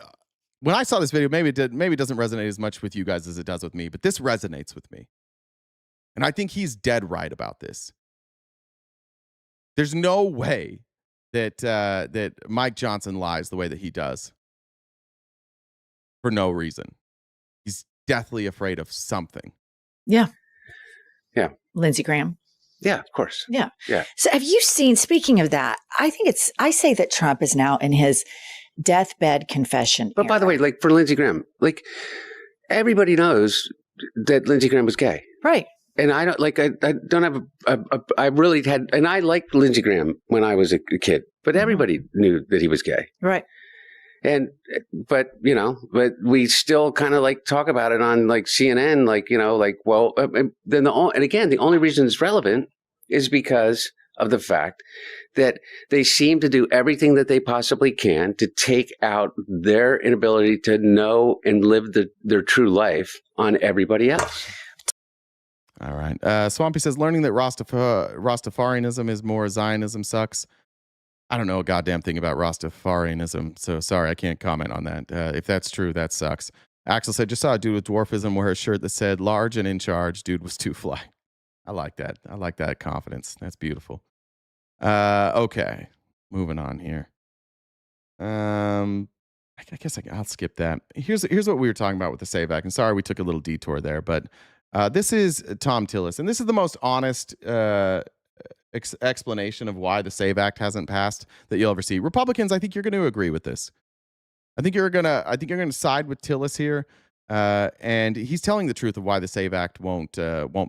when I saw this video, maybe it doesn't resonate as much with you guys as it does with me, but this resonates with me. And I think he's dead right about this. There's no way that Mike Johnson lies the way that he does for no reason. He's deathly afraid of something. Yeah. Yeah. Lindsey Graham. Yeah, of course. Yeah. Yeah. So have you seen, speaking of that, I say that Trump is now in his deathbed confession. But by the way, like for Lindsey Graham, like everybody knows that Lindsey Graham was gay. Right. And I don't like, I don't have I really had, and I liked Lindsey Graham when I was a kid, but everybody knew that he was gay. Right. but we still kind of like talk about it on like CNN, the only reason it's relevant is because of the fact that they seem to do everything that they possibly can to take out their inability to know and live their true life on everybody else. All right. Swampy says, learning that Rastafarianism is more Zionism sucks. I don't know a goddamn thing about Rastafarianism, so sorry, I can't comment on that. If that's true, that sucks. Axel said, just saw a dude with dwarfism wear a shirt that said, large and in charge, dude was too fly. I like that. I like that confidence. That's beautiful. Okay, moving on here. I guess I'll skip that. Here's what we were talking about with the SAVE Act. And sorry we took a little detour there, but this is Thom Tillis, and this is the most honest explanation of why the SAVE Act hasn't passed that you'll ever see. Republicans, I think you're going to agree with this. I think you're going to side with Tillis here, and he's telling the truth of why the SAVE Act won't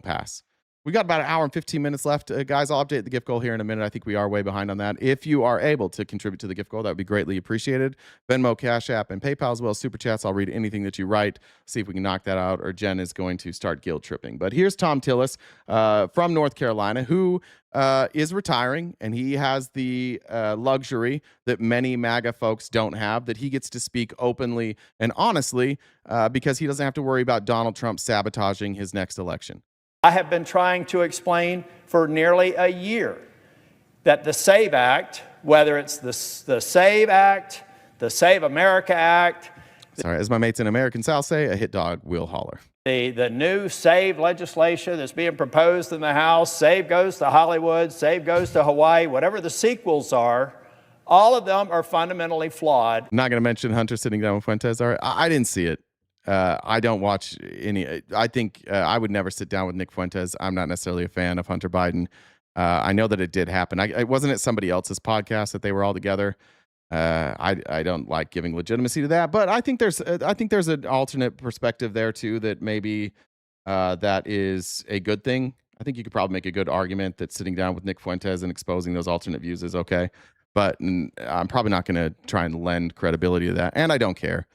pass. We got about an hour and 15 minutes left. Guys, I'll update the gift goal here in a minute. I think we are way behind on that. If you are able to contribute to the gift goal, that would be greatly appreciated. Venmo, Cash App, and PayPal as well as Super Chats. I'll read anything that you write, see if we can knock that out, or Jen is going to start guilt tripping. But here's Thom Tillis from North Carolina, who is retiring, and he has the luxury that many MAGA folks don't have, that he gets to speak openly and honestly because he doesn't have to worry about Donald Trump sabotaging his next election. I have been trying to explain for nearly a year that the SAVE Act, whether it's the SAVE Act, the Save America Act. Sorry, as my mates in American South say, a hit dog will holler. The new SAVE legislation that's being proposed in the House, SAVE goes to Hollywood, SAVE goes to Hawaii, whatever the sequels are, all of them are fundamentally flawed. I'm not going to mention Hunter sitting down with Fuentes. I didn't see it. I don't watch any. I think I would never sit down with Nick Fuentes. I'm not necessarily a fan of Hunter Biden. I know that it did happen. It wasn't at somebody else's podcast that they were all together. I don't like giving legitimacy to that, but I think there's an alternate perspective there too that maybe that is a good thing. I think you could probably make a good argument that sitting down with Nick Fuentes and exposing those alternate views is okay, but I'm probably not going to try and lend credibility to that, and I don't care.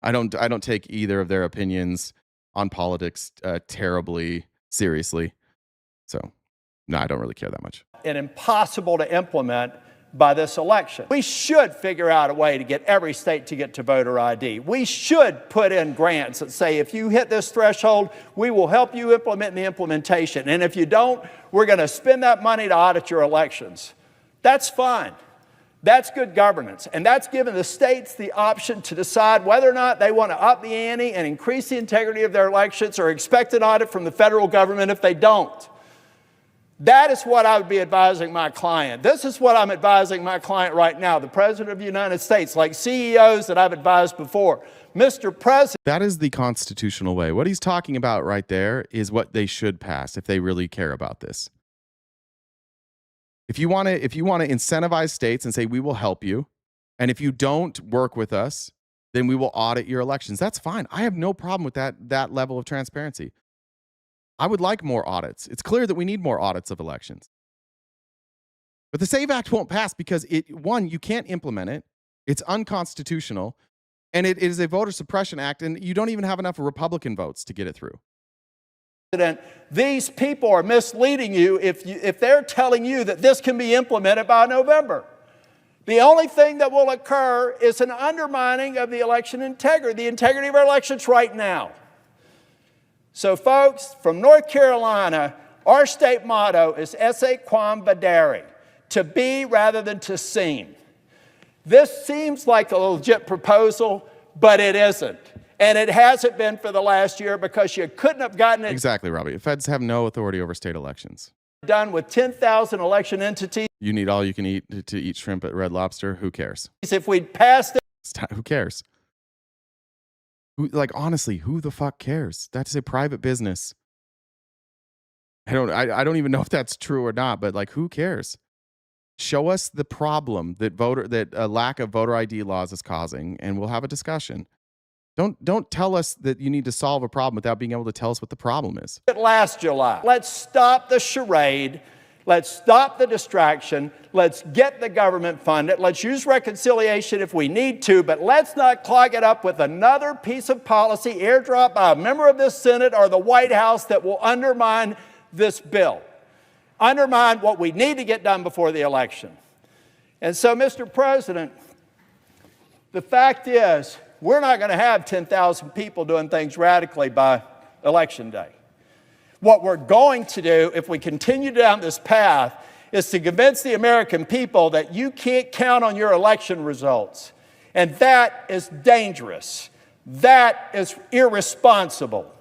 I don't take either of their opinions on politics terribly seriously. So, no, I don't really care that much. And impossible to implement by this election. We should figure out a way to get every state to get to voter ID. We should put in grants that say, if you hit this threshold, we will help you implement the implementation. And if you don't, we're going to spend that money to audit your elections. That's fine. That's good governance, and that's given the states the option to decide whether or not they want to up the ante and increase the integrity of their elections or expect an audit from the federal government if they don't. That is what I would be advising my client. This is what I'm advising my client right now, the President of the United States, like CEOs that I've advised before. Mr. President. That is the constitutional way. What he's talking about right there is what they should pass if they really care about this. If you want to incentivize states and say, we will help you, and if you don't work with us, then we will audit your elections. That's fine. I have no problem with that level of transparency. I would like more audits. It's clear that we need more audits of elections. But the SAVE Act won't pass because you can't implement it. It's unconstitutional, and it is a voter suppression act, and you don't even have enough Republican votes to get it through. These people are misleading you if they're telling you that this can be implemented by November. The only thing that will occur is an undermining of the election integrity, the integrity of our elections right now. So folks, from North Carolina, our state motto is esse quam vadere, to be rather than to seem. This seems like a legit proposal, but it isn't. And it hasn't been for the last year because you couldn't have gotten it. Exactly, Robbie. Feds have no authority over state elections. Done with 10,000 election entities. You need all you can eat to eat shrimp at Red Lobster. Who cares? If we'd passed it. Who cares? Honestly, who the fuck cares? That's a private business. I don't even know if that's true or not, but who cares? Show us the problem that a lack of voter ID laws is causing, and we'll have a discussion. Don't tell us that you need to solve a problem without being able to tell us what the problem is. Last July. Let's stop the charade Let's stop the distraction. Let's get the government funded. Let's use reconciliation if we need to, but let's not clog it up with another piece of policy airdropped by a member of this Senate or the White House that will undermine this bill, undermine what we need to get done before the election. And so, Mr. President, the fact is, we're not going to have 10,000 people doing things radically by Election Day. What we're going to do, if we continue down this path, is to convince the American people that you can't count on your election results. And that is dangerous. That is irresponsible.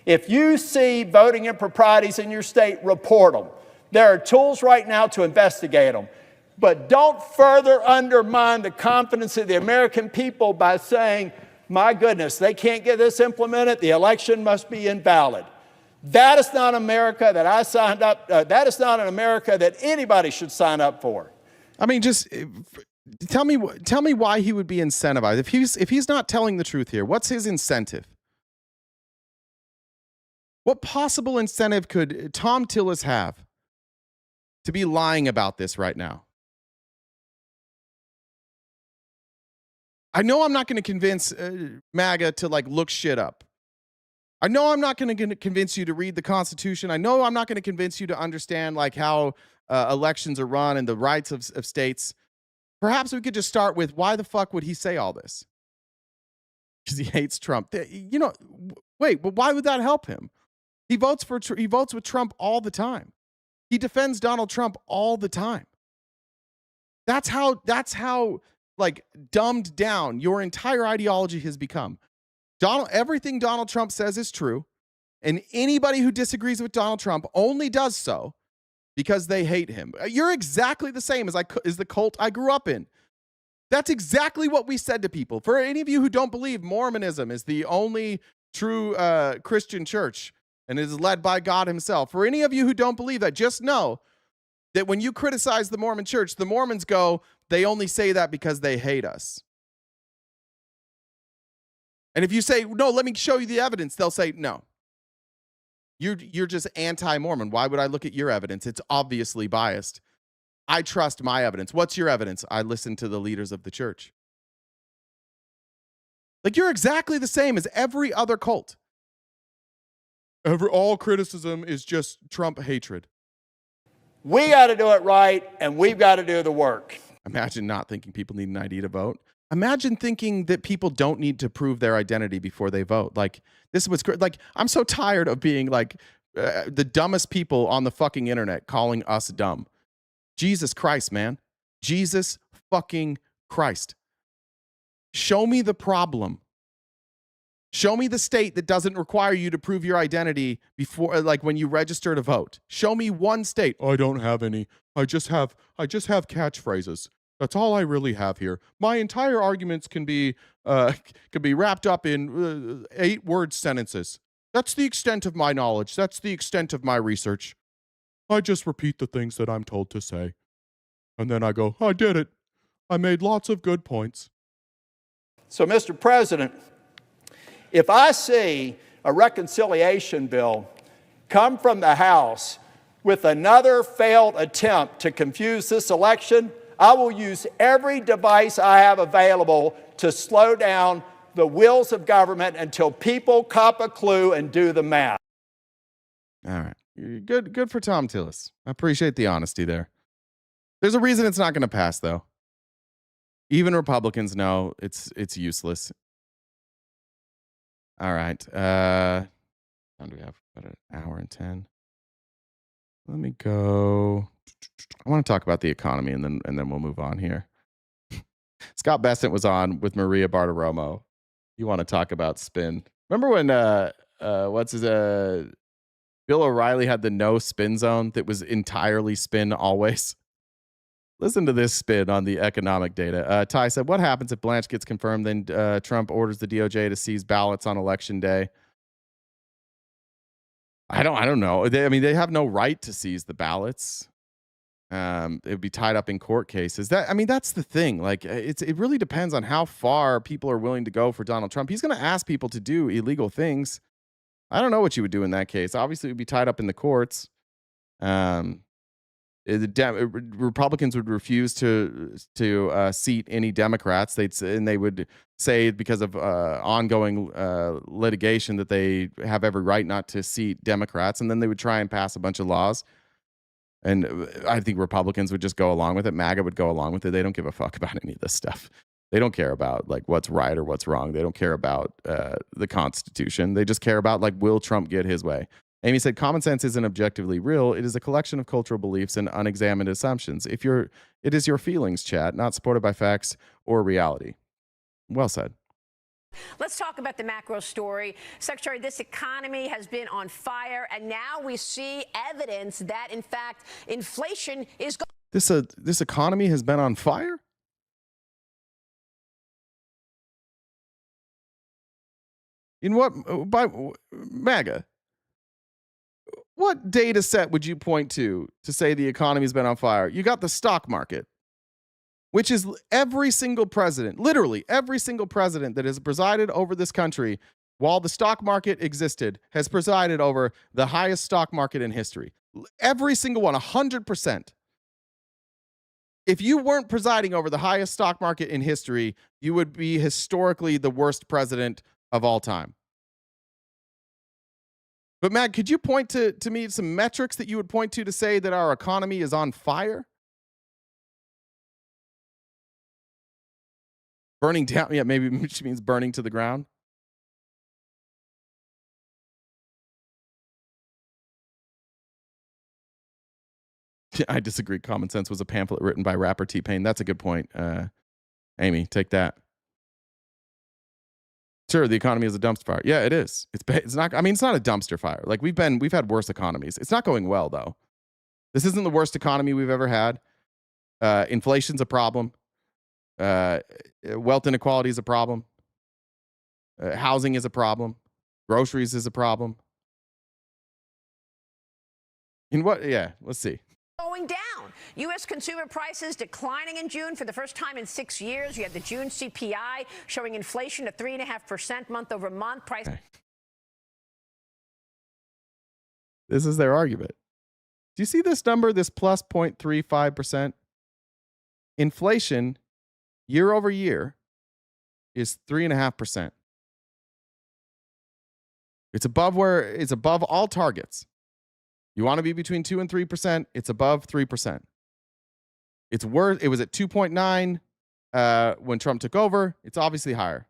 If you see voting improprieties in your state, report them. There are tools right now to investigate them. But don't further undermine the confidence of the American people by saying, my goodness, they can't get this implemented, the election must be invalid. That is not America that I signed up. That is not an America that anybody should sign up for. I mean, just tell me why he would be incentivized. If he's not telling the truth here, what's his incentive? What possible incentive could Thom Tillis have to be lying about this right now? I know I'm not going to convince MAGA to look shit up. I know I'm not going to convince you to read the Constitution. I know I'm not going to convince you to understand how elections are run and the rights of states. Perhaps we could just start with, why the fuck would he say all this? Because he hates Trump. Wait, but why would that help him? He votes with Trump all the time. He defends Donald Trump all the time. That's how dumbed down your entire ideology has become. Everything Donald Trump says is true, and anybody who disagrees with Donald Trump only does so because they hate him. You're exactly the same as the cult I grew up in. That's exactly what we said to people. For any of you who don't believe Mormonism is the only true Christian church and is led by God himself, for any of you who don't believe that, just know that when you criticize the Mormon church, the Mormons go, they only say that because they hate us. And if you say, no, let me show you the evidence, they'll say, no. You're just anti-Mormon. Why would I look at your evidence? It's obviously biased. I trust my evidence. What's your evidence? I listen to the leaders of the church. You're exactly the same as every other cult. All criticism is just Trump hatred. We got to do it right, and we've got to do the work. Imagine not thinking people need an ID to vote. Imagine thinking that people don't need to prove their identity before they vote. This was I'm so tired of being the dumbest people on the fucking internet calling us dumb. Jesus Christ, man. Jesus fucking Christ. Show me the problem. Show me the state that doesn't require you to prove your identity before, when you register to vote. Show me one state. I don't have any. I just have catchphrases. That's all I really have here. My entire arguments can be wrapped up in 8-word sentences. That's the extent of my knowledge. That's the extent of my research. I just repeat the things that I'm told to say. And then I go, I did it. I made lots of good points. So, Mr. President, if I see a reconciliation bill come from the House with another failed attempt to confuse this election, I will use every device I have available to slow down the wheels of government until people cop a clue and do the math. All right. Good for Thom Tillis. I appreciate the honesty there. There's a reason it's not going to pass, though. Even Republicans know it's useless. All right. How do we have? About an hour and 10. Let me go. I want to talk about the economy, and then we'll move on here. Scott Bessent was on with Maria Bartiromo. You want to talk about spin? Remember when Bill O'Reilly had the no spin zone that was entirely spin always? Listen to this spin on the economic data. Ty said, what happens if Blanche gets confirmed, then Trump orders the DOJ to seize ballots on Election Day? I don't know. They have no right to seize the ballots. It would be tied up in court cases. That's the thing. It really depends on how far people are willing to go for Donald Trump. He's going to ask people to do illegal things. I don't know what you would do in that case. Obviously, it would be tied up in the courts. Republicans would refuse to seat any Democrats. They would say because of ongoing litigation that they have every right not to seat Democrats, and then they would try and pass a bunch of laws. And I think Republicans would just go along with it. MAGA would go along with it. They don't give a fuck about any of this stuff. They don't care about like what's right or what's wrong. They don't care about the Constitution. They just care about like, will Trump get his way? Amy said, common sense isn't objectively real. It is a collection of cultural beliefs and unexamined assumptions. It is your feelings, chat, not supported by facts or reality. Well said. Let's talk about the macro story. Secretary, this economy has been on fire, and now we see evidence that, in fact, inflation is going. This economy has been on fire? In what, by MAGA, what data set would you point to say the economy's been on fire? You got the stock market, which is every single president, literally every single president that has presided over this country while the stock market existed has presided over the highest stock market in history. Every single one, 100%. If you weren't presiding over the highest stock market in history, you would be historically the worst president of all time. But Matt, could you point to me some metrics that you would point to say that our economy is on fire? Burning down, yeah, maybe she means burning to the ground. I disagree. Common Sense was a pamphlet written by rapper T-Pain. That's a good point. Amy, take that. Sure, the economy is a dumpster fire. Yeah, it is. It's not. I mean, it's not a dumpster fire. Like we've had worse economies. It's not going well though. This isn't the worst economy we've ever had. Inflation's a problem. Wealth inequality is a problem. Housing is a problem. Groceries is a problem. In what? Yeah, let's see. Going down. U.S. consumer prices declining in June for the first time in 6 years. You had the June CPI showing inflation at 3.5% month over month. Price. Okay. This is their argument. Do you see this number, this plus 0.35%? Inflation year over year is 3.5%. It's above all targets. You want to be between 2 and 3%. It's above 3%. It's worth. It was at 2.9 when Trump took over. It's obviously higher.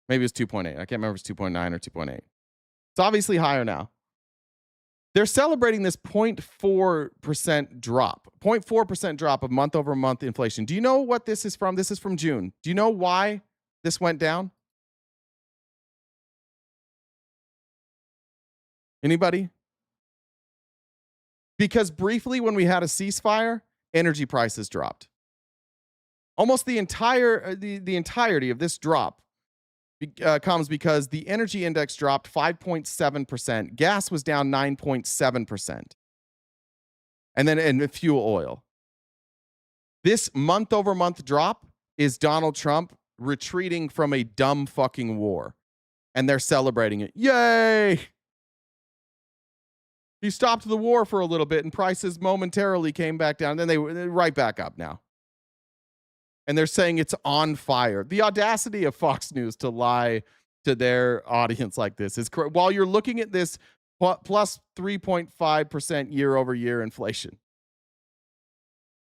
Maybe it's 2.8. I can't remember if it's 2.9 or 2.8. It's obviously higher now. They're celebrating this 0.4% drop. 0.4% drop of month over month inflation. Do you know what this is from? This is from June. Do you know why this went down? Anybody? Because briefly when we had a ceasefire, energy prices dropped. Almost the entirety of this drop comes because the energy index dropped 5.7%. Gas was down 9.7%. And fuel oil. This month over month drop is Donald Trump retreating from a dumb fucking war. And they're celebrating it. Yay! He stopped the war for a little bit and prices momentarily came back down. Then they're right back up now. And they're saying it's on fire. The audacity of Fox News to lie to their audience like this is while you're looking at this plus 3.5% year over year inflation.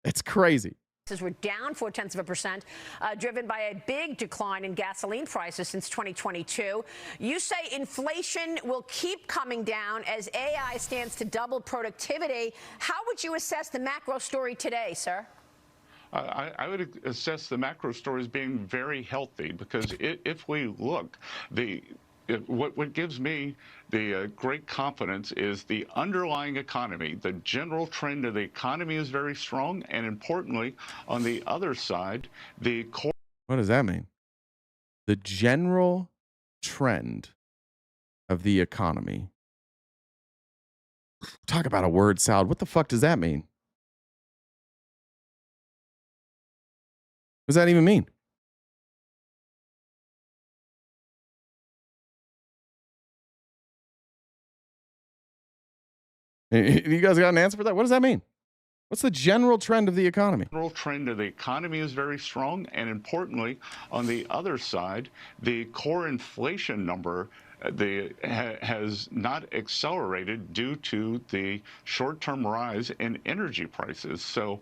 It's crazy. Were down 0.4%, driven by a big decline in gasoline prices since 2022. You say inflation will keep coming down as AI stands to double productivity. How would you assess the macro story today, sir? I would assess the macro story as being very healthy because if we look, what gives me the great confidence is the underlying economy. The general trend of the economy is very strong, and importantly, on the other side, the core. What does that mean? The general trend of the economy. Talk about a word salad. What the fuck does that mean? What does that even mean? You guys got an answer for that? What does that mean? What's the general trend of the economy? The general trend of the economy is very strong, and importantly, on the other side, the core inflation number has not accelerated due to the short-term rise in energy prices. So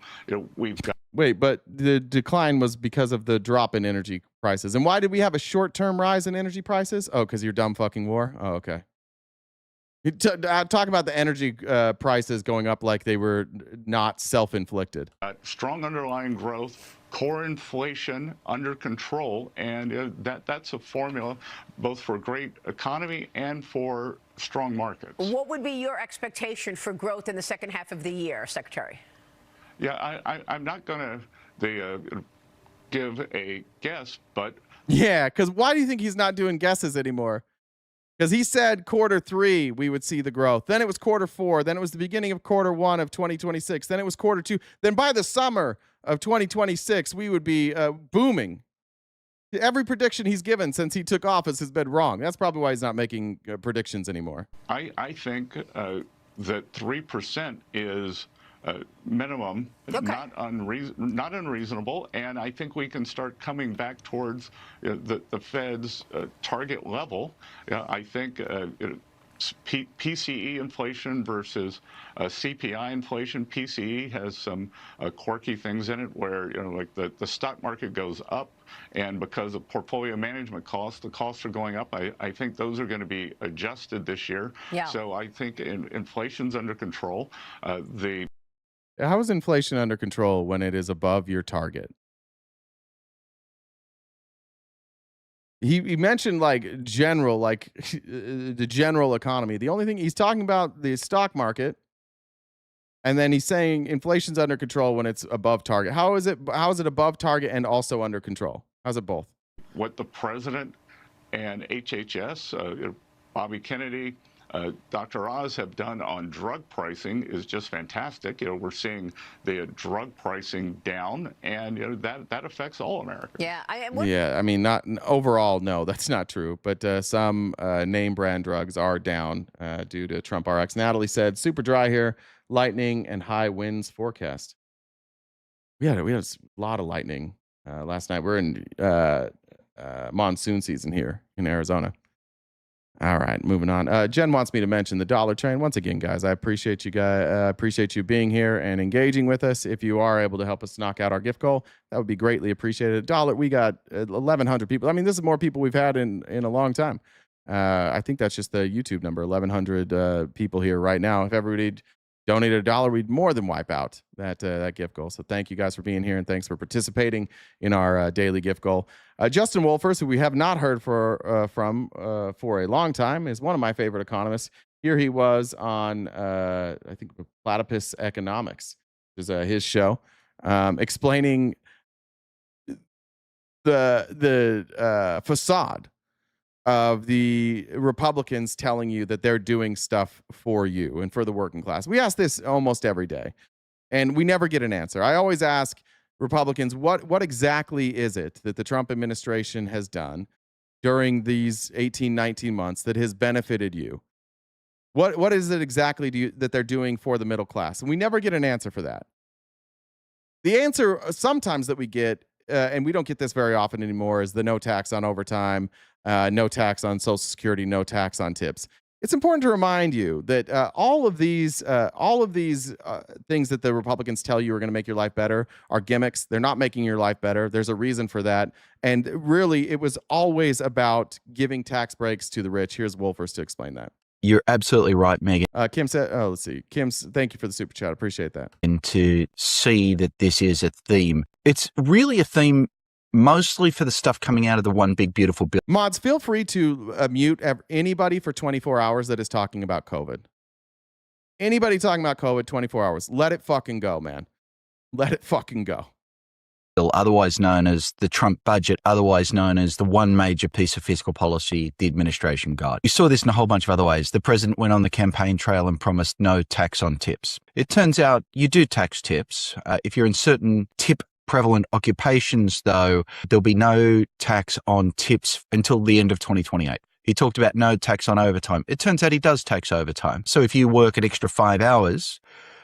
we've got. Wait, but the decline was because of the drop in energy prices. And why did we have a short-term rise in energy prices? Oh, because your dumb fucking war? Oh, okay. Talk about the energy prices going up like they were not self-inflicted. Strong underlying growth, core inflation under control, and that's a formula both for great economy and for strong markets. What would be your expectation for growth in the second half of the year, Secretary? Yeah, I'm not going to give a guess, but... Yeah, because why do you think he's not doing guesses anymore? Because he said quarter 3, we would see the growth. Then it was quarter 4. Then it was the beginning of quarter 1 of 2026. Then it was quarter 2. Then by the summer of 2026, we would be booming. Every prediction he's given since he took office has been wrong. That's probably why he's not making predictions anymore. I think that 3% is minimum, not unreasonable, and I think we can start coming back towards the Fed's target level. I think PCE inflation versus CPI inflation. PCE has some quirky things in it where like the stock market goes up, and because of portfolio management costs, the costs are going up. I think those are going to be adjusted this year. Yeah. So I think inflation's under control. How is inflation under control when it is above your target? He mentioned like general, like the general economy. The only thing he's talking about the stock market, and then he's saying inflation's under control when it's above target. How is it above target and also under control? How's it both? What the president and HHS, Bobby Kennedy, Dr. Oz have done on drug pricing is just fantastic. We're seeing the drug pricing down, and that affects all Americans. Yeah, I mean, not overall. No, that's not true. But some name brand drugs are down due to Trump RX. Natalie said, "Super dry here, lightning and high winds forecast." We had a lot of lightning last night. We're in monsoon season here in Arizona. All right, moving on. Jen wants me to mention the dollar train once again, guys. I appreciate you guys. Appreciate you being here and engaging with us. If you are able to help us knock out our gift goal, that would be greatly appreciated. Dollar, we got 1,100 people. I mean, this is more people we've had in a long time. I think that's just the YouTube number. 1,100 people here right now. If everybody donated $1, we'd more than wipe out that gift goal. So thank you guys for being here, and thanks for participating in our daily gift goal. Justin Wolfers, who we have not heard from for a long time, is one of my favorite economists. Here he was on, I think, Platypus Economics, which is his show, explaining the facade of the Republicans telling you that they're doing stuff for you and for the working class. We ask this almost every day, and we never get an answer. I always ask Republicans, what exactly is it that the Trump administration has done during these 18, 19 months that has benefited you? What is it exactly that they're doing for the middle class? And we never get an answer for that. The answer sometimes that we get, and we don't get this very often anymore, is the no tax on overtime, no tax on Social Security, no tax on tips. It's important to remind you that all of these things that the Republicans tell you are going to make your life better are gimmicks. They're not making your life better. There's a reason for that. And really, it was always about giving tax breaks to the rich. Here's Wolfers to explain that. You're absolutely right, Megan. Kim said, let's see. Kim's, thank you for the super chat. Appreciate that. And to see that this is a theme. It's really a theme mostly for the stuff coming out of the One Big Beautiful Bill. Mods, feel free to mute anybody for 24 hours that is talking about COVID. Anybody talking about COVID 24 hours. Let it fucking go, man. Let it fucking go. Otherwise known as the Trump budget, otherwise known as the one major piece of fiscal policy the administration got. You saw this in a whole bunch of other ways. The president went on the campaign trail and promised no tax on tips. It turns out you do tax tips. If you're in certain tip prevalent occupations, though, there'll be no tax on tips until the end of 2028. He talked about no tax on overtime. It turns out he does tax overtime. So if you work an extra 5 hours,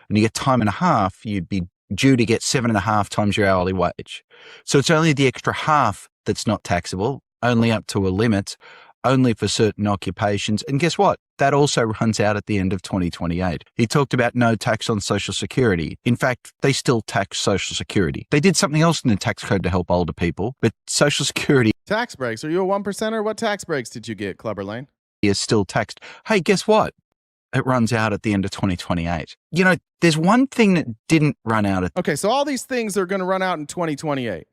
and you get time and a half, you'd be due to get 7.5 times your hourly wage. So it's only the extra half that's not taxable, only up to a limit, only for certain occupations. And guess what? That also runs out at the end of 2028. He talked about no tax on Social Security. In fact, they still tax Social Security. They did something else in the tax code to help older people, but Social Security Tax breaks. Are you a 1%er? What tax breaks did you get, Clubber Lane? is still taxed. Hey, guess what? It runs out at the end of 2028. You know, there's one thing that didn't run out at. Okay, so all these things are going to run out in 2028.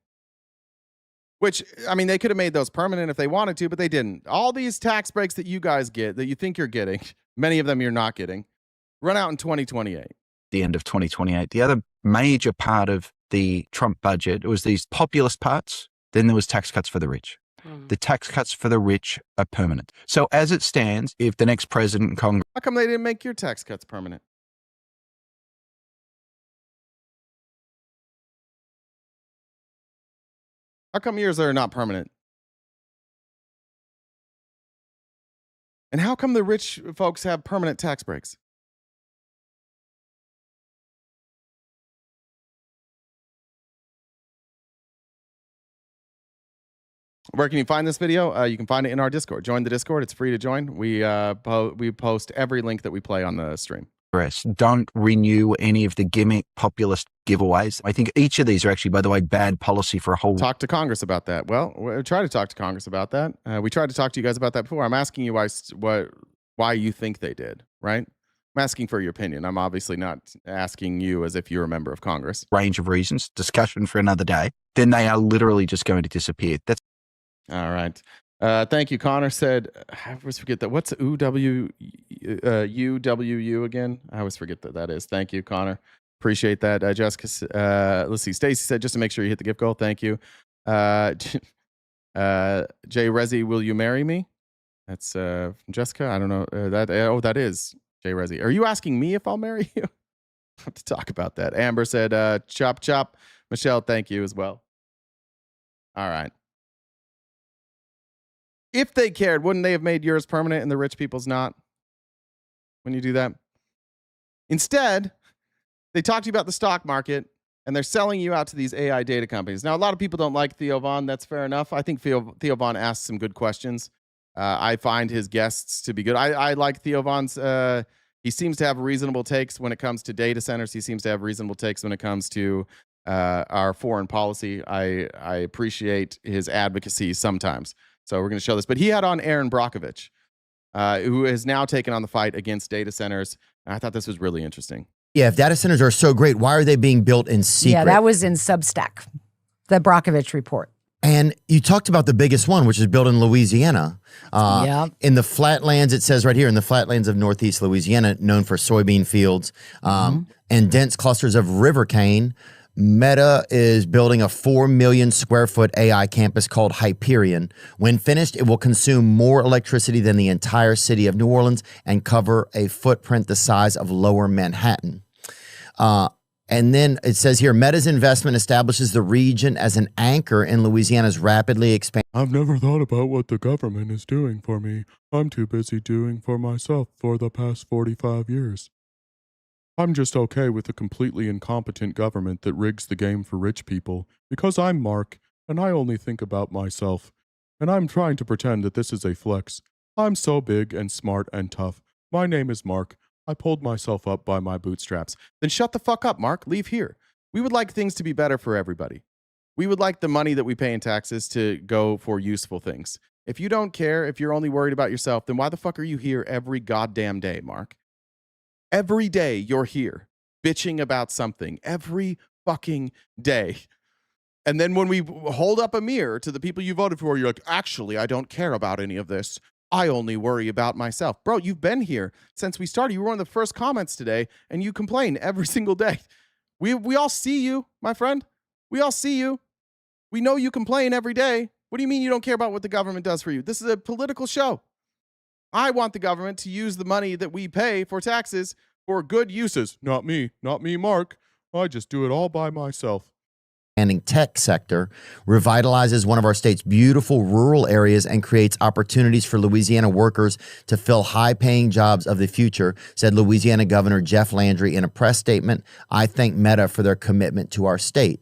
Which, I mean, they could have made those permanent if they wanted to, but they didn't. All these tax breaks that you guys get, that you think you're getting, many of them you're not getting, run out in 2028. The end of 2028. The other major part of the Trump budget was these populist parts. Then there was tax cuts for the rich. The tax cuts for the rich are permanent. So as it stands, if the next president and Congress... How come they didn't make your tax cuts permanent? How come yours are not permanent? And how come the rich folks have permanent tax breaks? Where can you find this video? You can find it in our Discord. Join the Discord. It's free to join. We post every link that we play on the stream. Don't renew any of the gimmick populist giveaways. I think each of these are actually, by the way, bad policy for a whole... Talk to Congress about that. Well, we try to talk to Congress about that. We tried to talk to you guys about that before. I'm asking you why you think they did, right? I'm asking for your opinion. I'm obviously not asking you as if you're a member of Congress. Range of reasons, discussion for another day. Then they are literally just going to disappear. That's all right. Thank you. Connor said, I always forget that. What's UWU again? I always forget that is. Thank you, Connor. Appreciate that. Jessica, let's see. Stacy said, just to make sure you hit the gift goal. Thank you. Jay Rezi, will you marry me? That's from Jessica. I don't know. That is Jay Rezi. Are you asking me if I'll marry you? I have to talk about that. Amber said, chop, chop. Michelle, thank you as well. All right. If they cared, wouldn't they have made yours permanent and the rich people's not? When you do that? Instead, they talk to you about the stock market and they're selling you out to these AI data companies. Now, a lot of people don't like Theo Von. That's fair enough. I think Theo Von asks some good questions. I find his guests to be good. I like Theo Von's. He seems to have reasonable takes when it comes to data centers. He seems to have reasonable takes when it comes to our foreign policy. I appreciate his advocacy sometimes. So we're going to show this. But he had on Aaron Brockovich, who has now taken on the fight against data centers. And I thought this was really interesting. Yeah, if data centers are so great, why are they being built in secret? Yeah, that was in Substack, the Brockovich report. And you talked about the biggest one, which is built in Louisiana. In the flatlands, it says right here, in the flatlands of Northeast Louisiana, known for soybean fields and dense clusters of river cane, Meta is building a 4 million square foot AI campus called Hyperion. When finished, it will consume more electricity than the entire city of New Orleans and cover a footprint the size of Lower Manhattan. And then it says here, Meta's investment establishes the region as an anchor in Louisiana's rapidly expanding. I've never thought about what the government is doing for me. I'm too busy doing for myself for the past 45 years. I'm just okay with a completely incompetent government that rigs the game for rich people because I'm Mark and I only think about myself. And I'm trying to pretend that this is a flex. I'm so big and smart and tough. My name is Mark. I pulled myself up by my bootstraps. Then shut the fuck up, Mark. Leave here. We would like things to be better for everybody. We would like the money that we pay in taxes to go for useful things. If you don't care, if you're only worried about yourself, then why the fuck are you here every goddamn day, Mark? Every day you're here bitching about something. Every fucking day. And then when we hold up a mirror to the people you voted for, you're like, actually, I don't care about any of this. I only worry about myself. Bro, you've been here since we started. You were one of the first comments today, and you complain every single day. We all see you, my friend. We all see you. We know you complain every day. What do you mean you don't care about what the government does for you? This is a political show. I want the government to use the money that we pay for taxes for good uses. Not me, Mark. I just do it all by myself. tech sector, revitalizes one of our state's beautiful rural areas, and creates opportunities for Louisiana workers to fill high-paying jobs of the future, said Louisiana Governor Jeff Landry in a press statement. I thank Meta for their commitment to our state.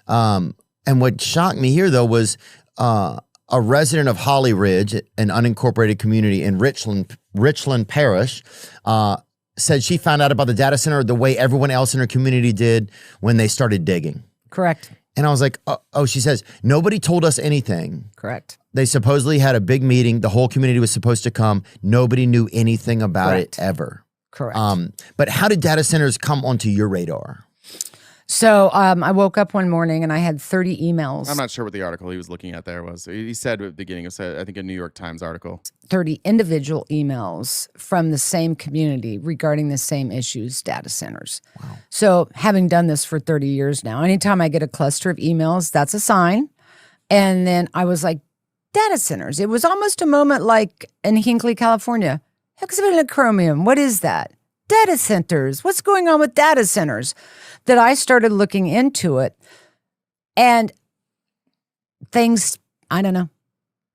And what shocked me here, though, was a resident of Holly Ridge, an unincorporated community in Richland Parish, said she found out about the data center the way everyone else in her community did when they started digging. Correct. And I was like, oh, she says, nobody told us anything. Correct. They supposedly had a big meeting. The whole community was supposed to come. Nobody knew anything about it ever. Correct. But how did data centers come onto your radar? So I woke up one morning and I had 30 emails. I'm not sure what the article he was looking at there was. He said at the beginning, I think a New York Times article. 30 individual emails from the same community regarding the same issues, data centers. Wow. So having done this for 30 years now, anytime I get a cluster of emails, that's a sign. And then I was like, data centers. It was almost a moment like in Hinckley, California. Hexavalent what is that? Data centers. What's going on with data centers? That I started looking into it, and things, I don't know,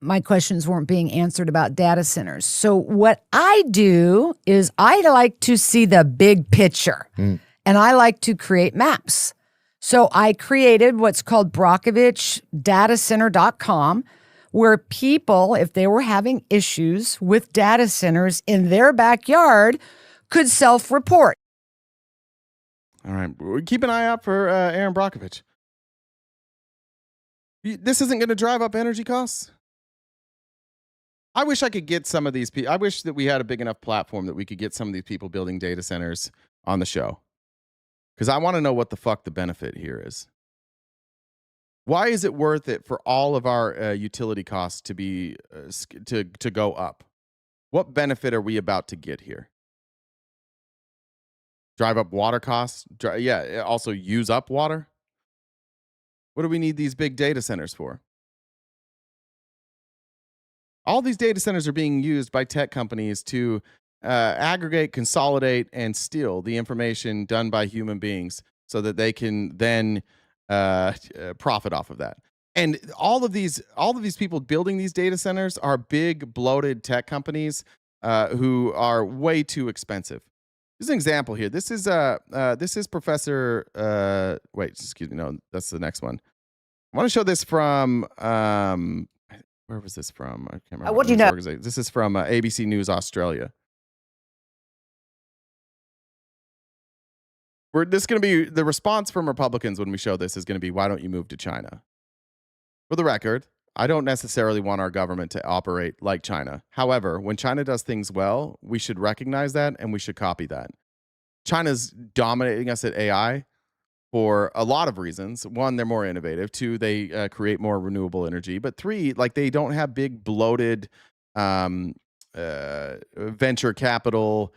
my questions weren't being answered about data centers. So what I do is I like to see the big picture, and I like to create maps. So I created what's called BrockovichDataCenter.com, where people, if they were having issues with data centers in their backyard, could self-report. All right. Keep an eye out for Aaron Brockovich. This isn't going to drive up energy costs. I wish I could get some of these people. I wish that we had a big enough platform that we could get some of these people building data centers on the show. Because I want to know what the fuck the benefit here is. Why is it worth it for all of our utility costs to be to go up? What benefit are we about to get here? Drive up water costs? Also use up water? What do we need these big data centers for? All these data centers are being used by tech companies to aggregate, consolidate, and steal the information done by human beings so that they can then profit off of that. And all of these people building these data centers are big, bloated tech companies who are way too expensive. There's an example here. This is Professor. No, that's the next one. I want to show this from. Where was this from? I can't remember. What do you know? This is from ABC News Australia. This is going to be the response from Republicans when we show this is going to be, why don't you move to China? For the record, I don't necessarily want our government to operate like China. However, when China does things well, we should recognize that and we should copy that. China's dominating us at AI for a lot of reasons. One, they're more innovative. Two, they create more renewable energy. But three, like they don't have big bloated venture capital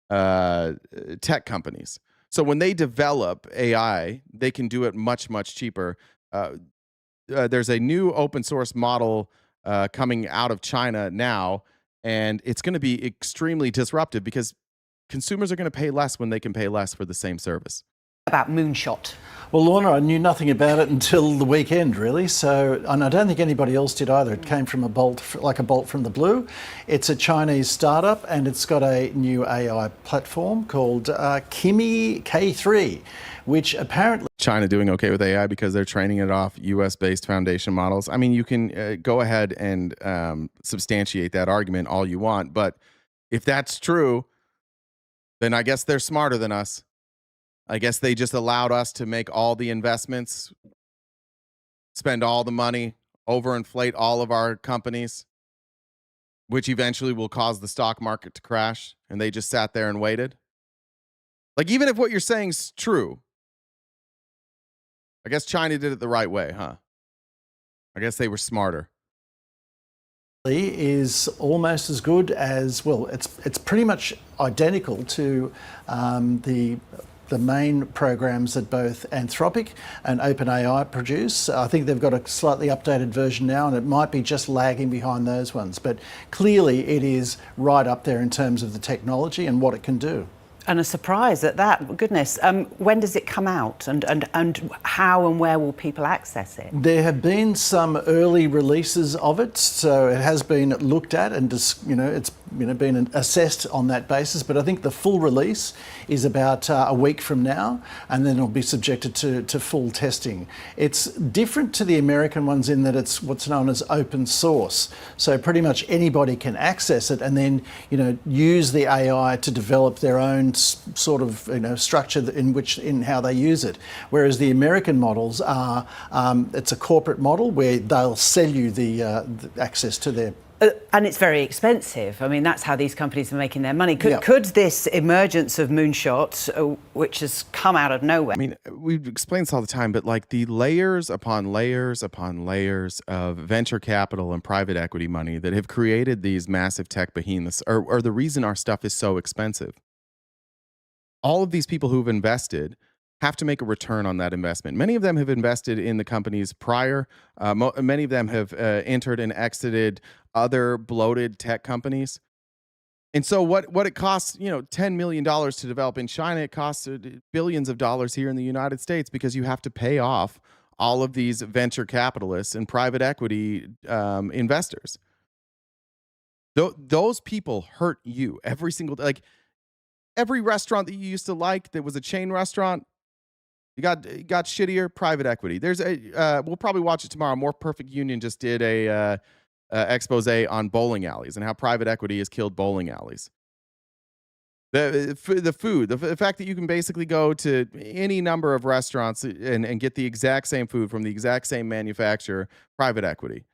tech companies. So when they develop AI, they can do it much, much cheaper. There's a new open source model coming out of China now, and it's going to be extremely disruptive because consumers are going to pay less when they can pay less for the same service. About Moonshot. Well, Lorna, I knew nothing about it until the weekend, really. So, and I don't think anybody else did either. It came from a bolt from the blue. It's a Chinese startup, and it's got a new AI platform called Kimi K3, which apparently China doing okay with AI because they're training it off US-based foundation models. I mean, you can go ahead and substantiate that argument all you want, but if that's true, then I guess they're smarter than us. I guess they just allowed us to make all the investments, spend all the money, overinflate all of our companies, which eventually will cause the stock market to crash, and they just sat there and waited. Like, even if what you're saying is true, I guess China did it the right way, huh? I guess they were smarter. Is almost as good as, well, it's pretty much identical to the main programs that both Anthropic and OpenAI produce. I think they've got a slightly updated version now, and it might be just lagging behind those ones. But clearly it is right up there in terms of the technology and what it can do. And a surprise at that. Goodness. When does it come out, and how and where will people access it? There have been some early releases of it, so it has been looked at and it's been assessed on that basis. But I think the full release is about a week from now, and then it'll be subjected to full testing. It's different to the American ones in that it's what's known as open source. So pretty much anybody can access it and then use the AI to develop their own sort of structure in how they use it. Whereas the American models are it's a corporate model where they'll sell you the access to their. And it's very expensive. I mean, that's how these companies are making their money. Could this emergence of moonshots, which has come out of nowhere? I mean, we explain this all the time, but like the layers upon layers upon layers of venture capital and private equity money that have created these massive tech behemoths are the reason our stuff is so expensive. All of these people who've invested have to make a return on that investment. Many of them have invested in the companies prior. Many of them have entered and exited other bloated tech companies. And so what it costs, $10 million to develop in China, it costs billions of dollars here in the United States because you have to pay off all of these venture capitalists and private equity investors. Those people hurt you every single day. Like every restaurant that you used to like that was a chain restaurant, you got shittier private equity. There's we'll probably watch it tomorrow. More Perfect Union just did a expose on bowling alleys and how private equity has killed bowling alleys. The food, the fact that you can basically go to any number of restaurants and get the exact same food from the exact same manufacturer, private equity.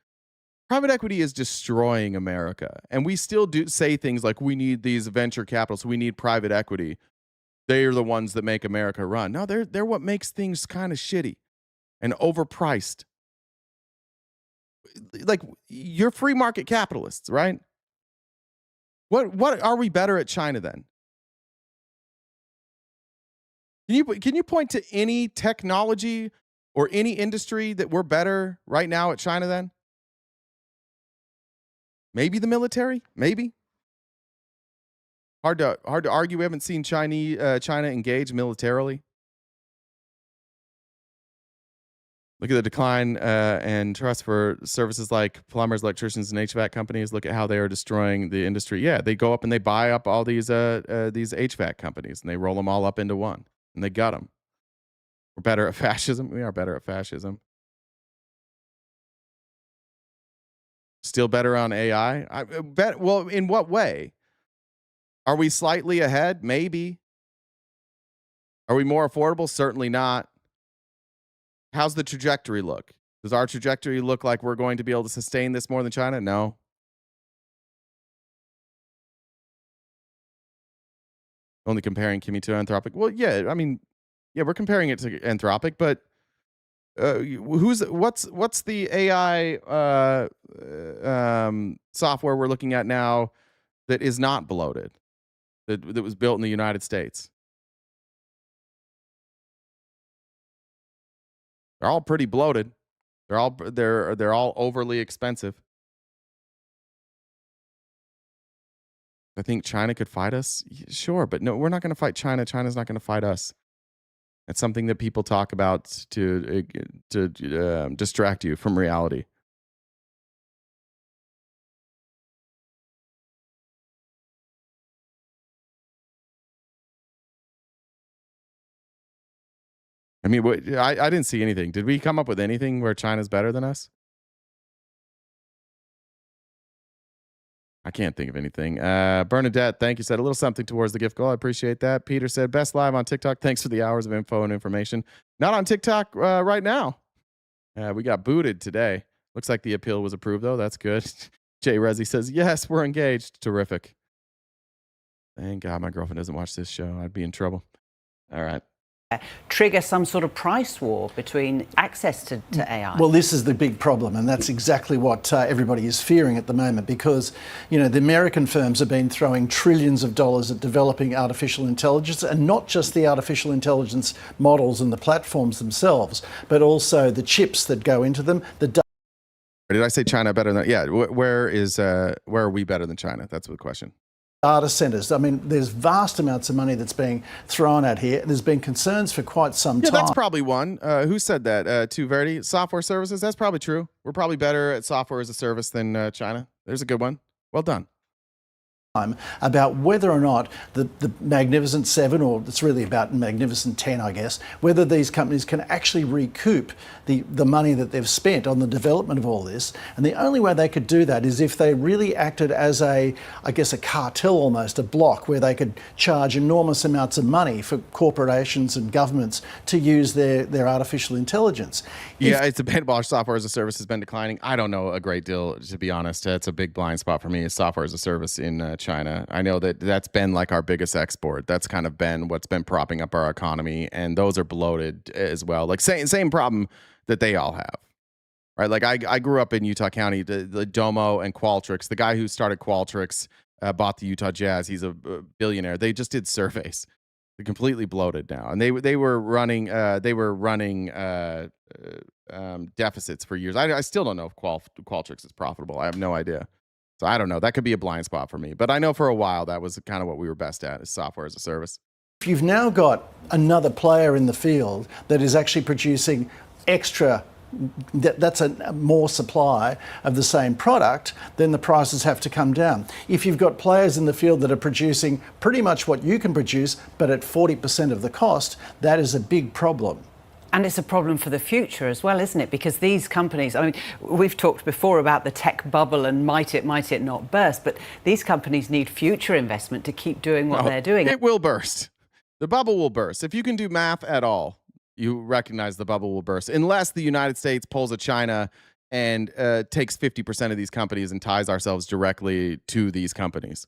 Private equity is destroying America. And we still do say things like we need these venture capitals, we need private equity. They are the ones that make America run. No, they're what makes things kind of shitty and overpriced. Like, you're free market capitalists, right? What are we better at China then? Can you point to any technology or any industry that we're better right now at China then? Maybe the military, maybe. Hard to argue. We haven't seen China engage militarily. Look at the decline and trust for services like plumbers, electricians, and HVAC companies. Look at how they are destroying the industry. Yeah, they go up and they buy up all these HVAC companies and they roll them all up into one and they gut them. We're better at fascism. We are better at fascism. Still better on AI. I bet. Well, in what way? Are we slightly ahead? Maybe. Are we more affordable? Certainly not. How's the trajectory look? Does our trajectory look like we're going to be able to sustain this more than China? No. Only comparing Kimmy to Anthropic. Well, yeah, I mean, yeah, we're comparing it to Anthropic, but what's the AI software we're looking at now that is not bloated? That was built in the United States. They're all pretty bloated. They're all overly expensive. I think China could fight us. Sure, but no, we're not going to fight China. China's not going to fight us. It's something that people talk about to distract you from reality. I mean, I didn't see anything. Did we come up with anything where China's better than us? I can't think of anything. Bernadette, thank you. Said a little something towards the gift goal. I appreciate that. Peter said, best live on TikTok. Thanks for the hours of info and information. Not on TikTok right now. We got booted today. Looks like the appeal was approved, though. That's good. Jay Rezi says, yes, we're engaged. Terrific. Thank God my girlfriend doesn't watch this show. I'd be in trouble. All right. Trigger some sort of price war between access to AI? Well, this is the big problem, and that's exactly what everybody is fearing at the moment because, the American firms have been throwing trillions of dollars at developing artificial intelligence, and not just the artificial intelligence models and the platforms themselves, but also the chips that go into them. Did I say China better than? Yeah, where are we better than China? That's the question. Data centers. I mean, there's vast amounts of money that's being thrown at here. There's been concerns for quite some Yeah, time. that's probably one. Who said that? To Verdi, software services. That's probably true. We're probably better at software as a service than China. There's a good one. Well done. About whether or not the Magnificent Seven, or it's really about Magnificent 10, I guess, whether these companies can actually recoup the money that they've spent on the development of all this. And the only way they could do that is if they really acted as a cartel almost, a block, where they could charge enormous amounts of money for corporations and governments to use their artificial intelligence. Yeah, it's a paintball. Software as a service has been declining. I don't know a great deal, to be honest. It's a big blind spot for me, is software as a service in China. I know that's been like our biggest export. That's kind of been what's been propping up our economy, and those are bloated as well. Like same problem that they all have, right? Like I grew up in Utah County. The Domo and Qualtrics. The guy who started Qualtrics bought the Utah Jazz. He's a billionaire. They just did surveys. They're completely bloated now, and they were running deficits for years. I still don't know if Qualtrics is profitable. I have no idea. So I don't know. That could be a blind spot for me. But I know for a while that was kind of what we were best at, is software as a service. If you've now got another player in the field that is actually producing extra, that's a more supply of the same product, then the prices have to come down. If you've got players in the field that are producing pretty much what you can produce, but at 40% of the cost, that is a big problem. And it's a problem for the future as well, isn't it? Because these companies, I mean, we've talked before about the tech bubble and might it not burst, but these companies need future investment to keep doing what they're doing. It will burst. The bubble will burst. If you can do math at all, you recognize the bubble will burst. Unless the United States pulls a China and takes 50% of these companies and ties ourselves directly to these companies.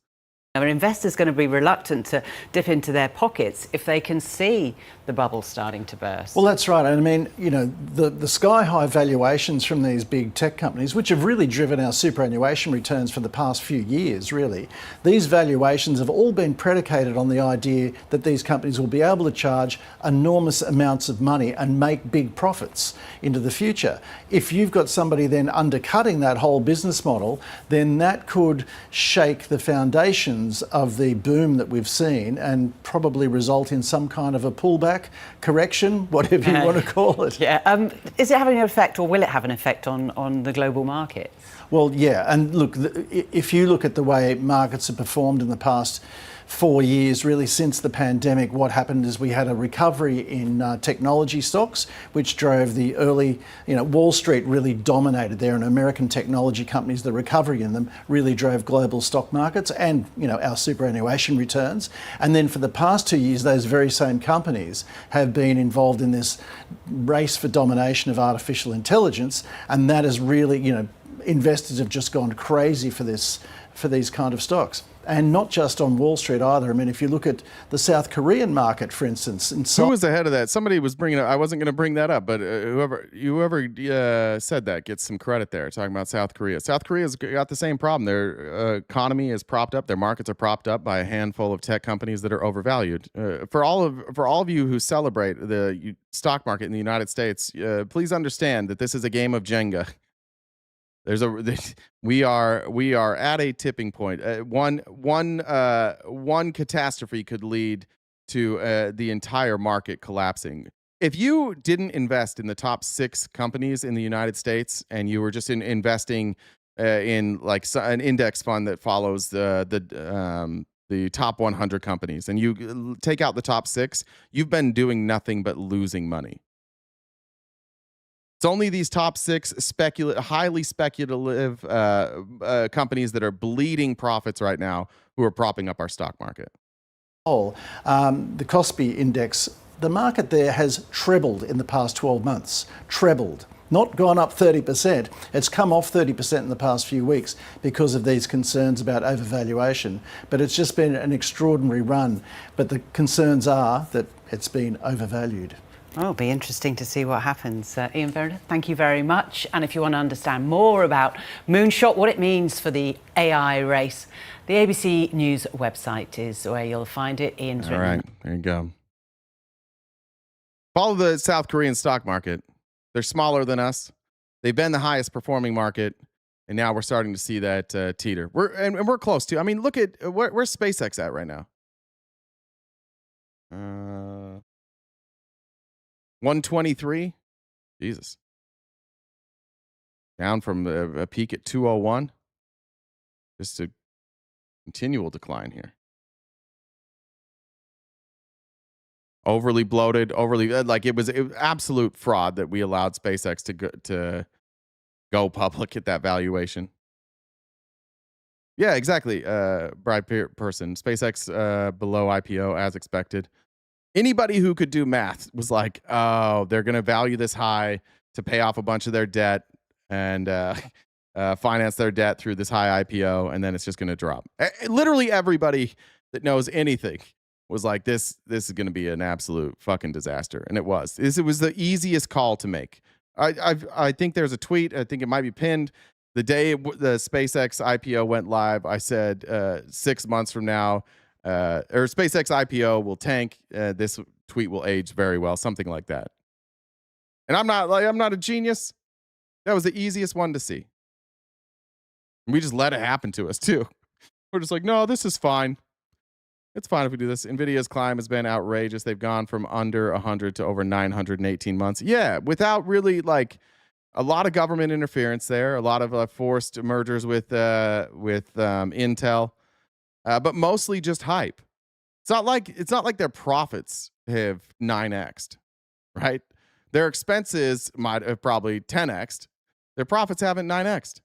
An investor's going to be reluctant to dip into their pockets if they can see the bubble starting to burst. Well, that's right. I mean, you know, the sky-high valuations from these big tech companies, which have really driven our superannuation returns for the past few years, really, these valuations have all been predicated on the idea that these companies will be able to charge enormous amounts of money and make big profits into the future. If you've got somebody then undercutting that whole business model, then that could shake the foundation of the boom that we've seen and probably result in some kind of a pullback, correction, whatever you want to call it. Yeah. Is it having an effect, or will it have an effect on the global markets? Well, yeah. And look, if you look at the way markets have performed in the past 4 years, really since the pandemic, what happened is we had a recovery in technology stocks, which drove the early, Wall Street really dominated there, and American technology companies, the recovery in them really drove global stock markets and, our superannuation returns. And then for the past 2 years, those very same companies have been involved in this race for domination of artificial intelligence, and that is really, investors have just gone crazy for these kind of stocks. And not just on Wall Street either. I mean, if you look at the South Korean market, for instance. Who was ahead of that? Somebody was bringing it up. I wasn't going to bring that up, but whoever said that gets some credit there, talking about South Korea. South Korea's got the same problem. Their economy is propped up. Their markets are propped up by a handful of tech companies that are overvalued. For all of you who celebrate the stock market in the United States, please understand that this is a game of Jenga. We are at a tipping point. One catastrophe could lead to the entire market collapsing. If you didn't invest in the top 6 companies in the United States, and you were just investing in like an index fund that follows the top 100 companies, and you take out the top 6, you've been doing nothing but losing money. It's only these top 6 highly speculative companies that are bleeding profits right now who are propping up our stock market. The Kospi index, the market there has trebled in the past 12 months. Trebled. Not gone up 30%. It's come off 30% in the past few weeks because of these concerns about overvaluation. But it's just been an extraordinary run. But the concerns are that it's been overvalued. Oh, it'll be interesting to see what happens. Ian Verner, thank you very much. And if you want to understand more about Moonshot, what it means for the AI race, the ABC News website is where you'll find it. Ian's All right, there you go. Follow the South Korean stock market. They're smaller than us. They've been the highest performing market And now we're starting to see that teeter. We're close to. I mean, look at where's SpaceX at right now? 123. Jesus. Down from a peak at 201. Just a continual decline here. Overly bloated, overly like it was absolute fraud that we allowed SpaceX to go public at that valuation. Yeah, exactly. Bright person. SpaceX below IPO as expected. Anybody who could do math was like, oh, they're going to value this high to pay off a bunch of their debt and finance their debt through this high IPO, and then it's just going to drop. Literally everybody that knows anything was like, this is going to be an absolute fucking disaster, and it was. It was the easiest call to make. I think there's a tweet. I think it might be pinned. The day the SpaceX IPO went live, I said 6 months from now, or SpaceX IPO will tank. This tweet will age very well, something like that. And I'm not a genius. That was the easiest one to see. And we just let it happen to us too. We're just like, no, this is fine. It's fine if we do this. NVIDIA's climb has been outrageous. They've gone from under 100 to over 918 months. Yeah, without really like a lot of government interference there, a lot of forced mergers with Intel, but mostly just hype. It's not like their profits have 9x'd, right? Their expenses might have probably 10x'd. Their profits haven't 9x'd.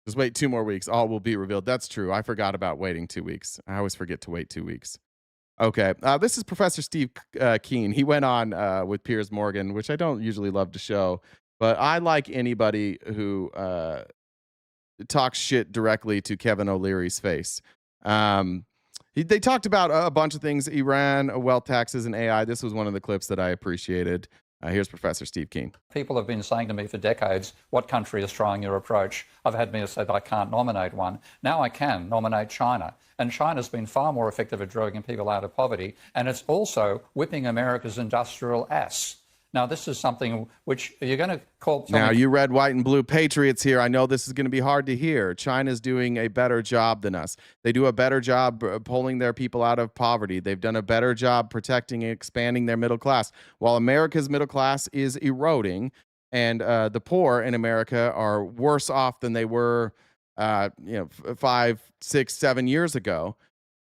Just wait 2 more weeks. All will be revealed. That's true. I forgot about waiting 2 weeks. I always forget to wait 2 weeks. Okay. This is Professor Steve Keen. He went on with Piers Morgan, which I don't usually love to show, but I like anybody who talks shit directly to Kevin O'Leary's face. They talked about a bunch of things: Iran, wealth taxes, and AI. This was one of the clips that I appreciated. Here's Professor Steve Keen. People have been saying to me for decades, what country is trying your approach? I've had me say that I can't nominate one. Now I can nominate China. And China's been far more effective at driving people out of poverty. And it's also whipping America's industrial ass. Now, this is something which you're going to call... Now, you red, white, and blue patriots here, I know this is going to be hard to hear. China's doing a better job than us. They do a better job pulling their people out of poverty. They've done a better job protecting and expanding their middle class. While America's middle class is eroding, and the poor in America are worse off than they were 5, 6, 7 years ago,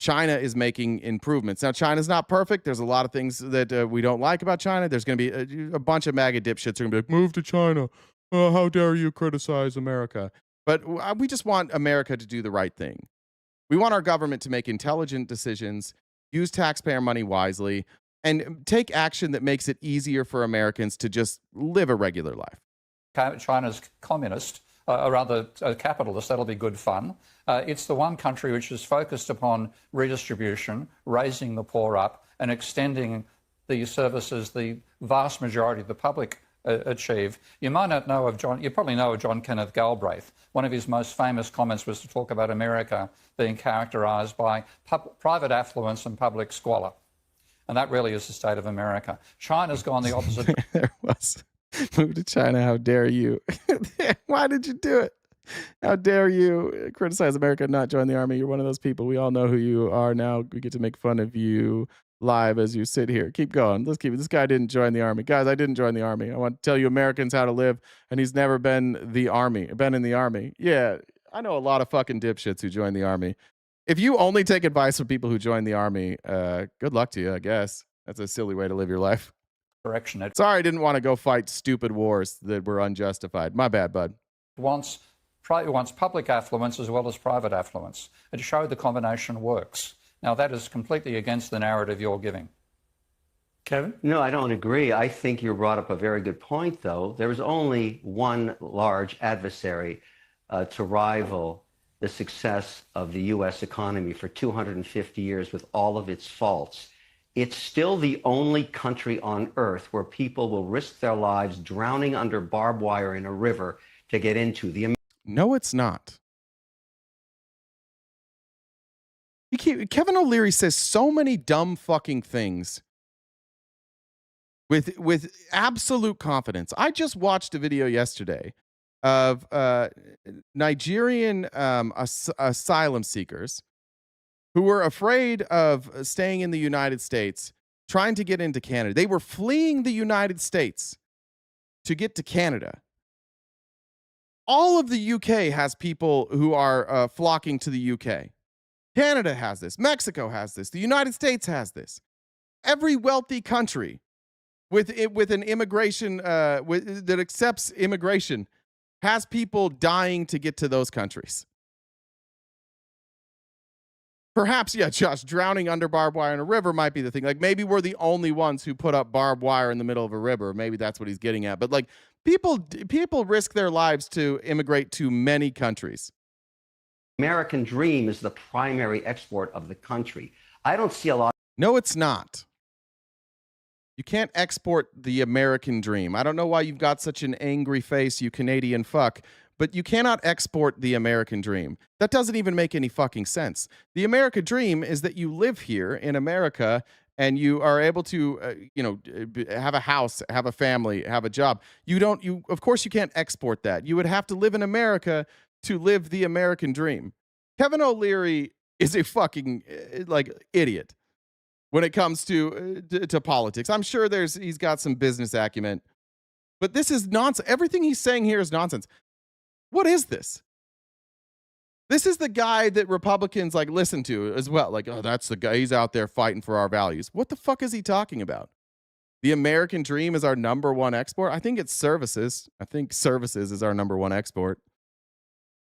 China is making improvements. Now, China's not perfect. There's a lot of things that we don't like about China. There's going to be a bunch of MAGA dipshits are going to be like, move to China. Oh, how dare you criticize America? But we just want America to do the right thing. We want our government to make intelligent decisions, use taxpayer money wisely, and take action that makes it easier for Americans to just live a regular life. China's communist, or rather capitalist. That'll be good fun. It's the one country which is focused upon redistribution, raising the poor up, and extending the services the vast majority of the public achieve. You might not know of John. You probably know of John Kenneth Galbraith. One of his most famous comments was to talk about America being characterised by private affluence and public squalor, and that really is the state of America. China's gone the opposite. There was. Move to China, how dare you? Why did you do it? How dare you criticize America and not join the army? You're one of those people. We all know who you are now. We get to make fun of you live as you sit here. Keep going. Let's keep it. This guy didn't join the army. Guys, I didn't join the army. I want to tell you Americans how to live, and he's never been in the army. Yeah, I know a lot of fucking dipshits who join the army. If you only take advice from people who join the army, good luck to you, I guess. That's a silly way to live your life. Direction. Sorry, I didn't want to go fight stupid wars that were unjustified. My bad, bud. Wants public affluence as well as private affluence. It showed the combination works. Now, that is completely against the narrative you're giving. Kevin? No, I don't agree. I think you brought up a very good point, though. There is only one large adversary to rival the success of the U.S. economy for 250 years with all of its faults. It's still the only country on earth where people will risk their lives drowning under barbed wire in a river to get into the... No, it's not. Kevin O'Leary says so many dumb fucking things with absolute confidence. I just watched a video yesterday of Nigerian asylum seekers who were afraid of staying in the United States, trying to get into Canada. They were fleeing the United States to get to Canada. All of the UK has people who are flocking to the UK. Canada has this. Mexico has this. The United States has this. Every wealthy country with an immigration that accepts immigration has people dying to get to those countries. Perhaps, yeah, Josh, drowning under barbed wire in a river might be the thing. Like, maybe we're the only ones who put up barbed wire in the middle of a river. Maybe that's what he's getting at. But like, people risk their lives to immigrate to many countries. American dream is the primary export of the country. I don't see a lot. No, it's not. You can't export the American dream. I don't know why you've got such an angry face, you Canadian fuck, but you cannot export the American dream. That doesn't even make any fucking sense. The American dream is that you live here in America and you are able to, have a house, have a family, have a job. Of course you can't export that. You would have to live in America to live the American dream. Kevin O'Leary is a fucking idiot when it comes to politics. I'm sure he's got some business acumen, but this is nonsense. Everything he's saying here is nonsense. What is this? This is the guy that Republicans listen to as well. Like, oh, that's the guy. He's out there fighting for our values. What the fuck is he talking about? The American dream is our number one export. I think it's services. I think services is our number one export.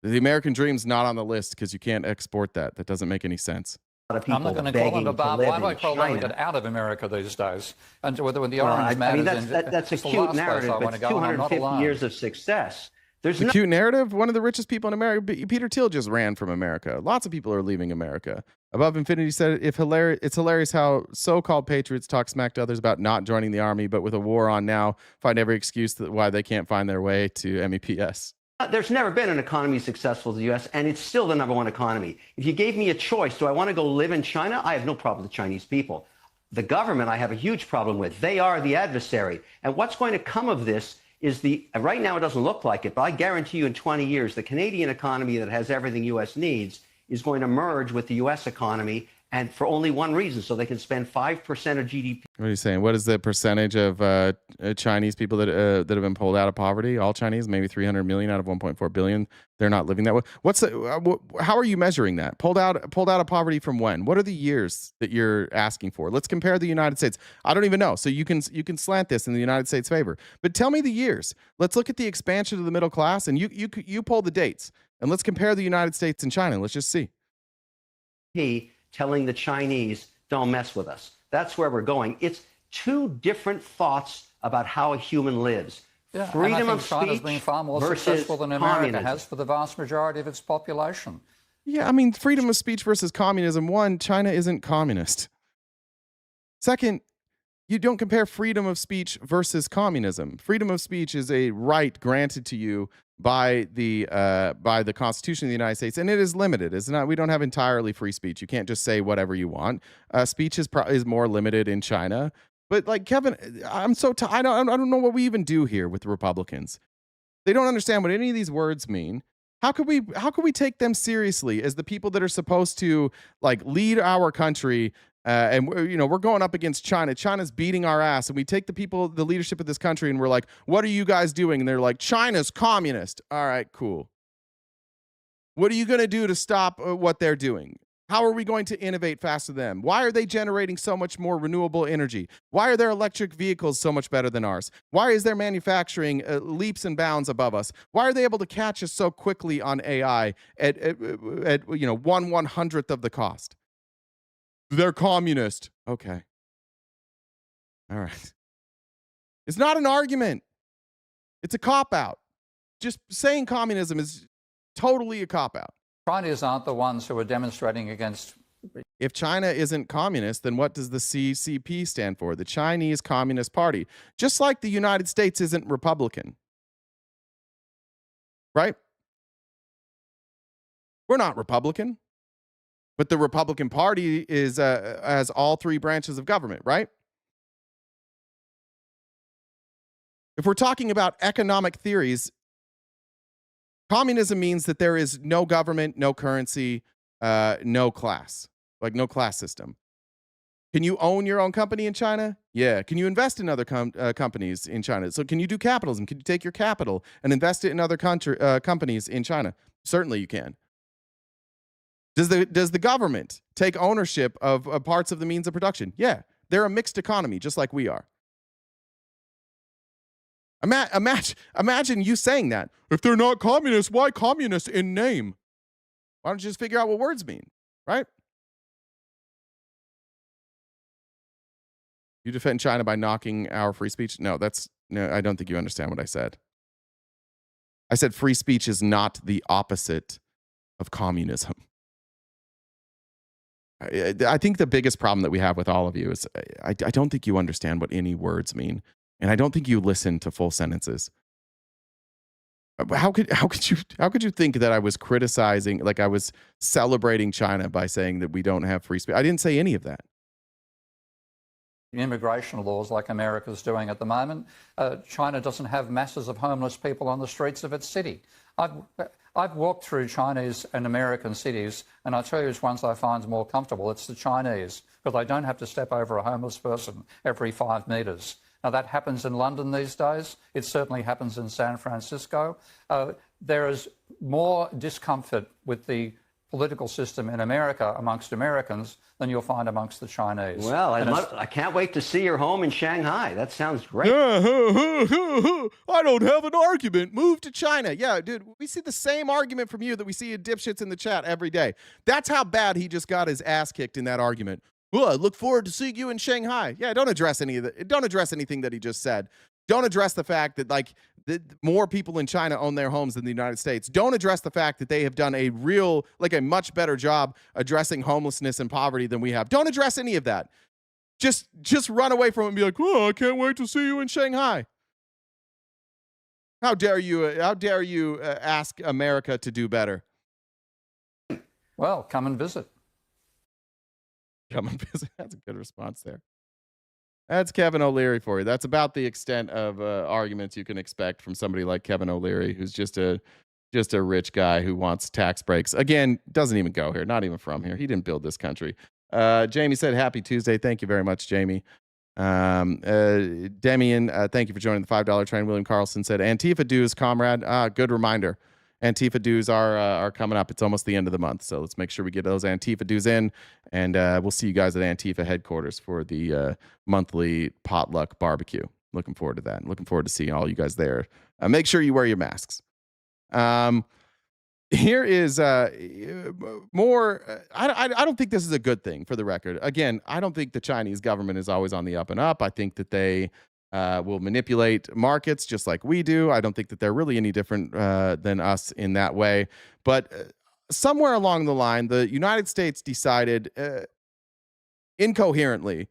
The American dream's not on the list because you can't export that. That doesn't make any sense. I'm not going to call them to Bob. Why would I call them to get out of America these days? And when the orange man that's a cute narrative, but 250 years of success. There's a cute narrative. One of the richest people in America, Peter Thiel, just ran from America. Lots of people are leaving America. Above Infinity said, it's hilarious how so-called patriots talk smack to others about not joining the army, but with a war on now, find every excuse why they can't find their way to MEPS. There's never been an economy as successful as the U.S., and it's still the number one economy. If you gave me a choice, do I want to go live in China? I have no problem with the Chinese people. The government, I have a huge problem with. They are the adversary. And what's going to come of this is right now it doesn't look like it, but I guarantee you in 20 years, the Canadian economy that has everything U.S. needs is going to merge with the U.S. economy, and for only one reason, so they can spend 5% of GDP. What are you saying? What is the percentage of Chinese people that have been pulled out of poverty? All Chinese, maybe 300 million out of 1.4 billion. They're not living that way. How are you measuring that? Pulled out of poverty from when? What are the years that you're asking for? Let's compare the United States. I don't even know. So you can slant this in the United States' favor. But tell me the years. Let's look at the expansion of the middle class, and you pull the dates, and let's compare the United States and China. Let's just see. Telling the Chinese, don't mess with us. That's where we're going. It's two different thoughts about how a human lives. Yeah, freedom and I think of China's speech been far more versus successful than America communism. has for the vast majority of its population. Yeah, I mean, freedom of speech versus communism. One, China isn't communist. Second, you don't compare freedom of speech versus communism. Freedom of speech is a right granted to you by the Constitution of the United States, and it is limited. It's not. We don't have entirely free speech. You can't just say whatever you want. Speech is more limited in China. But like Kevin, I'm so I don't know what we even do here with the Republicans. They don't understand what any of these words mean. How could we take them seriously as the people that are supposed to lead our country? And we're going up against China. China's beating our ass, and we take the leadership of this country, and we're like, "What are you guys doing?" And they're like, "China's communist." All right, cool. What are you going to do to stop what they're doing? How are we going to innovate faster than them? Why are they generating so much more renewable energy? Why are their electric vehicles so much better than ours? Why is their manufacturing leaps and bounds above us? Why are they able to catch us so quickly on AI at 1/100th of the cost? They're communist. Okay. All right. It's not an argument. It's a cop-out. Just saying communism is totally a cop-out. Chinese aren't the ones who are demonstrating against. If China isn't communist, then what does the CCP stand for? The Chinese Communist Party. Just like the United States isn't Republican. Right? We're not Republican. But the Republican Party has all three branches of government, right? If we're talking about economic theories, Communism means that there is no government, no currency, no class, like no class system. Can you own your own company in China? Yeah. Can you invest in other companies in China? So can you do capitalism? Can you take your capital and invest it in other companies in China? Certainly you can. Does the government take ownership of parts of the means of production? Yeah. They're a mixed economy, just like we are. Imagine you saying that. If they're not communists, why communists in name? Why don't you just figure out what words mean, right? You defend China by knocking our free speech? No, I don't think you understand what I said. I said free speech is not the opposite of communism. I think the biggest problem that we have with all of you is I don't think you understand what any words mean, and I don't think you listen to full sentences. How could you think that I was criticizing, like I was celebrating China by saying that we don't have free speech? I didn't say any of that. Immigration laws like America's doing at the moment. China doesn't have masses of homeless people on the streets of its city. I've walked through Chinese and American cities, and I tell you which ones I find more comfortable. It's the Chinese, because I don't have to step over a homeless person every 5 metres. Now, that happens in London these days. It certainly happens in San Francisco. There is more discomfort with the political system in America amongst Americans than you'll find amongst the Chinese. Well, I can't wait to see your home in Shanghai. That sounds great. I don't have an argument. Move to China. Yeah, dude, we see the same argument from you that we see in dipshits in the chat every day. That's how bad he just got his ass kicked in that argument. Well, I look forward to seeing you in Shanghai. Yeah, don't address any of that. Don't address anything that he just said. Don't address the fact that more people in China own their homes than the United States. Don't address the fact that they have done a much better job addressing homelessness and poverty than we have. Don't address any of that. Just run away from it and be like, "Oh, I can't wait to see you in Shanghai." How dare you? Ask America to do better? Well, come and visit. Come and visit. That's a good response there. That's Kevin O'Leary for you. That's about the extent of arguments you can expect from somebody like Kevin O'Leary, who's just a rich guy who wants tax breaks. Again, doesn't even go here, not even from here. He didn't build this country. Jamie said, "Happy Tuesday." Thank you very much, Jamie. Demian, thank you for joining the $5 train. William Carlson said, "Antifa dues, comrade." Good reminder. Antifa dues are coming up. It's almost the end of the month, so let's make sure we get those Antifa dues in, and we'll see you guys at Antifa headquarters for the monthly potluck barbecue. Looking forward to that. Looking forward to seeing all you guys there. Make sure you wear your masks. Here is more. I don't think this is a good thing, for the record. Again, I don't think the Chinese government is always on the up and up. I think that they will manipulate markets just like we do. I don't think that they're really any different than us in that way. But somewhere along the line, the United States decided incoherently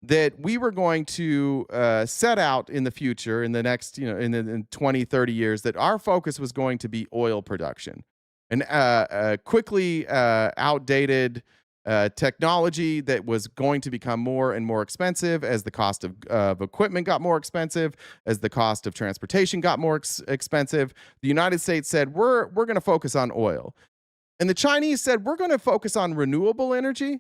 that we were going to set out in the future, in the next, in 20, 30 years, that our focus was going to be oil production. And quickly outdated technology that was going to become more and more expensive as the cost of equipment got more expensive, as the cost of transportation got more expensive. The United States said, we're going to focus on oil. And the Chinese said, we're going to focus on renewable energy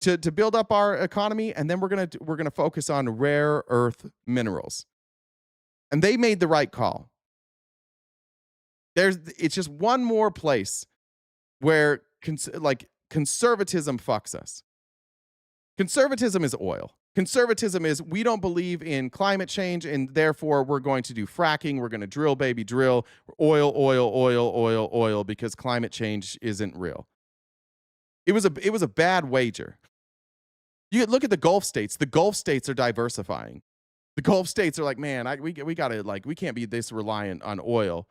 to build up our economy, and then we're going to focus on rare earth minerals. And they made the right call. It's just one more place where conservatism fucks us. Conservatism is oil. Conservatism is, we don't believe in climate change, and therefore we're going to do fracking. We're going to drill, baby, drill, oil, because climate change isn't real. It was a bad wager. You look at the Gulf states. The Gulf states are diversifying. The Gulf states are like, man, we gotta, we can't be this reliant on oil.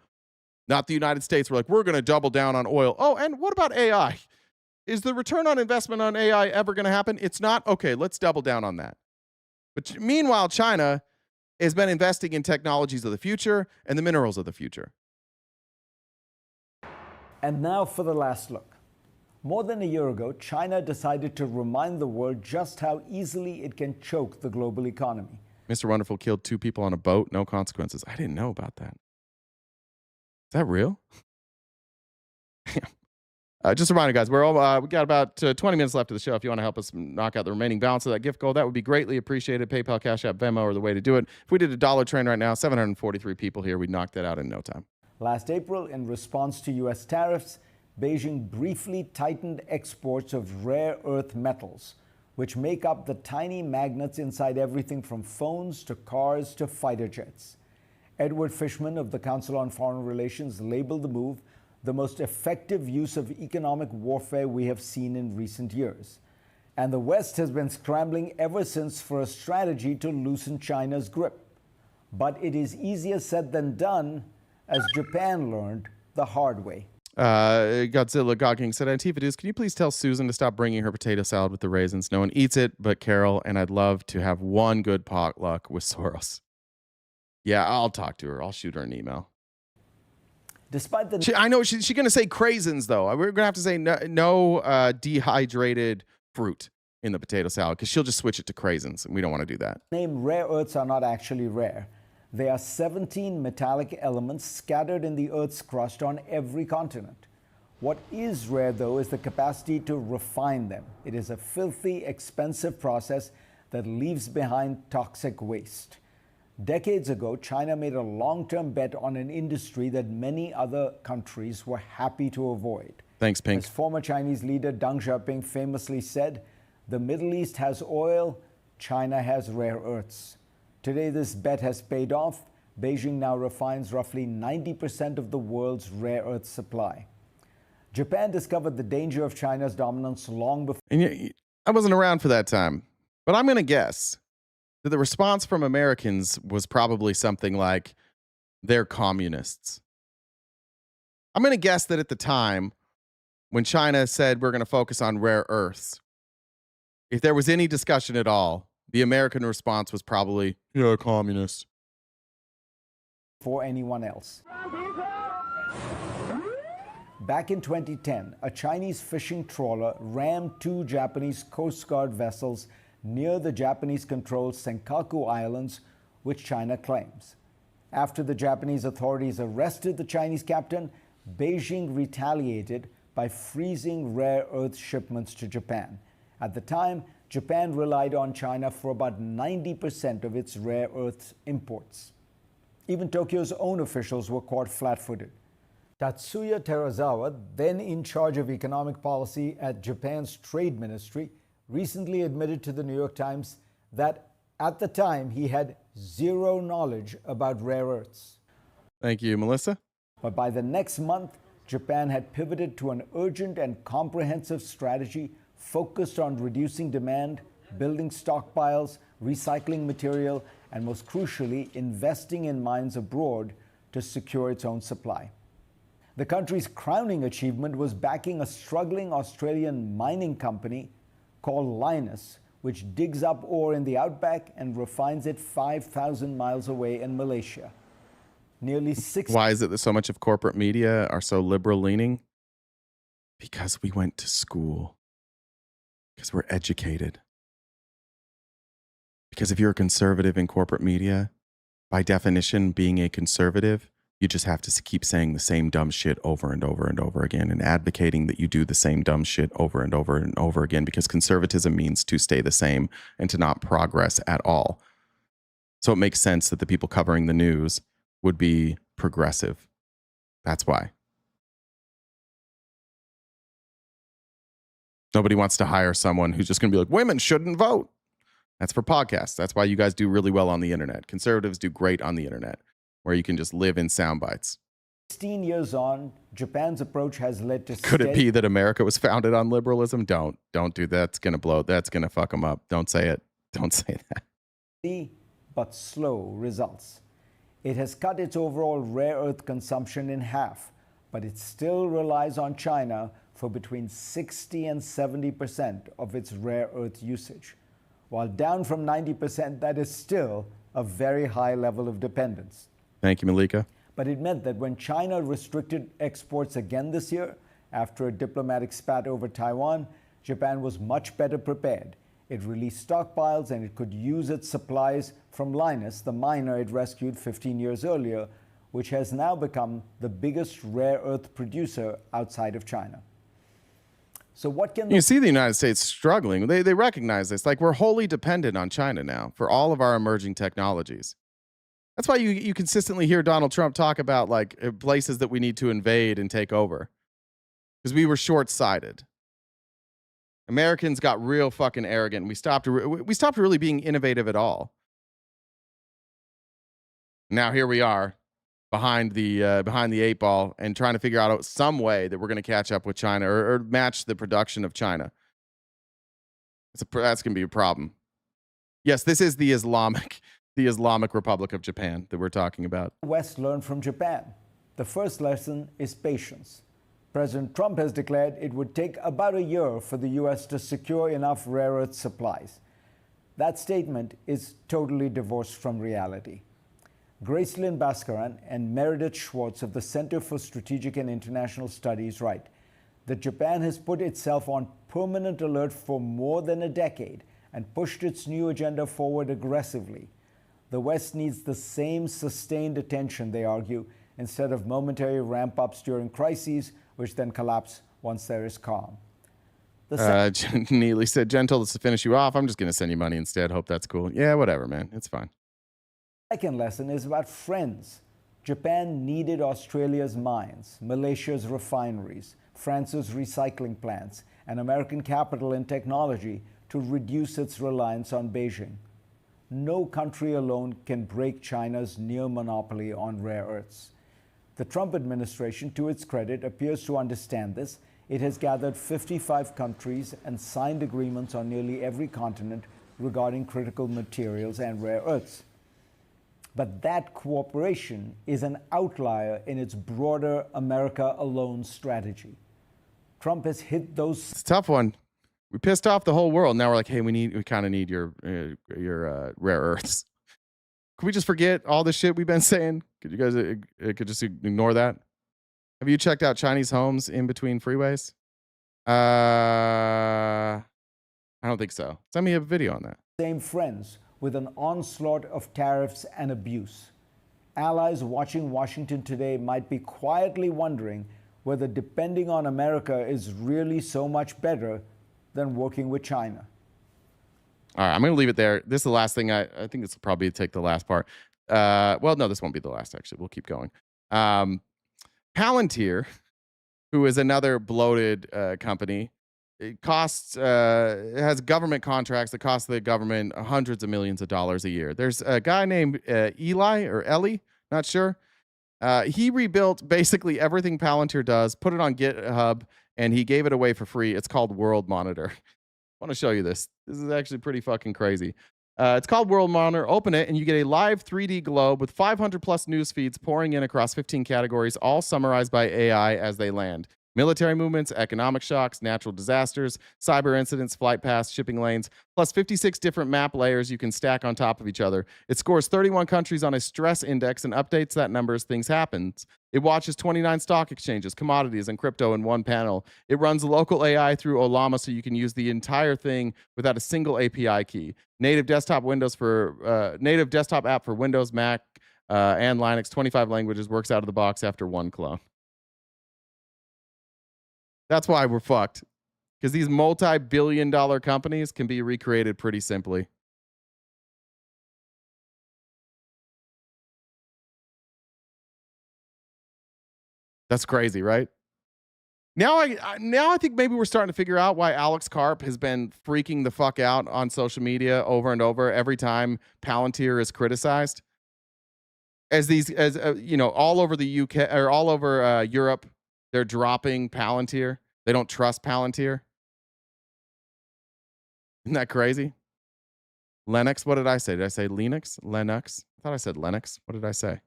Not the United States. We're like, we're going to double down on oil. Oh, and what about AI? Is the return on investment on AI ever going to happen? It's not. Okay, let's double down on that. But meanwhile, China has been investing in technologies of the future and the minerals of the future. And now for the last look. More than a year ago, China decided to remind the world just how easily it can choke the global economy. Mr. Wonderful killed 2 people on a boat, no consequences. I didn't know about that. Is that real? Just a reminder, guys, we got about 20 minutes left of the show. If you want to help us knock out the remaining balance of that gift goal, that would be greatly appreciated. PayPal, Cash App, Venmo are the way to do it. If we did a dollar train right now, 743 people here, we'd knock that out in no time. Last April, in response to U.S. tariffs, Beijing briefly tightened exports of rare earth metals, which make up the tiny magnets inside everything from phones to cars to fighter jets. Edward Fishman of the Council on Foreign Relations labeled the move the most effective use of economic warfare we have seen in recent years. And the West has been scrambling ever since for a strategy to loosen China's grip. But it is easier said than done, as Japan learned the hard way. Godzilla Gawking said, Antifa dudes, can you please tell Susan to stop bringing her potato salad with the raisins? No one eats it but Carol, and I'd love to have one good potluck with Soros. Yeah, I'll talk to her. I'll shoot her an email. Despite the... I know she's going to say craisins, though. We're going to have to say no dehydrated fruit in the potato salad, because she'll just switch it to craisins, and we don't want to do that. Name rare earths are not actually rare. There are 17 metallic elements scattered in the Earth's crust on every continent. What is rare, though, is the capacity to refine them. It is a filthy, expensive process that leaves behind toxic waste. Decades ago, China made a long-term bet on an industry that many other countries were happy to avoid. Thanks, Pink. As former Chinese leader Deng Xiaoping famously said, the Middle East has oil, China has rare earths. Today, this bet has paid off. Beijing now refines roughly 90% of the world's rare earth supply. Japan discovered the danger of China's dominance long before. And I wasn't around for that time, but I'm going to guess that the response from Americans was probably something like, they're communists. I'm going to guess that at the time, when China said we're going to focus on rare earths, if there was any discussion at all, the American response was probably, yeah, communists. For anyone else. Back in 2010, a Chinese fishing trawler rammed two Japanese Coast Guard vessels near the Japanese-controlled Senkaku Islands, which China claims. After the Japanese authorities arrested the Chinese captain, Beijing retaliated by freezing rare earth shipments to Japan. At the time, Japan relied on China for about 90% of its rare earth imports. Even Tokyo's own officials were caught flat-footed. Tatsuya Terazawa, then in charge of economic policy at Japan's trade ministry, recently admitted to the New York Times that at the time he had zero knowledge about rare earths. Thank you, Melissa. But by the next month, Japan had pivoted to an urgent and comprehensive strategy focused on reducing demand, building stockpiles, recycling material, and most crucially, investing in mines abroad to secure its own supply. The country's crowning achievement was backing a struggling Australian mining company called Lynas, which digs up ore in the outback and refines it 5,000 miles away in Malaysia. Nearly 6. Why is it that so much of corporate media are so liberal-leaning? Because we went to school. Because we're educated. Because if you're a conservative in corporate media, by definition, being a conservative, you just have to keep saying the same dumb shit over and over and over again and advocating that you do the same dumb shit over and over and over again, because conservatism means to stay the same and to not progress at all. So it makes sense that the people covering the news would be progressive. That's why. Nobody wants to hire someone who's just going to be like, women shouldn't vote. That's for podcasts. That's why you guys do really well on the internet. Conservatives do great on the internet, where you can just live in sound bites. 16 years on, Japan's approach has led to... Could it be that America was founded on liberalism? Don't do that. That's going to blow. That's going to fuck them up. Don't say it. Don't say that. But slow results. It has cut its overall rare earth consumption in half, but it still relies on China for between 60 and 70% of its rare earth usage. While down from 90%, that is still a very high level of dependence. Thank you, Malika. But it meant that when China restricted exports again this year, after a diplomatic spat over Taiwan, Japan was much better prepared. It released stockpiles and it could use its supplies from Lynas, the miner it rescued 15 years earlier, which has now become the biggest rare earth producer outside of China. So what can you see the United States struggling? They recognize this. Like, we're wholly dependent on China now for all of our emerging technologies. That's why you consistently hear Donald Trump talk about like places that we need to invade and take over, because we were short-sighted. Americans got real fucking arrogant. We stopped really being innovative at all. Now here we are, behind the eight ball and trying to figure out some way that we're going to catch up with China or match the production of China. That's going to be a problem. Yes, this is the Islamic Republic of Japan that we're talking about. The West learned from Japan. The first lesson is patience. President Trump has declared it would take about a year for the U.S. to secure enough rare earth supplies. That statement is totally divorced from reality. Gracelyn Bhaskaran and Meredith Schwartz of the Center for Strategic and International Studies write that Japan has put itself on permanent alert for more than a decade and pushed its new agenda forward aggressively. The West needs the same sustained attention, they argue, instead of momentary ramp-ups during crises, which then collapse once there is calm. Neely said, Jen told us to finish you off. I'm just going to send you money instead. Hope that's cool. Yeah, whatever, man. It's fine. Second lesson is about friends. Japan needed Australia's mines, Malaysia's refineries, France's recycling plants, and American capital in technology to reduce its reliance on Beijing. No country alone can break China's near monopoly on rare earths. The Trump administration, to its credit, appears to understand this. It has gathered 55 countries and signed agreements on nearly every continent regarding critical materials and rare earths. But that cooperation is an outlier in its broader America alone strategy. Trump has hit those. It's a tough one. We pissed off the whole world. Now we're like, hey, we kind of need your rare earths. Could we just forget all the shit we've been saying? Could you guys could just ignore that? Have you checked out Chinese homes in between freeways? I don't think so. Send me a video on that. Same friends with an onslaught of tariffs and abuse. Allies watching Washington today might be quietly wondering whether depending on America is really so much better than working with China. All right, I'm going to leave it there. This is the last thing. I think this will probably take the last part. Well, no, this won't be the last, actually. We'll keep going. Palantir, who is another bloated company, it has government contracts that cost the government hundreds of millions of dollars a year. There's a guy named Eli, not sure. He rebuilt basically everything Palantir does, put it on GitHub, and he gave it away for free. It's called World Monitor. I want to show you this. This is actually pretty fucking crazy. It's called World Monitor. Open it, and you get a live 3D globe with 500 plus news feeds pouring in across 15 categories, all summarized by AI as they land. Military movements, economic shocks, natural disasters, cyber incidents, flight paths, shipping lanes, plus 56 different map layers you can stack on top of each other. It scores 31 countries on a stress index and updates that number as things happen. It watches 29 stock exchanges, commodities, and crypto in one panel. It runs local AI through Olama so you can use the entire thing without a single API key. Native desktop app for Windows, Mac, and Linux, 25 languages, works out of the box after one clone. That's why we're fucked. Because these multi-billion-dollar companies can be recreated pretty simply. That's crazy, right? Now I think maybe we're starting to figure out why Alex Karp has been freaking the fuck out on social media over and over every time Palantir is criticized. As all over the UK or all over Europe, they're dropping Palantir. They don't trust Palantir. Isn't that crazy? Linux, what did I say? Did I say Linux? Linux? I thought I said Linux. What did I say?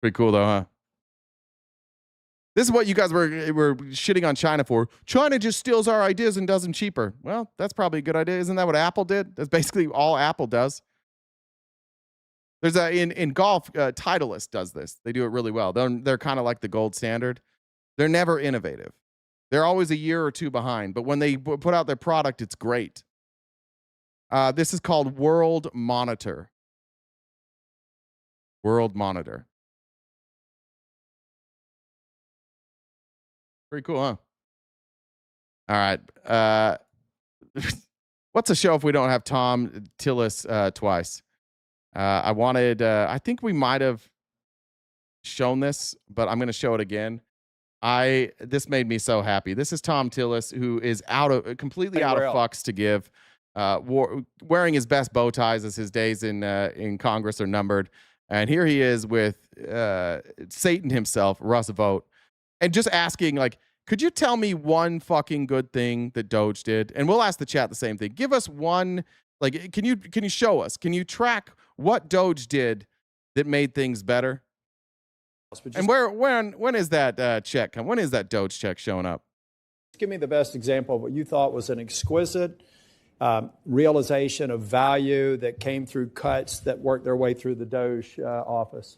Pretty cool though, huh? This is what you guys were shitting on China for. China just steals our ideas and does them cheaper. Well, that's probably a good idea. Isn't that what Apple did? That's basically all Apple does. There's in golf, Titleist does this. They do it really well. They're kind of like the gold standard. They're never innovative. They're always a year or two behind. But when they put out their product, it's great. This is called World Monitor. World Monitor. Pretty cool, huh? All right. What's a show if we don't have Thom Tillis twice? I think we might have shown this, but I'm going to show it again. This made me so happy. This is Thom Tillis, who is completely out of fucks to give, wearing his best bow ties as his days in Congress are numbered. And here he is with Satan himself, Russell Vought, and just asking, like, could you tell me one fucking good thing that Doge did? And we'll ask the chat the same thing. Give us one, like, can you show us? Can you track what Doge did that made things better? And when is that check come? When is that Doge check showing up? Give me the best example of what you thought was an exquisite realization of value that came through cuts that worked their way through the Doge office.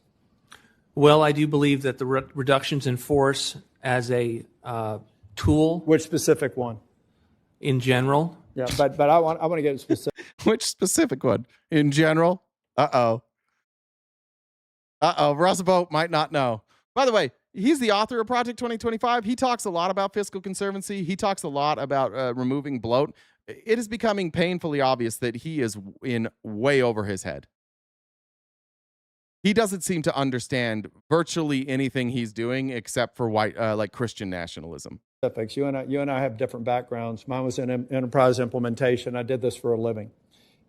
Well, I do believe that the reductions in force as a tool. Which specific one? In general. Yeah, but I want to get specific. Which specific one? In general? Uh-oh. Russell Vought might not know. By the way, he's the author of Project 2025. He talks a lot about fiscal conservancy. He talks a lot about removing bloat. It is becoming painfully obvious that he is in way over his head. He doesn't seem to understand virtually anything he's doing except for white, like Christian nationalism. You and I have different backgrounds. Mine was in enterprise implementation. I did this for a living.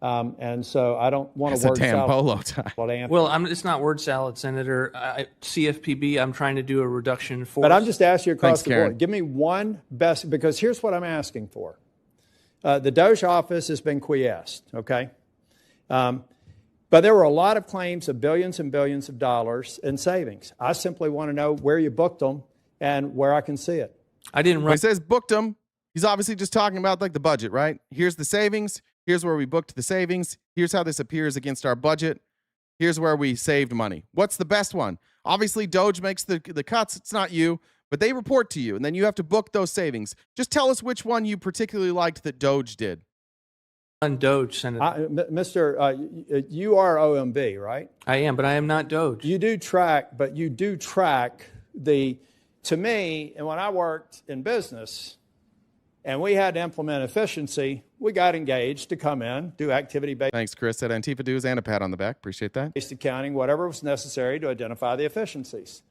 And so I don't want to word salad. Polo tie. Well, it's not word salad, Senator. CFPB, I'm trying to do a reduction in force. But I'm just asking you across the Karen. board. Give me one best, because here's what I'm asking for. The Doge office has been quiesced, okay? But there were a lot of claims of billions and billions of dollars in savings. I simply want to know where you booked them and where I can see it. I didn't When he says booked them, he's obviously just talking about like the budget, right? Here's the savings. Here's where we booked the savings. Here's how this appears against our budget. Here's where we saved money. What's the best one? Obviously, Doge makes the cuts. It's not you, but they report to you, and then you have to book those savings. Just tell us which one you particularly liked that Doge did. On Doge, Senator. You are OMB, right? I am, but I am not Doge. You do track to me, and when I worked in business and we had to implement efficiency, we got engaged to come in, do activity-based. Thanks, Chris. At Antifa Dues and a pat on the back. Appreciate that. Accounting, whatever was necessary to identify the efficiencies.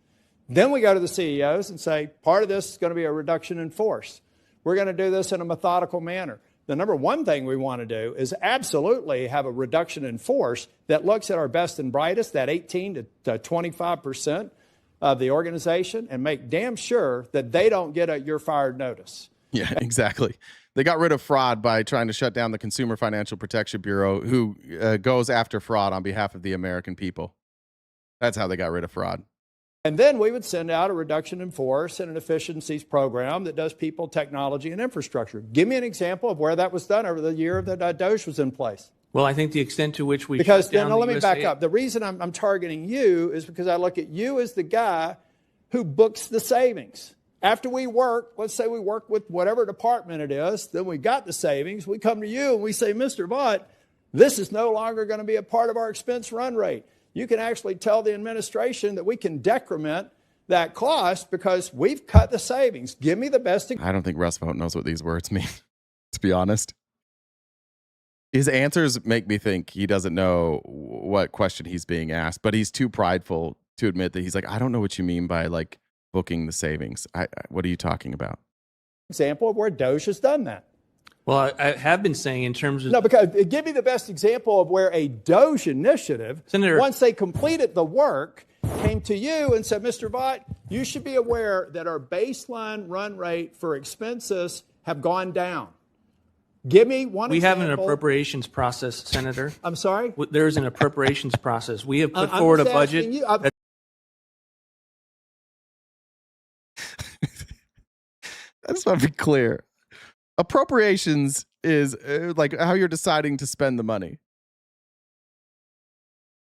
Then we go to the CEOs and say, part of this is going to be a reduction in force. We're going to do this in a methodical manner. The number one thing we want to do is absolutely have a reduction in force that looks at our best and brightest, that 18 to 25% of the organization, and make damn sure that they don't get a "you're fired" notice. Yeah, exactly. They got rid of fraud by trying to shut down the Consumer Financial Protection Bureau, who goes after fraud on behalf of the American people. That's how they got rid of fraud. And then we would send out a reduction in force and an efficiencies program that does people, technology, and infrastructure. Give me an example of where that was done over the year that Doge was in place. Well, I think the extent to which we because shut down let me USA back up. The reason I'm targeting you is because I look at you as the guy who books the savings. After we work, let's say we work with whatever department it is, then we got the savings. We come to you and we say, Mr. Vought, this is no longer going to be a part of our expense run rate. You can actually tell the administration that we can decrement that cost because we've cut the savings. Give me the best. I don't think Russ Vought knows what these words mean, to be honest. His answers make me think he doesn't know what question he's being asked, but he's too prideful to admit that he's like, I don't know what you mean by like booking the savings. What are you talking about? Example of where Doge has done that. Well, I have been saying in terms of... No, because give me the best example of where a Doge initiative, Senator, once they completed the work, came to you and said, Mr. Vought, you should be aware that our baseline run rate for expenses have gone down. Give me one We example. have an appropriations process, Senator. I'm sorry? There's an appropriations process. We have put forward a budget. I just want to be clear. Appropriations is like how you're deciding to spend the money.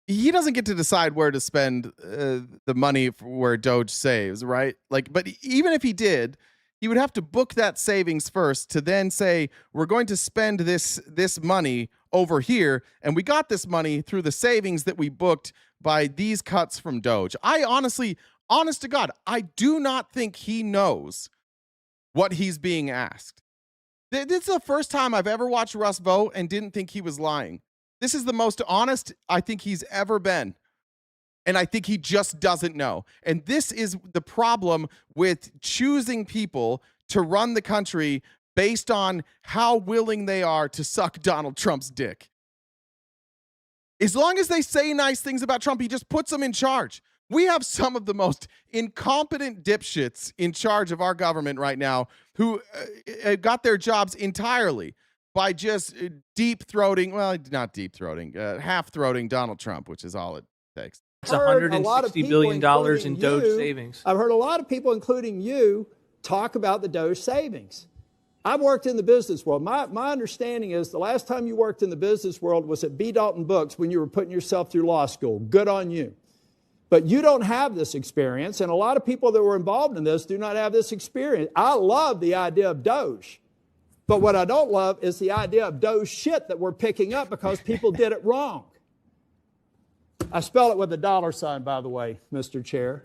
He doesn't get to decide where to spend the money for where Doge saves, right? Like, but even if he did, he would have to book that savings first to then say, we're going to spend this money over here. And we got this money through the savings that we booked by these cuts from Doge. I honestly, honest to God, I do not think he knows what he's being asked. This is the first time I've ever watched Russ Vought and didn't think he was lying. This is the most honest I think he's ever been. And I think he just doesn't know. And this is the problem with choosing people to run the country based on how willing they are to suck Donald Trump's dick. As long as they say nice things about Trump, he just puts them in charge. We have some of the most incompetent dipshits in charge of our government right now who got their jobs entirely by just deep-throating, well, not deep-throating, half-throating Donald Trump, which is all it takes. It's $160 billion in Doge savings. I've heard a lot of people, including you, talk about the Doge savings. I've worked in the business world. My understanding is the last time you worked in the business world was at B. Dalton Books when you were putting yourself through law school. Good on you. But you don't have this experience, and a lot of people that were involved in this do not have this experience. I love the idea of Doge. But what I don't love is the idea of Doge shit that we're picking up because people did it wrong. I spell it with a dollar sign, by the way, Mr. Chair.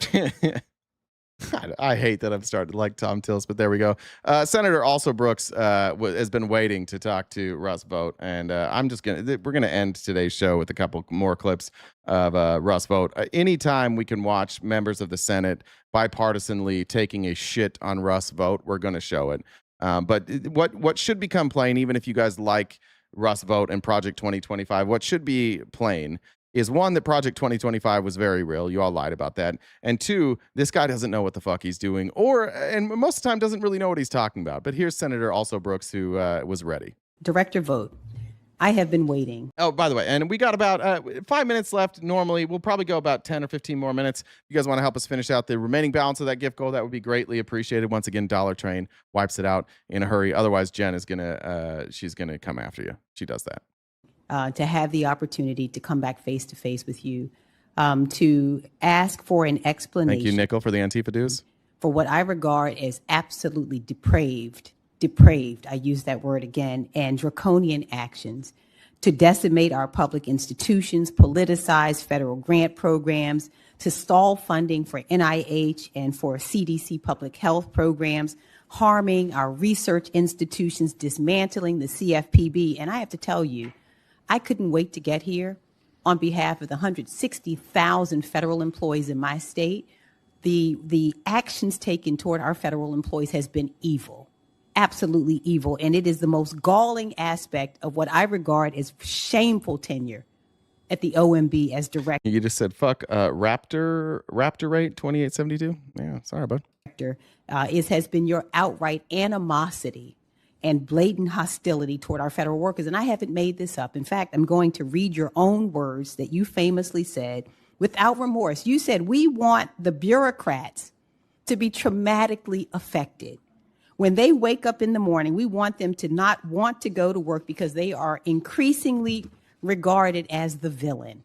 I hate that I'm starting to like Thom Tillis, but there we go. Senator Also Brooks has been waiting to talk to Russ Vought, and we're gonna end today's show with a couple more clips of Russ Vought. Anytime we can watch members of the Senate bipartisanly taking a shit on Russ Vought, we're gonna show it. But what should become plain, even if you guys like Russ Vought and Project 2025, what should be plain is one, that Project 2025 was very real. You all lied about that. And two, this guy doesn't know what the fuck he's doing, and most of the time doesn't really know what he's talking about. But here's Senator Also Brooks, who was ready. Director Vought, I have been waiting. Oh, by the way, and we got about 5 minutes left. Normally, we'll probably go about 10 or 15 more minutes. If you guys want to help us finish out the remaining balance of that gift goal, that would be greatly appreciated. Once again, Dollar Train wipes it out in a hurry. Otherwise, Jen is she's gonna come after you. She does that. To have the opportunity to come back face to face with you, to ask for an explanation. Thank you, Nickel, for the Antifa dues. For what I regard as absolutely depraved, I use that word again, and draconian actions to decimate our public institutions, politicize federal grant programs, to stall funding for NIH and for CDC public health programs, harming our research institutions, dismantling the CFPB. And I have to tell you, I couldn't wait to get here on behalf of the 160,000 federal employees in my state. The actions taken toward our federal employees has been evil, absolutely evil. And it is the most galling aspect of what I regard as shameful tenure at the OMB as director. You just said, fuck, Raptor rate 2872? Yeah, sorry, bud. Has been your outright animosity and blatant hostility toward our federal workers. And I haven't made this up. In fact, I'm going to read your own words that you famously said without remorse. You said, we want the bureaucrats to be traumatically affected. When they wake up in the morning, we want them to not want to go to work because they are increasingly regarded as the villain.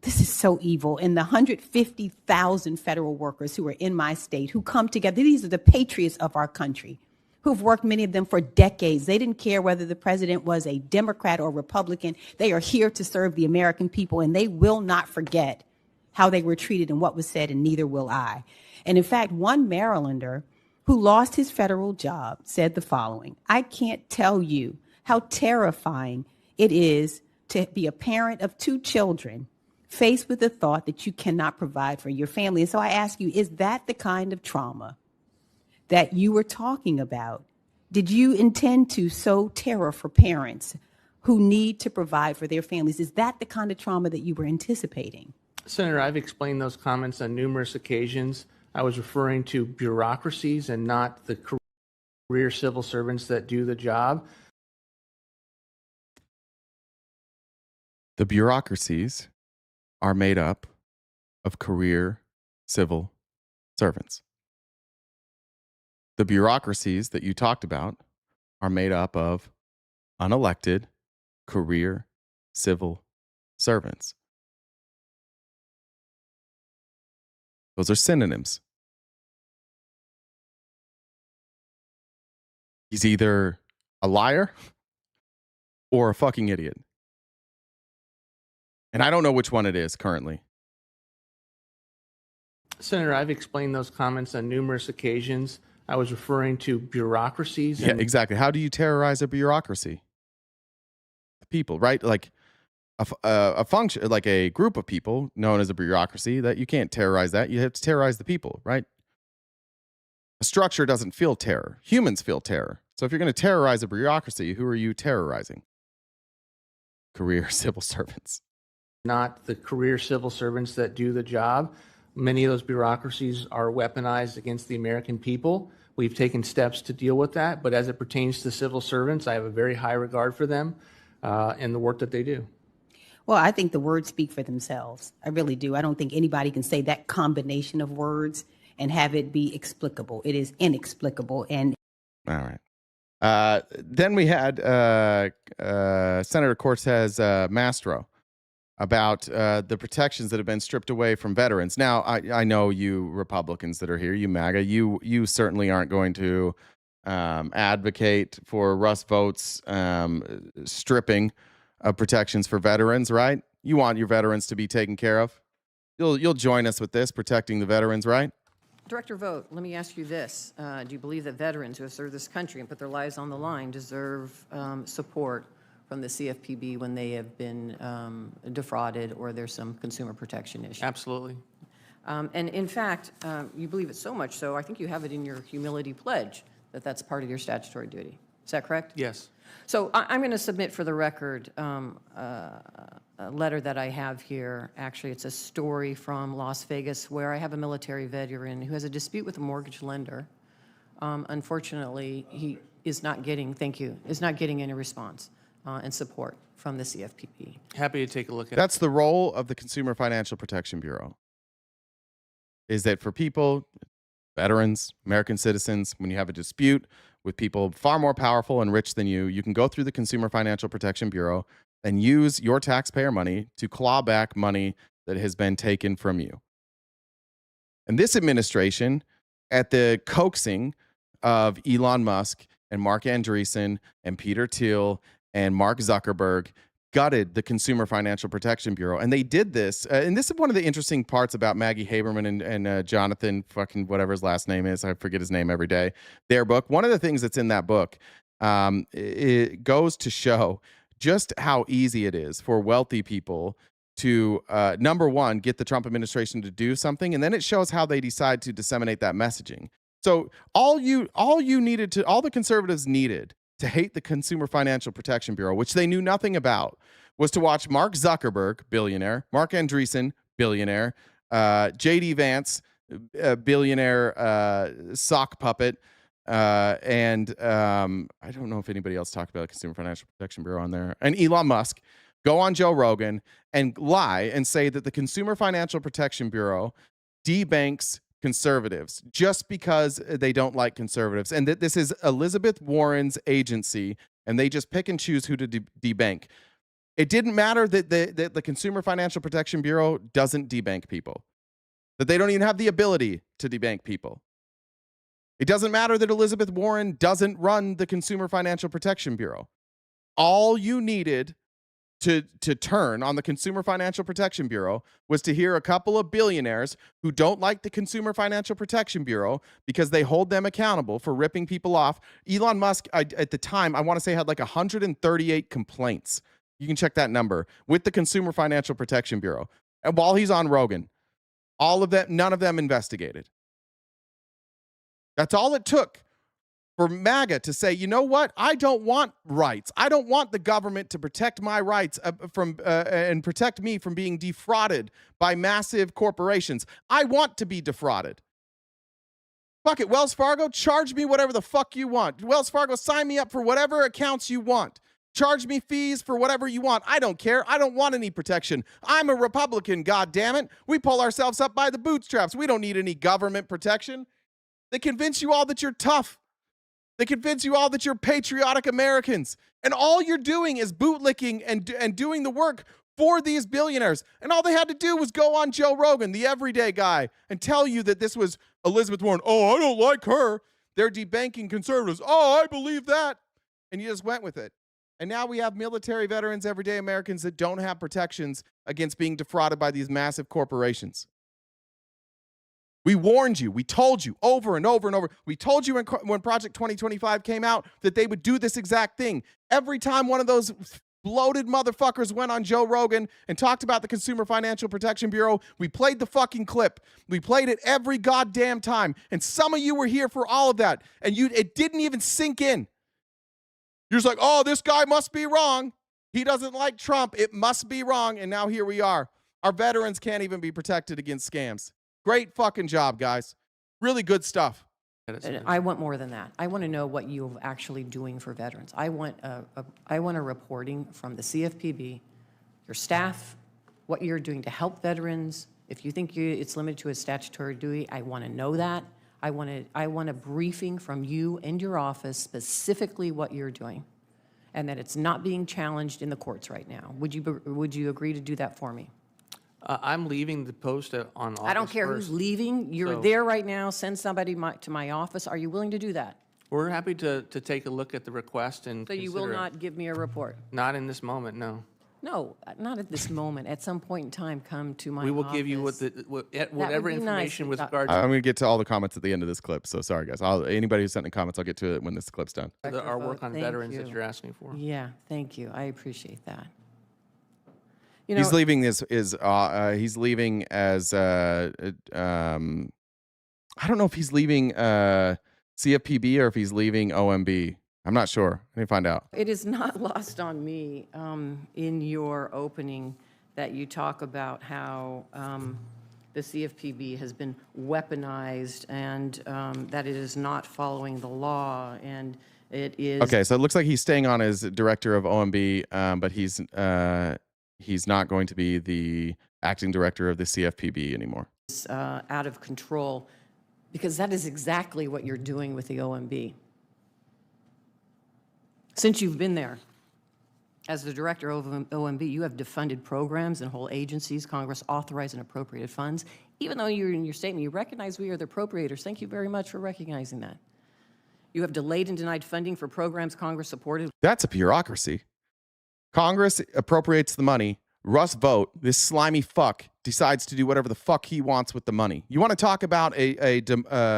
This is so evil. And the 150,000 federal workers who are in my state who come together, these are the patriots of our country, who've worked, many of them, for decades. They didn't care whether the president was a Democrat or Republican. They are here to serve the American people, and they will not forget how they were treated and what was said, and neither will I. And in fact, one Marylander who lost his federal job said the following: I can't tell you how terrifying it is to be a parent of two children faced with the thought that you cannot provide for your family. And so I ask you, is that the kind of trauma that you were talking about? Did you intend to sow terror for parents who need to provide for their families? Is that the kind of trauma that you were anticipating? Senator, I've explained those comments on numerous occasions. I was referring to bureaucracies and not the career civil servants that do the job. The bureaucracies are made up of career civil servants. The bureaucracies that you talked about are made up of unelected career civil servants. Those are synonyms. He's either a liar or a fucking idiot. And I don't know which one it is currently. Senator, I've explained those comments on numerous occasions. I was referring to bureaucracies. Yeah, exactly. How do you terrorize a bureaucracy? The people, right? Like a function, like a group of people known as a bureaucracy, that you can't terrorize that. You have to terrorize the people, right? A structure doesn't feel terror. Humans feel terror. So if you're going to terrorize a bureaucracy, who are you terrorizing? Career civil servants. Not the career civil servants that do the job. Many of those bureaucracies are weaponized against the American people. We've taken steps to deal with that, but as it pertains to civil servants, I have a very high regard for them and the work that they do. Well, I think the words speak for themselves. I really do. I don't think anybody can say that combination of words and have it be explicable. It is inexplicable. And all right. Then we had Senator Cortez Mastro about the protections that have been stripped away from veterans. Now, I know you Republicans that are here, you MAGA, you certainly aren't going to advocate for Russ Vought's stripping of protections for veterans, right? You want your veterans to be taken care of. You'll join us with this, protecting the veterans, right? Director Vought, let me ask you this. Do you believe that veterans who have served this country and put their lives on the line deserve support from the CFPB when they have been defrauded or there's some consumer protection issue? Absolutely. And in fact, you believe it so much so, I think you have it in your humility pledge that that's part of your statutory duty. Is that correct? Yes. So I'm going to submit for the record a letter that I have here. Actually, it's a story from Las Vegas where I have a military veteran who has a dispute with a mortgage lender. Unfortunately, he is not getting, any response and support from the CFPB. Happy to take a look at it. That's the role of the Consumer Financial Protection Bureau. Is that for people, veterans, American citizens, when you have a dispute with people far more powerful and rich than you can go through the Consumer Financial Protection Bureau and use your taxpayer money to claw back money that has been taken from you. And this administration, at the coaxing of Elon Musk and Mark Andreessen and Peter Thiel and Mark Zuckerberg, gutted the Consumer Financial Protection Bureau. And they did this. And this is one of the interesting parts about Maggie Haberman and Jonathan, fucking whatever his last name is. I forget his name every day. Their book. One of the things that's in that book, it goes to show just how easy it is for wealthy people to, number one, get the Trump administration to do something. And then it shows how they decide to disseminate that messaging. So all the conservatives needed to hate the Consumer Financial Protection Bureau, which they knew nothing about, was to watch Mark Zuckerberg, billionaire, Mark Andreessen, billionaire, J.D. Vance, billionaire sock puppet, and I don't know if anybody else talked about the Consumer Financial Protection Bureau on there, and Elon Musk go on Joe Rogan and lie and say that the Consumer Financial Protection Bureau debanks conservatives just because they don't like conservatives, and that this is Elizabeth Warren's agency and they just pick and choose who to debank. It didn't matter that the Consumer Financial Protection Bureau doesn't debank people, that they don't even have the ability to debank people. It doesn't matter that Elizabeth Warren doesn't run the Consumer Financial Protection Bureau. All you needed to turn on the Consumer Financial Protection Bureau was to hear a couple of billionaires who don't like the Consumer Financial Protection Bureau because they hold them accountable for ripping people off. Elon Musk, at the time, I want to say, had like 138 complaints. You can check that number with the Consumer Financial Protection Bureau. And while he's on Rogan, none of them investigated. That's all it took for MAGA to say, you know what? I don't want rights. I don't want the government to protect my rights and protect me from being defrauded by massive corporations. I want to be defrauded. Fuck it, Wells Fargo, charge me whatever the fuck you want. Wells Fargo, sign me up for whatever accounts you want. Charge me fees for whatever you want. I don't care. I don't want any protection. I'm a Republican, goddammit. We pull ourselves up by the bootstraps. We don't need any government protection. They convince you all that you're tough. They convince you all that you're patriotic Americans. And all you're doing is bootlicking and doing the work for these billionaires. And all they had to do was go on Joe Rogan, the everyday guy, and tell you that this was Elizabeth Warren. Oh, I don't like her. They're debanking conservatives. Oh, I believe that. And you just went with it. And now we have military veterans, everyday Americans that don't have protections against being defrauded by these massive corporations. We warned you. We told you over and over and over. We told you when Project 2025 came out that they would do this exact thing. Every time one of those bloated motherfuckers went on Joe Rogan and talked about the Consumer Financial Protection Bureau, we played the fucking clip. We played it every goddamn time. And some of you were here for all of that. And it didn't even sink in. You're just like, oh, this guy must be wrong. He doesn't like Trump. It must be wrong. And now here we are. Our veterans can't even be protected against scams. Great fucking job, guys. Really good stuff. I want more than that. I want to know what you're actually doing for veterans. I want a reporting from the CFPB, your staff, what you're doing to help veterans. If you think it's limited to a statutory duty, I want to know that. I want a briefing from you and your office, specifically what you're doing, and that it's not being challenged in the courts right now. Would you agree to do that for me? I'm leaving the post on August I don't care 1st. who's leaving. You're there right now. Send somebody to my office. Are you willing to do that? We're happy to take a look at the request and So you will not give me a report? Not in this moment, no. No, not at this moment. At some point in time, come to my office. We will give you whatever information with regard to I'm going to get to all the comments at the end of this clip. So sorry, guys. Anybody who sent in comments, I'll get to it when this clip's done. our work on Thank veterans that you. you're asking for. Yeah, thank you. I appreciate that. He's leaving he's leaving as I don't know if he's leaving CFPB or if he's leaving OMB. I'm not sure. I need to find out. It is not lost on me in your opening that you talk about how the CFPB has been weaponized and that it is not following the law, and it is... Okay, so it looks like he's staying on as director of OMB, but he's not going to be the acting director of the CFPB anymore. Out of control, because that is exactly what you're doing with the OMB. Since you've been there, as the director of OMB, you have defunded programs and whole agencies Congress authorized and appropriated funds. Even though you're in your statement, you recognize we are the appropriators. Thank you very much for recognizing that. You have delayed and denied funding for programs Congress supported. That's a bureaucracy. Congress appropriates the money. Russ Vought, this slimy fuck, decides to do whatever the fuck he wants with the money. You want to talk about a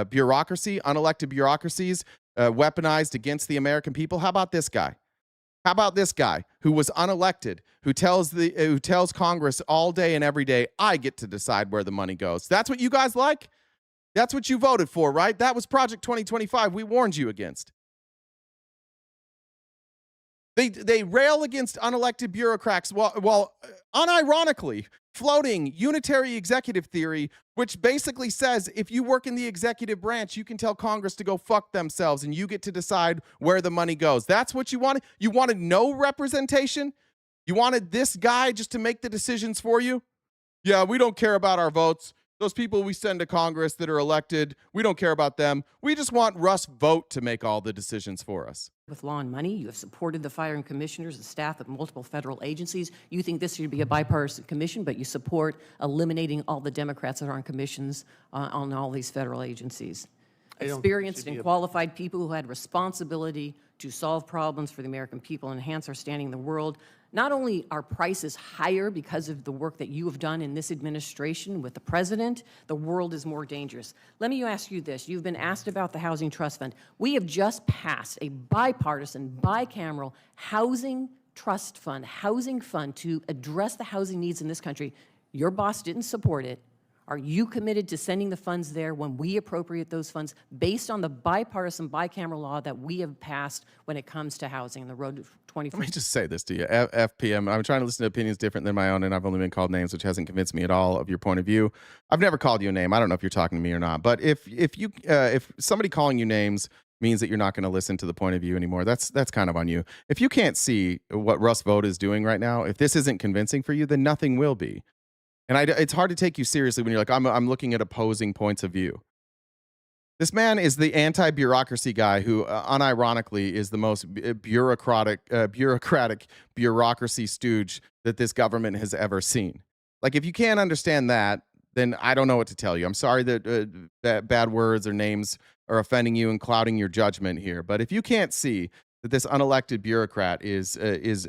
bureaucracy, unelected bureaucracies weaponized against the American people? How about this guy? How about this guy who was unelected, who tells Congress all day and every day, I get to decide where the money goes? That's what you guys like? That's what you voted for, right? That was Project 2025 we warned you against. They rail against unelected bureaucrats while unironically floating unitary executive theory, which basically says if you work in the executive branch, you can tell Congress to go fuck themselves and you get to decide where the money goes. That's what you wanted? You wanted no representation? You wanted this guy just to make the decisions for you? Yeah, we don't care about our votes. Those people we send to Congress that are elected, we don't care about them. We just want Russ Vought to make all the decisions for us. With law and money, you have supported the firing commissioners and staff of multiple federal agencies. You think this should be a bipartisan commission, but you support eliminating all the Democrats that are on commissions on all these federal agencies. Experienced and qualified people who had responsibility to solve problems for the American people and enhance our standing in the world. Not only are prices higher because of the work that you have done in this administration with the president, the world is more dangerous. Let me ask you this. You've been asked about the Housing Trust Fund. We have just passed a bipartisan, bicameral housing trust fund, housing fund to address the housing needs in this country. Your boss didn't support it. Are you committed to sending the funds there when we appropriate those funds based on the bipartisan, bicameral law that we have passed when it comes to housing and the road to 2040? Let me just say this to you. FPM, I'm trying to listen to opinions different than my own, and I've only been called names, which hasn't convinced me at all of your point of view. I've never called you a name. I don't know if you're talking to me or not. But if somebody calling you names means that you're not going to listen to the point of view anymore, that's kind of on you. If you can't see what Russ Vought is doing right now, if this isn't convincing for you, then nothing will be. And it's hard to take you seriously when you're like, I'm looking at opposing points of view. This man is the anti-bureaucracy guy who, unironically, is the most bureaucratic bureaucracy stooge that this government has ever seen. Like, if you can't understand that, then I don't know what to tell you. I'm sorry that bad words or names are offending you and clouding your judgment here. But if you can't see that this unelected bureaucrat is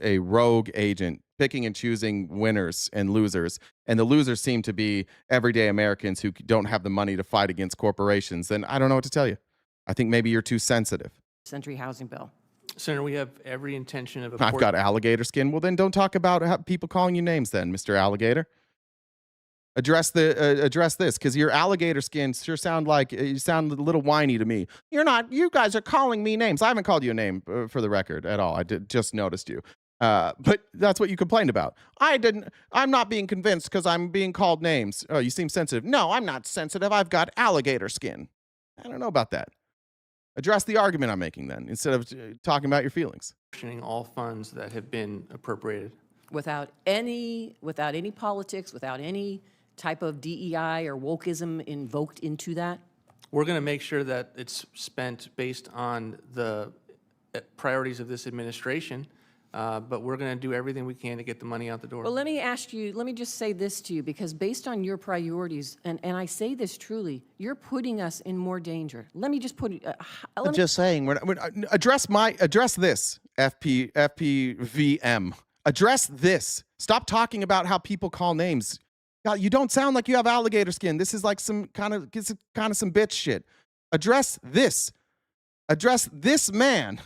a rogue agent picking and choosing winners and losers, and the losers seem to be everyday Americans who don't have the money to fight against corporations, then I don't know what to tell you. I think maybe you're too sensitive. Century housing bill. Senator, we have every intention of... I've got alligator skin. Well, then don't talk about people calling you names then, Mr. Alligator. Address this, because your alligator skin sure sound like you sound a little whiny to me. You're not. You guys are calling me names. I haven't called you a name for the record at all. I just noticed you. But that's what you complained about. I'm not being convinced because I'm being called names. Oh, you seem sensitive. No, I'm not sensitive. I've got alligator skin. I don't know about that. Address the argument I'm making then, instead of talking about your feelings. Questioning all funds that have been appropriated. Without any politics, without any type of DEI or wokeism invoked into that? We're going to make sure that it's spent based on the priorities of this administration, but we're going to do everything we can to get the money out the door. Well, let me just say this to you, because based on your priorities, and I say this truly, you're putting us in more danger. Let me just put it. I'm just saying, address this, FPVM. Address this. Stop talking about how people call names. God, you don't sound like you have alligator skin. This is like some kind of some bitch shit. Address this. Address this man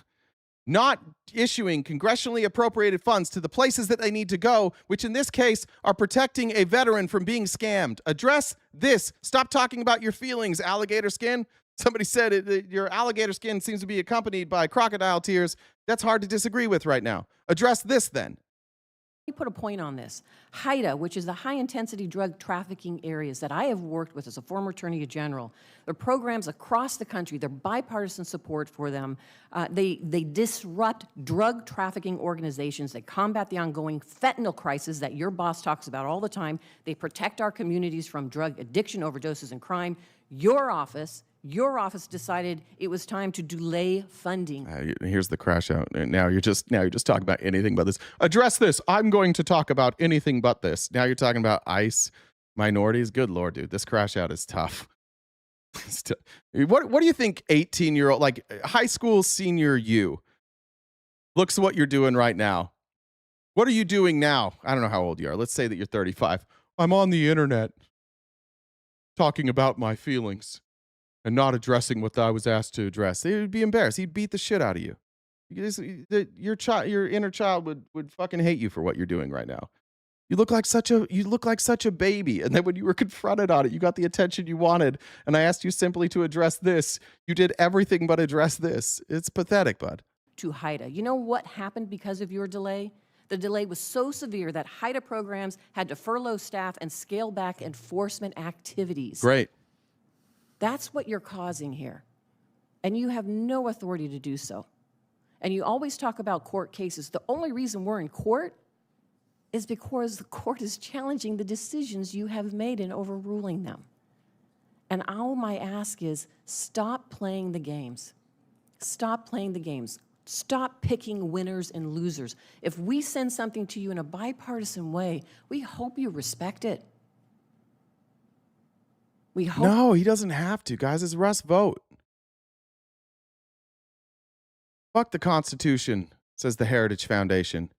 not issuing congressionally appropriated funds to the places that they need to go, which in this case are protecting a veteran from being scammed. Address this. Stop talking about your feelings, alligator skin. Somebody said your alligator skin seems to be accompanied by crocodile tears. That's hard to disagree with right now. Address this then. Let me put a point on this. HIDTA, which is the high-intensity drug trafficking areas that I have worked with as a former Attorney General, there are programs across the country. They're bipartisan support for them. They disrupt drug trafficking organizations. They combat the ongoing fentanyl crisis that your boss talks about all the time. They protect our communities from drug addiction, overdoses, and crime. Your office decided it was time to delay funding. Here's the crash out. Now you're just talking about anything but this. Address this. I'm going to talk about anything but this. Now you're talking about ICE, minorities. Good Lord, dude. This crash out is tough. What do you think 18-year-old, like high school senior you, looks what you're doing right now? What are you doing now? I don't know how old you are. Let's say that you're 35. I'm on the internet talking about my feelings and not addressing what I was asked to address. He would be embarrassed. He'd beat the shit out of you. Your inner child would fucking hate you for what you're doing right now. You look like such a baby. And then when you were confronted on it, you got the attention you wanted. And I asked you simply to address this. You did everything but address this. It's pathetic, bud. To HIDTA. You know what happened because of your delay? The delay was so severe that HIDTA programs had to furlough staff and scale back enforcement activities. Great. That's what you're causing here. And you have no authority to do so. And you always talk about court cases. The only reason we're in court is because the court is challenging the decisions you have made and overruling them. And all my ask is, stop playing the games. Stop playing the games. Stop picking winners and losers. If we send something to you in a bipartisan way, we hope you respect it. We hope. No, he doesn't have to, guys. It's Russ Vought. Fuck the Constitution, says the Heritage Foundation.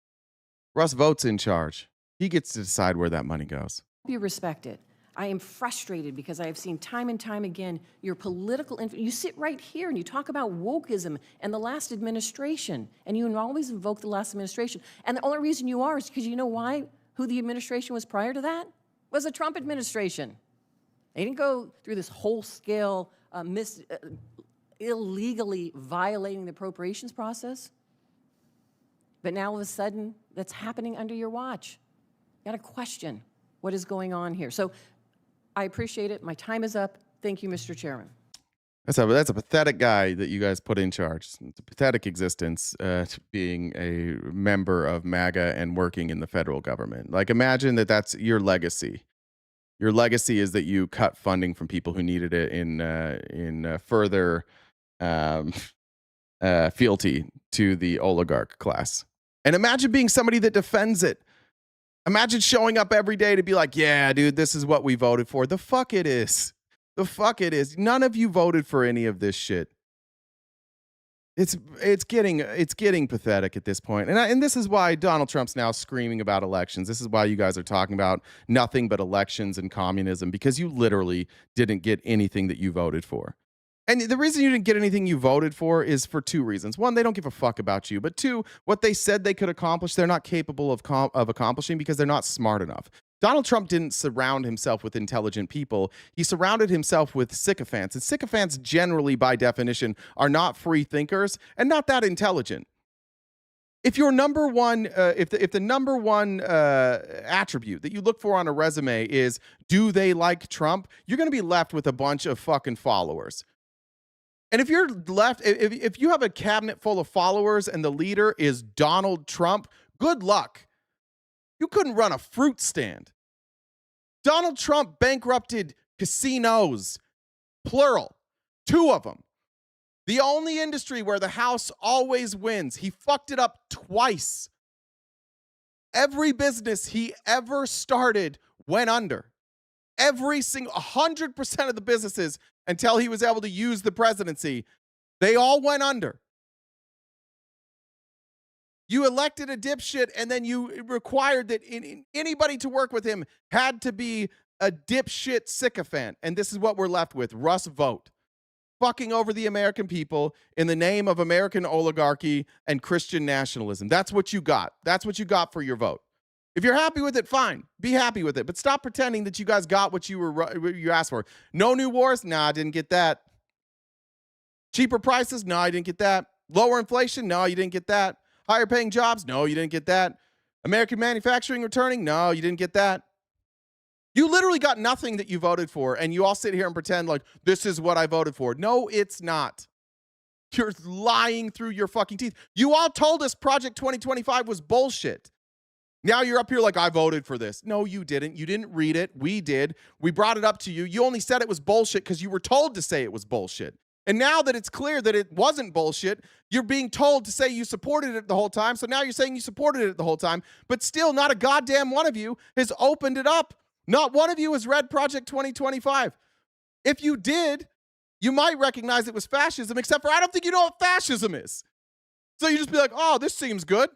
Russ Vought's in charge. He gets to decide where that money goes. You respect it. I am frustrated because I have seen time and time again your political you sit right here and you talk about wokeism and the last administration, and you always invoke the last administration. And the only reason you are is because you know why? Who the administration was prior to that? Was the Trump administration. They didn't go through this whole-scale illegally violating the appropriations process. But now all of a sudden, that's happening under your watch. You got to question what is going on here. So I appreciate it. My time is up. Thank you, Mr. Chairman. That's a pathetic guy that you guys put in charge. It's a pathetic existence, being a member of MAGA and working in the federal government. Like, imagine that that's your legacy. Your legacy is that you cut funding from people who needed it in further fealty to the oligarch class. And imagine being somebody that defends it. Imagine showing up every day to be like, yeah, dude, this is what we voted for. The fuck it is. The fuck it is. None of you voted for any of this shit. It's getting pathetic at this point. And this is why Donald Trump's now screaming about elections. This is why you guys are talking about nothing but elections and communism, because you literally didn't get anything that you voted for. And the reason you didn't get anything you voted for is for two reasons. One, they don't give a fuck about you. But two, what they said they could accomplish, they're not capable of accomplishing because they're not smart enough. Donald Trump didn't surround himself with intelligent people. He surrounded himself with sycophants. And sycophants generally, by definition, are not free thinkers and not that intelligent. If your number one, if the number one attribute that you look for on a resume is, do they like Trump? You're going to be left with a bunch of fucking followers. And if you're left, if you have a cabinet full of followers and the leader is Donald Trump, good luck. You couldn't run a fruit stand. Donald Trump bankrupted casinos, plural, 2 of them. The only industry where the house always wins. He fucked it up twice. Every business he ever started went under. Every single 100% of the businesses, until he was able to use the presidency, they all went under. You elected a dipshit, and then you required that anybody to work with him had to be a dipshit sycophant. And this is what we're left with: Russ Vought, fucking over the American people in the name of American oligarchy and Christian nationalism. That's what you got. That's what you got for your vote. If you're happy with it, fine. Be happy with it. But stop pretending that you guys got what you asked for. No new wars? Nah, I didn't get that. Cheaper prices? No, I didn't get that. Lower inflation? No, you didn't get that. Higher paying jobs? No, you didn't get that. American manufacturing returning? No, you didn't get that. You literally got nothing that you voted for, and you all sit here and pretend like this is what I voted for. No, it's not. You're lying through your fucking teeth. You all told us Project 2025 was bullshit. Now you're up here like, I voted for this. No, you didn't. You didn't read it. We did. We brought it up to you. You only said it was bullshit because you were told to say it was bullshit. And now that it's clear that it wasn't bullshit, you're being told to say you supported it the whole time. So now you're saying you supported it the whole time. But still, not a goddamn one of you has opened it up. Not one of you has read Project 2025. If you did, you might recognize it was fascism, except for I don't think you know what fascism is. So you just be like, oh, this seems good.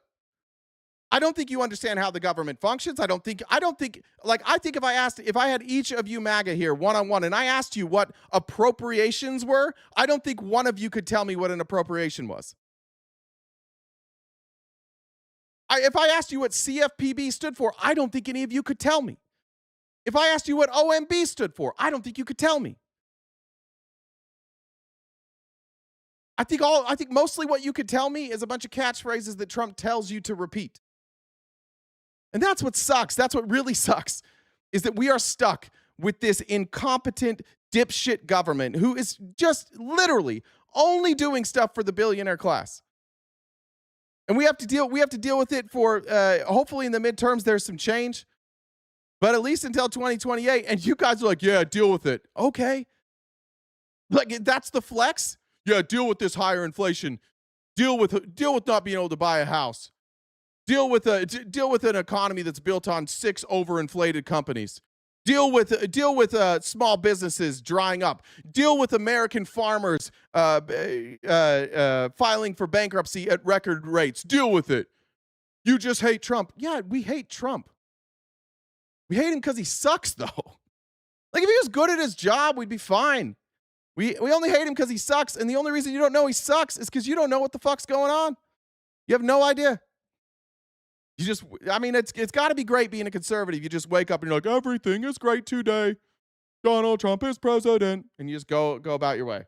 I don't think you understand how the government functions. I think if I had each of you MAGA here one-on-one and I asked you what appropriations were, I don't think one of you could tell me what an appropriation was. If I asked you what CFPB stood for, I don't think any of you could tell me. If I asked you what OMB stood for, I don't think you could tell me. I think mostly what you could tell me is a bunch of catchphrases that Trump tells you to repeat. And that's what sucks. That's what really sucks, is that we are stuck with this incompetent dipshit government who is just literally only doing stuff for the billionaire class. And we have to deal with it for hopefully in the midterms there's some change, but at least until 2028. And you guys are like, yeah, deal with it. Okay. Like, that's the flex? Yeah, deal with this higher inflation. Deal with not being able to buy a house. Deal with an economy that's built on 6 overinflated companies. Deal with small businesses drying up. Deal with American farmers filing for bankruptcy at record rates. Deal with it. You just hate Trump. Yeah, we hate Trump. We hate him because he sucks, though. Like, if he was good at his job, we'd be fine. We only hate him because he sucks, and the only reason you don't know he sucks is because you don't know what the fuck's going on. You have no idea. It's got to be great being a conservative. You just wake up and you're like, everything is great today. Donald Trump is president. And you just go about your way.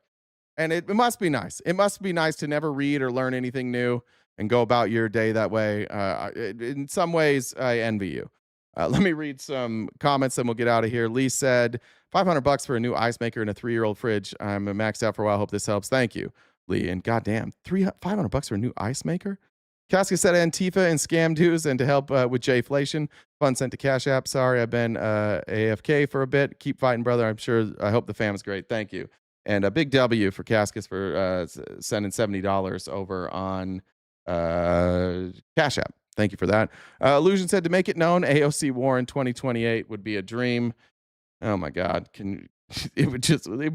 And it must be nice. It must be nice to never read or learn anything new and go about your day that way. In some ways, I envy you. Let me read some comments and we'll get out of here. Lee said, $500 for a new ice maker and a 3-year-old fridge. I'm maxed out for a while. Hope this helps. Thank you, Lee. And goddamn, $500 for a new ice maker? Casca said Antifa and scam dues and to help with Jayflation. Fun sent to Cash App. Sorry, I've been AFK for a bit. Keep fighting, brother. I hope the fam is great. Thank you. And a big W for Cascas for sending $70 over on Cash App. Thank you for that. Illusion said to make it known, AOC war in 2028 would be a dream. Oh my God. It would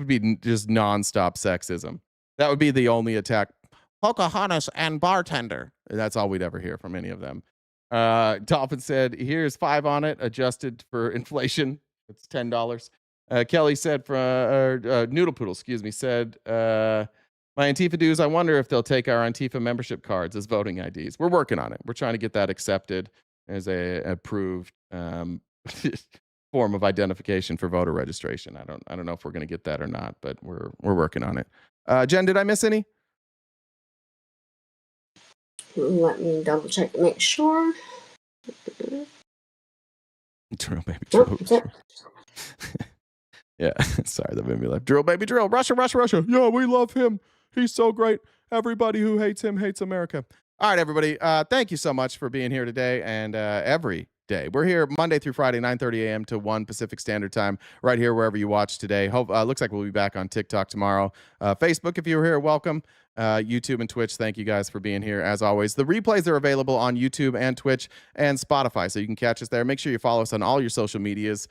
be just nonstop sexism. That would be the only attack Pocahontas and bartender. That's all we'd ever hear from any of them. Dolphin said, here's 5 on it, adjusted for inflation. It's $10. Kelly said, Noodle Poodle, said, my Antifa dues, I wonder if they'll take our Antifa membership cards as voting IDs. We're working on it. We're trying to get that accepted as a approved form of identification for voter registration. I don't know if we're going to get that or not, but we're working on it. Jen, did I miss any? Let me double check to make sure. Drill, baby, drill. Yeah, sorry, that made me laugh. Drill, baby, drill. Russia, Russia, Russia. Yeah, we love him. He's so great. Everybody who hates him hates America. All right, everybody. Thank you so much for being here today and every day. We're here Monday through Friday, 9:30 a.m. to 1 Pacific Standard Time, right here wherever you watch today. Looks like we'll be back on TikTok tomorrow. Facebook, if you were here, welcome. YouTube and Twitch, thank you guys for being here as always. The replays are available on YouTube and Twitch and Spotify, so you can catch us there. Make sure you follow us on all your social medias,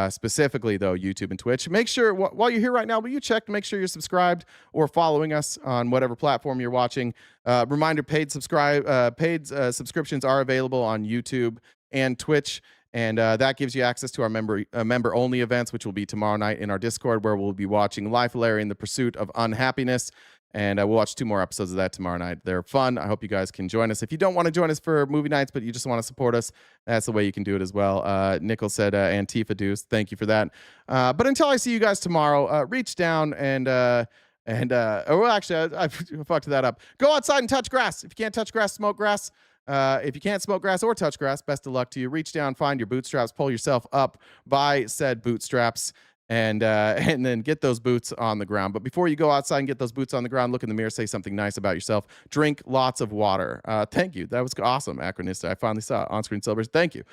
specifically though YouTube and Twitch. Make sure while you're here right now, will you check to make sure you're subscribed or following us on whatever platform you're watching. Reminder, paid subscriptions are available on YouTube and Twitch. And that gives you access to our member-only events, which will be tomorrow night in our Discord, where we'll be watching Life, Larry, and the Pursuit of Unhappiness. And we'll watch 2 more episodes of that tomorrow night. They're fun. I hope you guys can join us. If you don't want to join us for movie nights, but you just want to support us, that's the way you can do it as well. Nickel said Antifa dues. Thank you for that. But until I see you guys tomorrow, reach down and well, actually, I fucked that up. Go outside and touch grass. If you can't touch grass, smoke grass. If you can't smoke grass or touch grass, best of luck to you. Reach down, find your bootstraps, pull yourself up by said bootstraps, and then get those boots on the ground. But before you go outside and get those boots on the ground, look in the mirror, say something nice about yourself. Drink lots of water. Thank you. That was awesome, Acronista. I finally saw it. On-screen celebration. Thank you.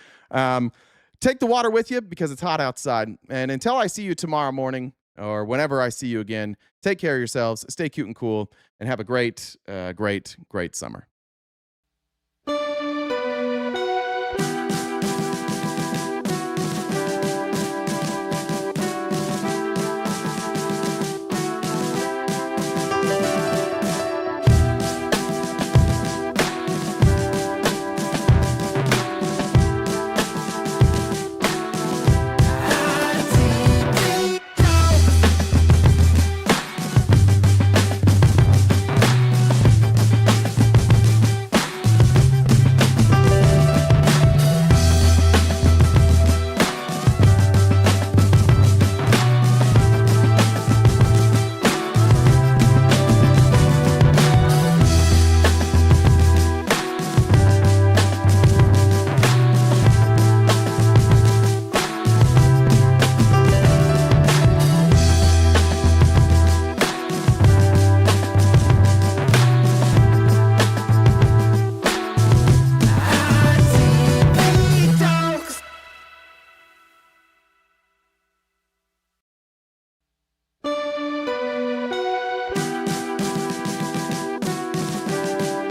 Take the water with you because it's hot outside. And until I see you tomorrow morning or whenever I see you again, take care of yourselves, stay cute and cool, and have a great, great, great summer.